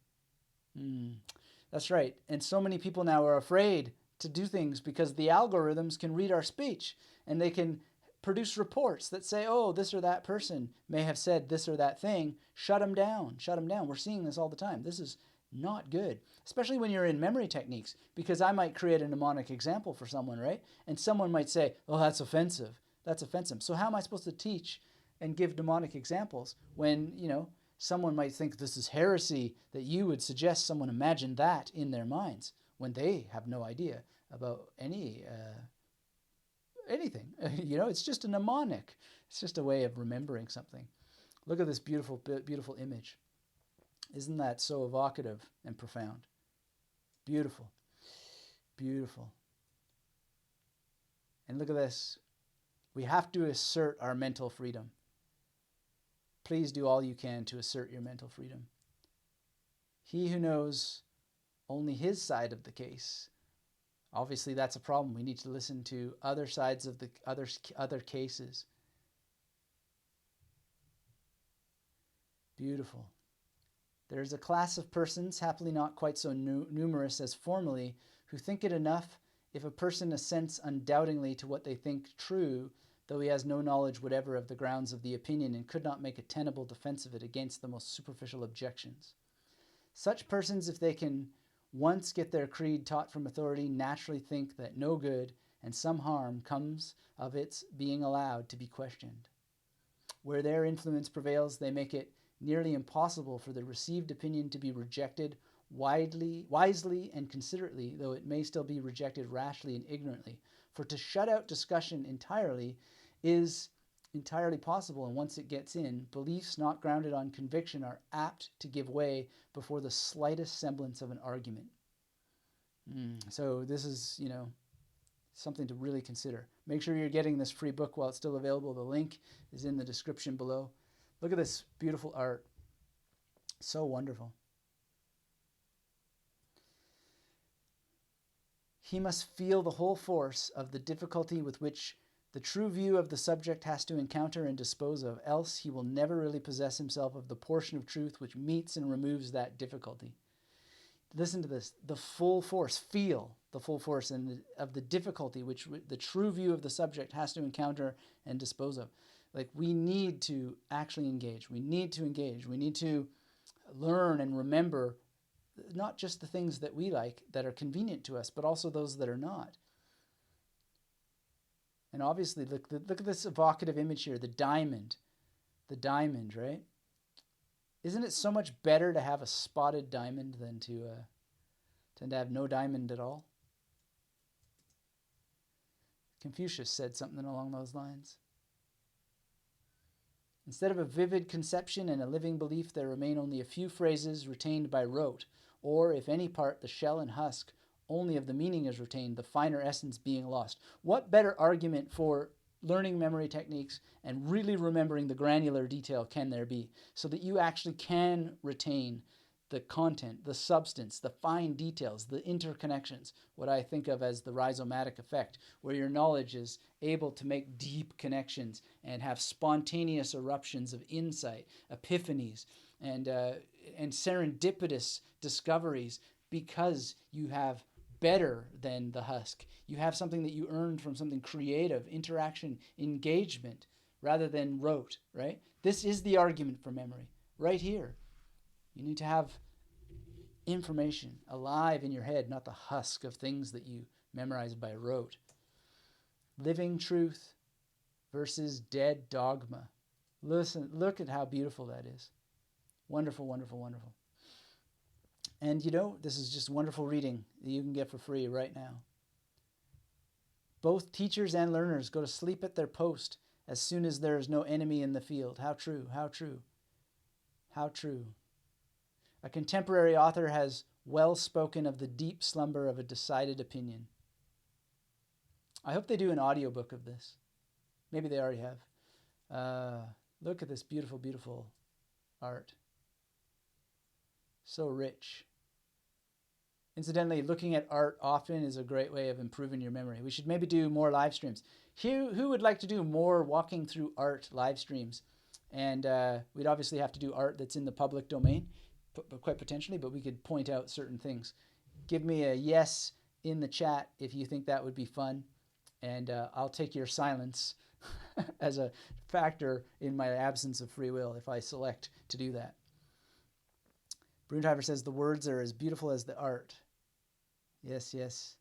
[SPEAKER 1] That's right. And so many people now are afraid to do things because the algorithms can read our speech and they can produce reports that say, oh, this or that person may have said this or that thing. Shut them down. Shut them down. We're seeing this all the time. This is not good, especially when you're in memory techniques, because I might create a mnemonic example for someone, right? And someone might say, oh, that's offensive. That's offensive. So how am I supposed to teach and give mnemonic examples when, someone might think this is heresy, that you would suggest someone imagine that in their minds when they have no idea about anything. It's just a mnemonic. It's just a way of remembering something. Look at this beautiful, beautiful image. Isn't that so evocative and profound? Beautiful, beautiful. And look at this. We have to assert our mental freedom. Please do all you can to assert your mental freedom. He who knows only his side of the case Obviously, that's a problem. We need to listen to other sides of the other cases. Beautiful. There is a class of persons, happily not quite so numerous as formerly, who think it enough if a person assents undoubtingly to what they think true, though he has no knowledge whatever of the grounds of the opinion and could not make a tenable defense of it against the most superficial objections. Such persons, if they can once get their creed taught from authority, naturally think that no good and some harm comes of its being allowed to be questioned. Where their influence prevails, they make it nearly impossible for the received opinion to be rejected wisely and considerately, though it may still be rejected rashly and ignorantly. For to shut out discussion entirely is entirely possible, and once it gets in, beliefs not grounded on conviction are apt to give way before the slightest semblance of an argument. So this is, something to really consider. Make sure you're getting this free book while it's still available. The link is in the description below. Look at this beautiful art. So wonderful. He must feel the whole force of the difficulty with which the true view of the subject has to encounter and dispose of, else he will never really possess himself of the portion of truth which meets and removes that difficulty. Listen to this. The full force, feel the full force of the difficulty which the true view of the subject has to encounter and dispose of. Like, we need to actually engage. We need to engage. We need to learn and remember not just the things that we like, that are convenient to us, but also those that are not. And obviously, look at this evocative image here, the diamond. The diamond, right? Isn't it so much better to have a spotted diamond than to have no diamond at all? Confucius said something along those lines. Instead of a vivid conception and a living belief, there remain only a few phrases retained by rote, or, if any part, the shell and husk only of the meaning is retained, the finer essence being lost. What better argument for learning memory techniques and really remembering the granular detail can there be, so that you actually can retain the content, the substance, the fine details, the interconnections, what I think of as the rhizomatic effect, where your knowledge is able to make deep connections and have spontaneous eruptions of insight, epiphanies, and serendipitous discoveries, because you have better than the husk. You have something that you earned from something creative, interaction, engagement, rather than rote, right? This is the argument for memory, right here. You need to have information alive in your head, not the husk of things that you memorize by rote. Living truth versus dead dogma. Listen, look at how beautiful that is. Wonderful, wonderful, wonderful. And this is just wonderful reading that you can get for free right now. Both teachers and learners go to sleep at their post as soon as there is no enemy in the field. How true, how true, how true. A contemporary author has well spoken of the deep slumber of a decided opinion. I hope they do an audiobook of this. Maybe they already have. Look at this beautiful, beautiful art. So rich. Incidentally, looking at art often is a great way of improving your memory. We should maybe do more live streams. Who would like to do more walking through art live streams? And we'd obviously have to do art that's in the public domain, quite potentially, but we could point out certain things. Give me a yes in the chat if you think that would be fun, and I'll take your silence as a factor in my absence of free will if I select to do that. Brunheimer says the words are as beautiful as the art. Yes, yes.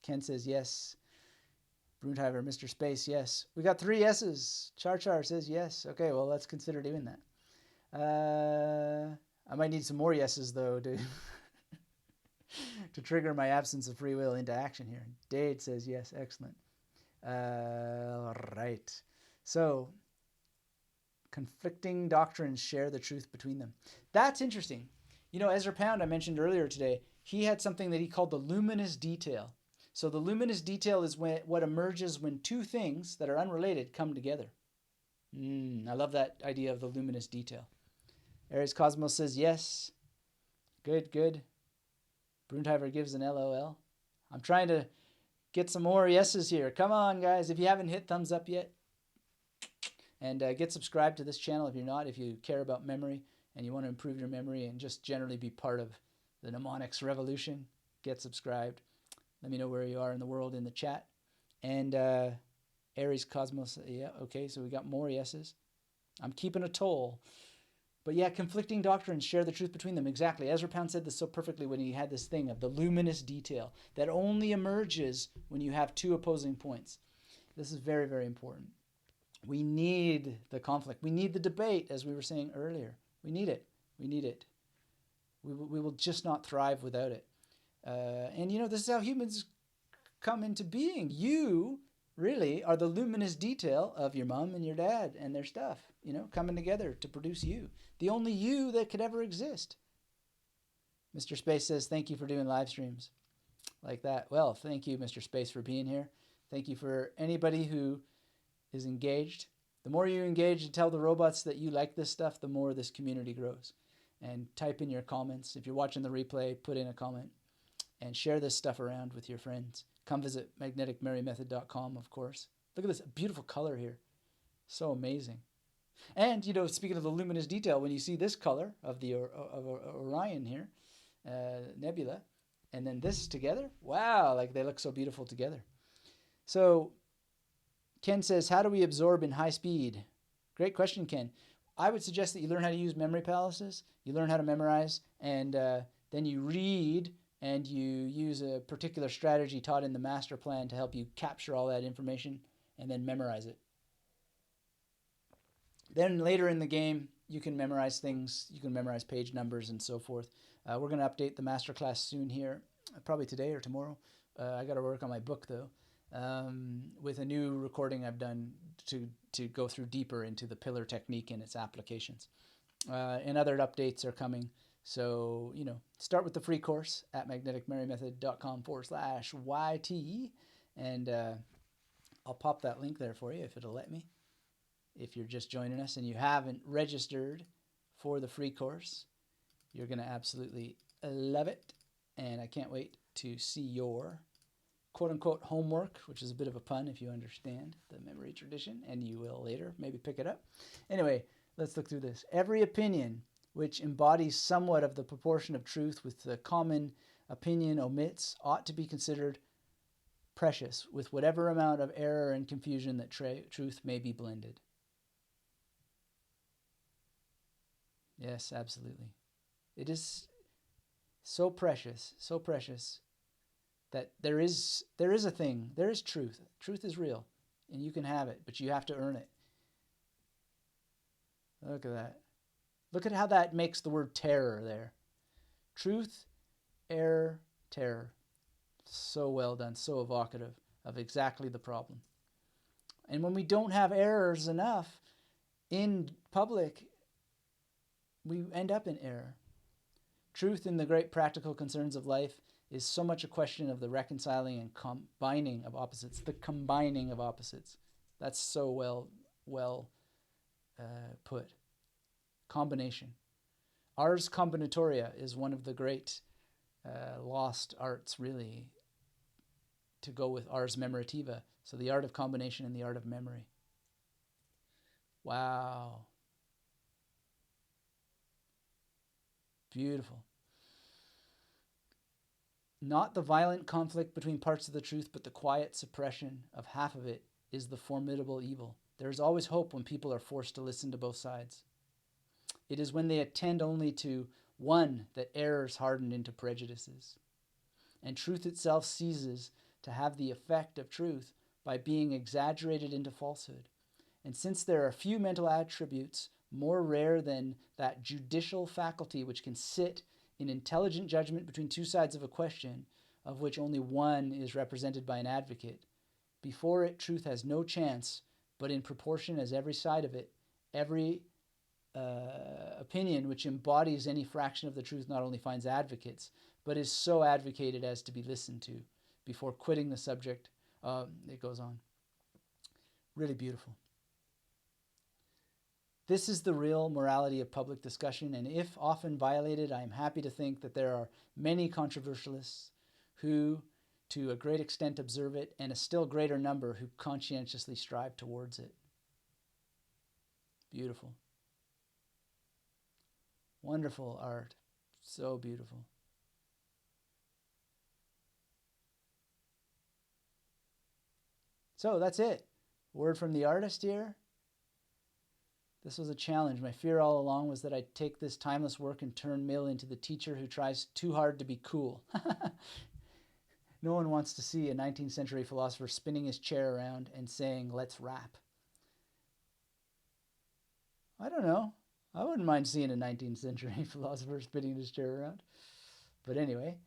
[SPEAKER 1] Ken says yes. Brunheimer, Mr. Space, yes. We got 3 yeses. Char says yes. Okay, well, let's consider doing that. I might need some more yeses, though, to trigger my absence of free will into action here. Dade says yes. Excellent. Right. So, conflicting doctrines share the truth between them. That's interesting. Ezra Pound, I mentioned earlier today, he had something that he called the luminous detail. So the luminous detail is what emerges when two things that are unrelated come together. I love that idea of the luminous detail. Aries Cosmos says yes. Good, good. Brunheimer gives an LOL. I'm trying to get some more yeses here. Come on, guys. If you haven't hit thumbs up yet, and get subscribed to this channel if you're not, if you care about memory and you want to improve your memory and just generally be part of the mnemonics revolution, get subscribed. Let me know where you are in the world in the chat. And Aries Cosmos, yeah, okay, so we got more yeses. I'm keeping a toll. But yeah, conflicting doctrines, share the truth between them. Exactly. Ezra Pound said this so perfectly when he had this thing of the luminous detail that only emerges when you have two opposing points. This is very, very important. We need the conflict. We need the debate, as we were saying earlier. We need it. We need it. We will just not thrive without it. And, you know, this is how humans come into being. You really are the luminous detail of your mom and your dad and their stuff, you know, coming together to produce you. The only you that could ever exist. Mr. Space says, thank you for doing live streams like that. Well, thank you, Mr. Space, for being here. Thank you for anybody who is engaged. The more you engage and tell the robots that you like this stuff, the more this community grows. And type in your comments. If you're watching the replay, put in a comment and share this stuff around with your friends. Come visit magneticmarymethod.com, of course. Look at this beautiful color here. So amazing. And, you know, speaking of the luminous detail, when you see this color of the Orion here, Nebula, and then this together, wow, like they look so beautiful together. So Ken says, how do we absorb in high speed? Great question, Ken. I would suggest that you learn how to use memory palaces. You learn how to memorize, and then you read, and you use a particular strategy taught in the master plan to help you capture all that information and then memorize it. Then later in the game, you can memorize things. You can memorize page numbers and so forth. We're going to update the masterclass soon here, probably today or tomorrow. I got to work on my book, though, with a new recording I've done to go through deeper into the pillar technique and its applications. And other updates are coming. So, you know, start with the free course at magneticmarymethod.com/YT. And I'll pop that link there for you if it'll let me. If you're just joining us and you haven't registered for the free course, you're going to absolutely love it. And I can't wait to see your quote-unquote homework, which is a bit of a pun if you understand the memory tradition, and you will later maybe pick it up. Anyway, let's look through this. Every opinion which embodies somewhat of the proportion of truth with the common opinion omits ought to be considered precious, with whatever amount of error and confusion that truth may be blended. Yes, absolutely. It is so precious that there is a thing, there is truth. Truth is real, and you can have it, but you have to earn it. Look at that. Look at how that makes the word terror there. Truth, error, terror. So well done, so evocative of exactly the problem. And when we don't have errors enough in public, we end up in error. Truth in the great practical concerns of life is so much a question of the reconciling and combining of opposites. The combining of opposites. That's so well put. Combination. Ars combinatoria is one of the great lost arts, really, to go with ars memorativa. So the art of combination and the art of memory. Wow. Beautiful. Not the violent conflict between parts of the truth, but the quiet suppression of half of it is the formidable evil. There is always hope when people are forced to listen to both sides. It is when they attend only to one that errors harden into prejudices. And truth itself ceases to have the effect of truth by being exaggerated into falsehood. And since there are few mental attributes more rare than that judicial faculty which can sit in intelligent judgment between two sides of a question, of which only one is represented by an advocate, before it truth has no chance, but in proportion as every side of it, every opinion which embodies any fraction of the truth not only finds advocates, but is so advocated as to be listened to before quitting the subject. It goes on. Really beautiful. This is the real morality of public discussion, and if often violated, I am happy to think that there are many controversialists who, to a great extent observe it, and a still greater number who conscientiously strive towards it. Beautiful. Wonderful art. So beautiful. So that's it. Word from the artist here. This was a challenge. My fear all along was that I'd take this timeless work and turn Mill into the teacher who tries too hard to be cool. No one wants to see a 19th century philosopher spinning his chair around and saying, "Let's rap." I don't know. I wouldn't mind seeing a 19th century philosopher spinning his chair around. But anyway,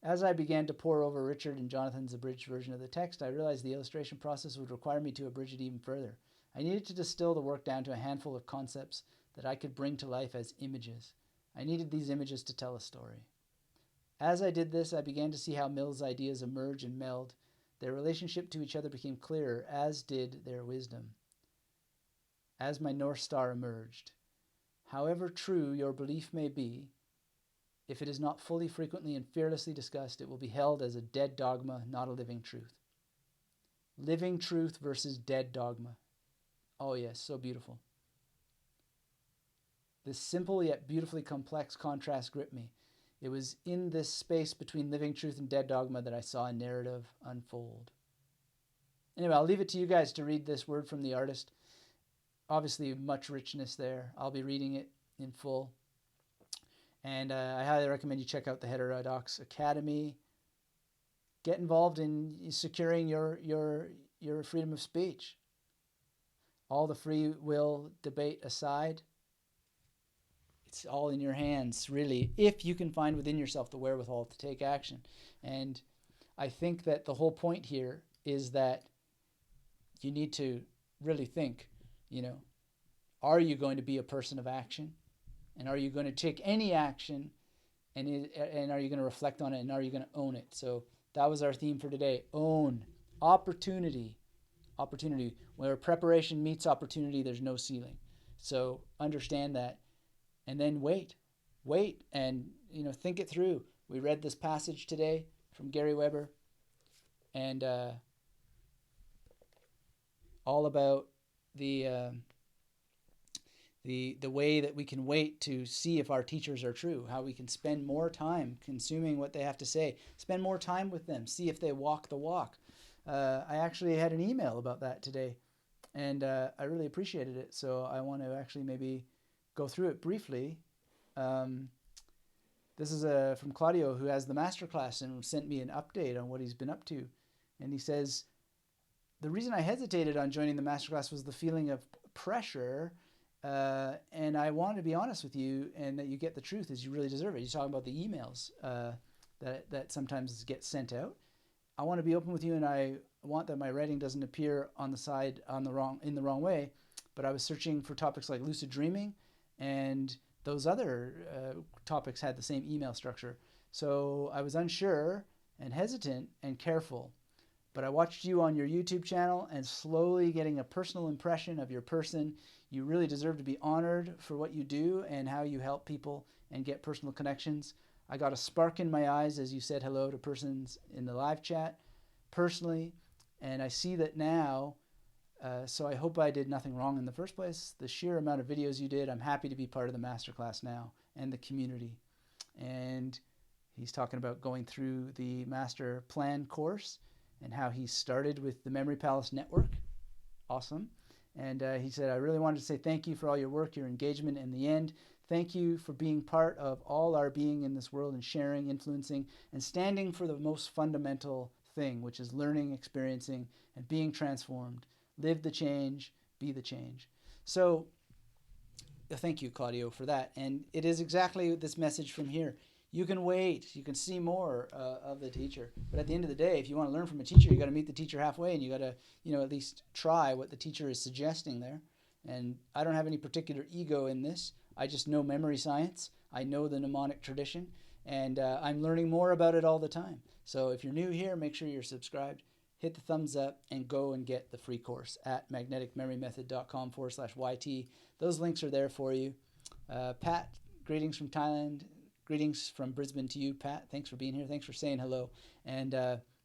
[SPEAKER 1] as I began to pore over Richard and Jonathan's abridged version of the text, I realized the illustration process would require me to abridge it even further. I needed to distill the work down to a handful of concepts that I could bring to life as images. I needed these images to tell a story. As I did this, I began to see how Mill's ideas emerge and meld. Their relationship to each other became clearer, as did their wisdom. As my North Star emerged, however true your belief may be, if it is not fully, frequently, and fearlessly discussed, it will be held as a dead dogma, not a living truth. Living truth versus dead dogma. Oh yes, so beautiful. This simple yet beautifully complex contrast gripped me. It was in this space between living truth and dead dogma that I saw a narrative unfold. Anyway, I'll leave it to you guys to read this word from the artist. Obviously, much richness there. I'll be reading it in full. And I highly recommend you check out the Heterodox Academy. Get involved in securing your freedom of speech. All the free will debate aside, it's all in your hands, really, if you can find within yourself the wherewithal to take action. And I think that the whole point here is that you need to really think, are you going to be a person of action? And are you going to take any action? And are you going to reflect on it? And are you going to own it? So that was our theme for today. Own. Opportunity. Opportunity. Where preparation meets opportunity, there's no ceiling. So understand that. And then wait and think it through. We read this passage today from Gary Weber, and all about the way that we can wait to see if our teachers are true, how we can spend more time consuming what they have to say, spend more time with them, see if they walk the walk. I actually had an email about that today, and I really appreciated it. So I want to actually maybe go through it briefly. This is from Claudio, who has the masterclass and sent me an update on what he's been up to. And he says, the reason I hesitated on joining the masterclass was the feeling of pressure. And I want to be honest with you, and that you get the truth as you really deserve it. He's talking about the emails that sometimes get sent out. I want to be open with you, and I want that my writing doesn't appear on the side in the wrong way. But I was searching for topics like lucid dreaming, and those other topics had the same email structure. So I was unsure and hesitant and careful. But I watched you on your YouTube channel and slowly getting a personal impression of your person. You really deserve to be honored for what you do and how you help people and get personal connections. I got a spark in my eyes as you said hello to persons in the live chat personally. And I see that now. So I hope I did nothing wrong in the first place. The sheer amount of videos you did, I'm happy to be part of the masterclass now and the community. And he's talking about going through the master plan course and how he started with the Memory Palace Network. Awesome. And he said, I really wanted to say thank you for all your work, your engagement in the end. Thank you for being part of all our being in this world and sharing, influencing, and standing for the most fundamental thing, which is learning, experiencing, and being transformed. Live the change, be the change. So thank you, Claudio, for that. And it is exactly this message from here. You can wait. You can see more of the teacher. But at the end of the day, if you want to learn from a teacher, you got to meet the teacher halfway, and you got to, at least try what the teacher is suggesting there. And I don't have any particular ego in this. I just know memory science. I know the mnemonic tradition, and I'm learning more about it all the time. So if you're new here, make sure you're subscribed. Hit the thumbs up and go and get the free course at magneticmemorymethod.com/YT. Those links are there for you. Pat, greetings from Thailand. Greetings from Brisbane to you, Pat. Thanks for being here. Thanks for saying hello. And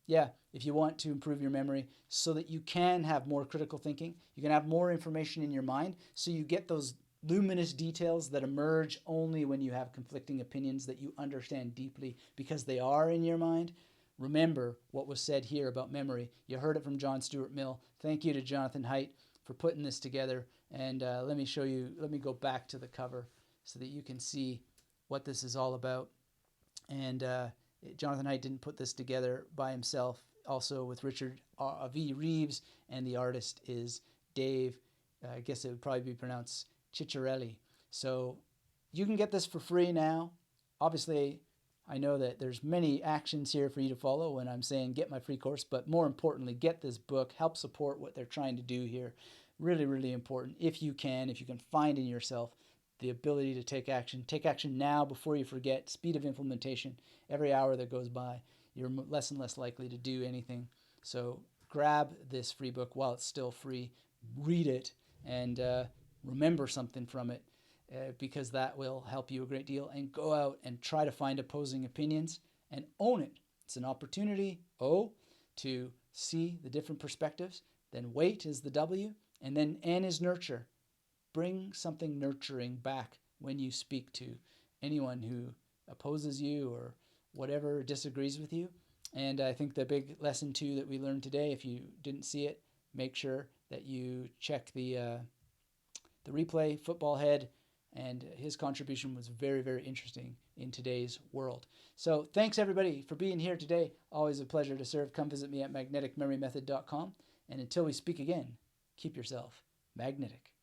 [SPEAKER 1] Yeah, if you want to improve your memory so that you can have more critical thinking, you can have more information in your mind, so you get those luminous details that emerge only when you have conflicting opinions that you understand deeply because they are in your mind. Remember what was said here about memory. You heard it from John Stuart Mill. Thank you to Jonathan Heidt for putting this together. And let me show you, let me go back to the cover so that you can see what this is all about. And Jonathan Heidt didn't put this together by himself, also with Richard V. Reeves, and the artist is Dave, I guess it would probably be pronounced Ciccarelli. So you can get this for free now. Obviously, I know that there's many actions here for you to follow when I'm saying get my free course, but more importantly, get this book, help support what they're trying to do here. Really, really important. If you can find in yourself the ability to take action now before you forget. Speed of implementation. Every hour that goes by, you're less and less likely to do anything. So grab this free book while it's still free. Read it and remember something from it, because that will help you a great deal. And go out and try to find opposing opinions and own it. It's an opportunity, to see the different perspectives. Then wait is the W, and then N is nurture. Bring something nurturing back when you speak to anyone who opposes you or whatever disagrees with you. And I think the big lesson too that we learned today, if you didn't see it, make sure that you check the replay. Football Head and his contribution was very, very interesting in today's world. So thanks everybody for being here today. Always a pleasure to serve. Come visit me at magneticmemorymethod.com. And until we speak again, keep yourself magnetic.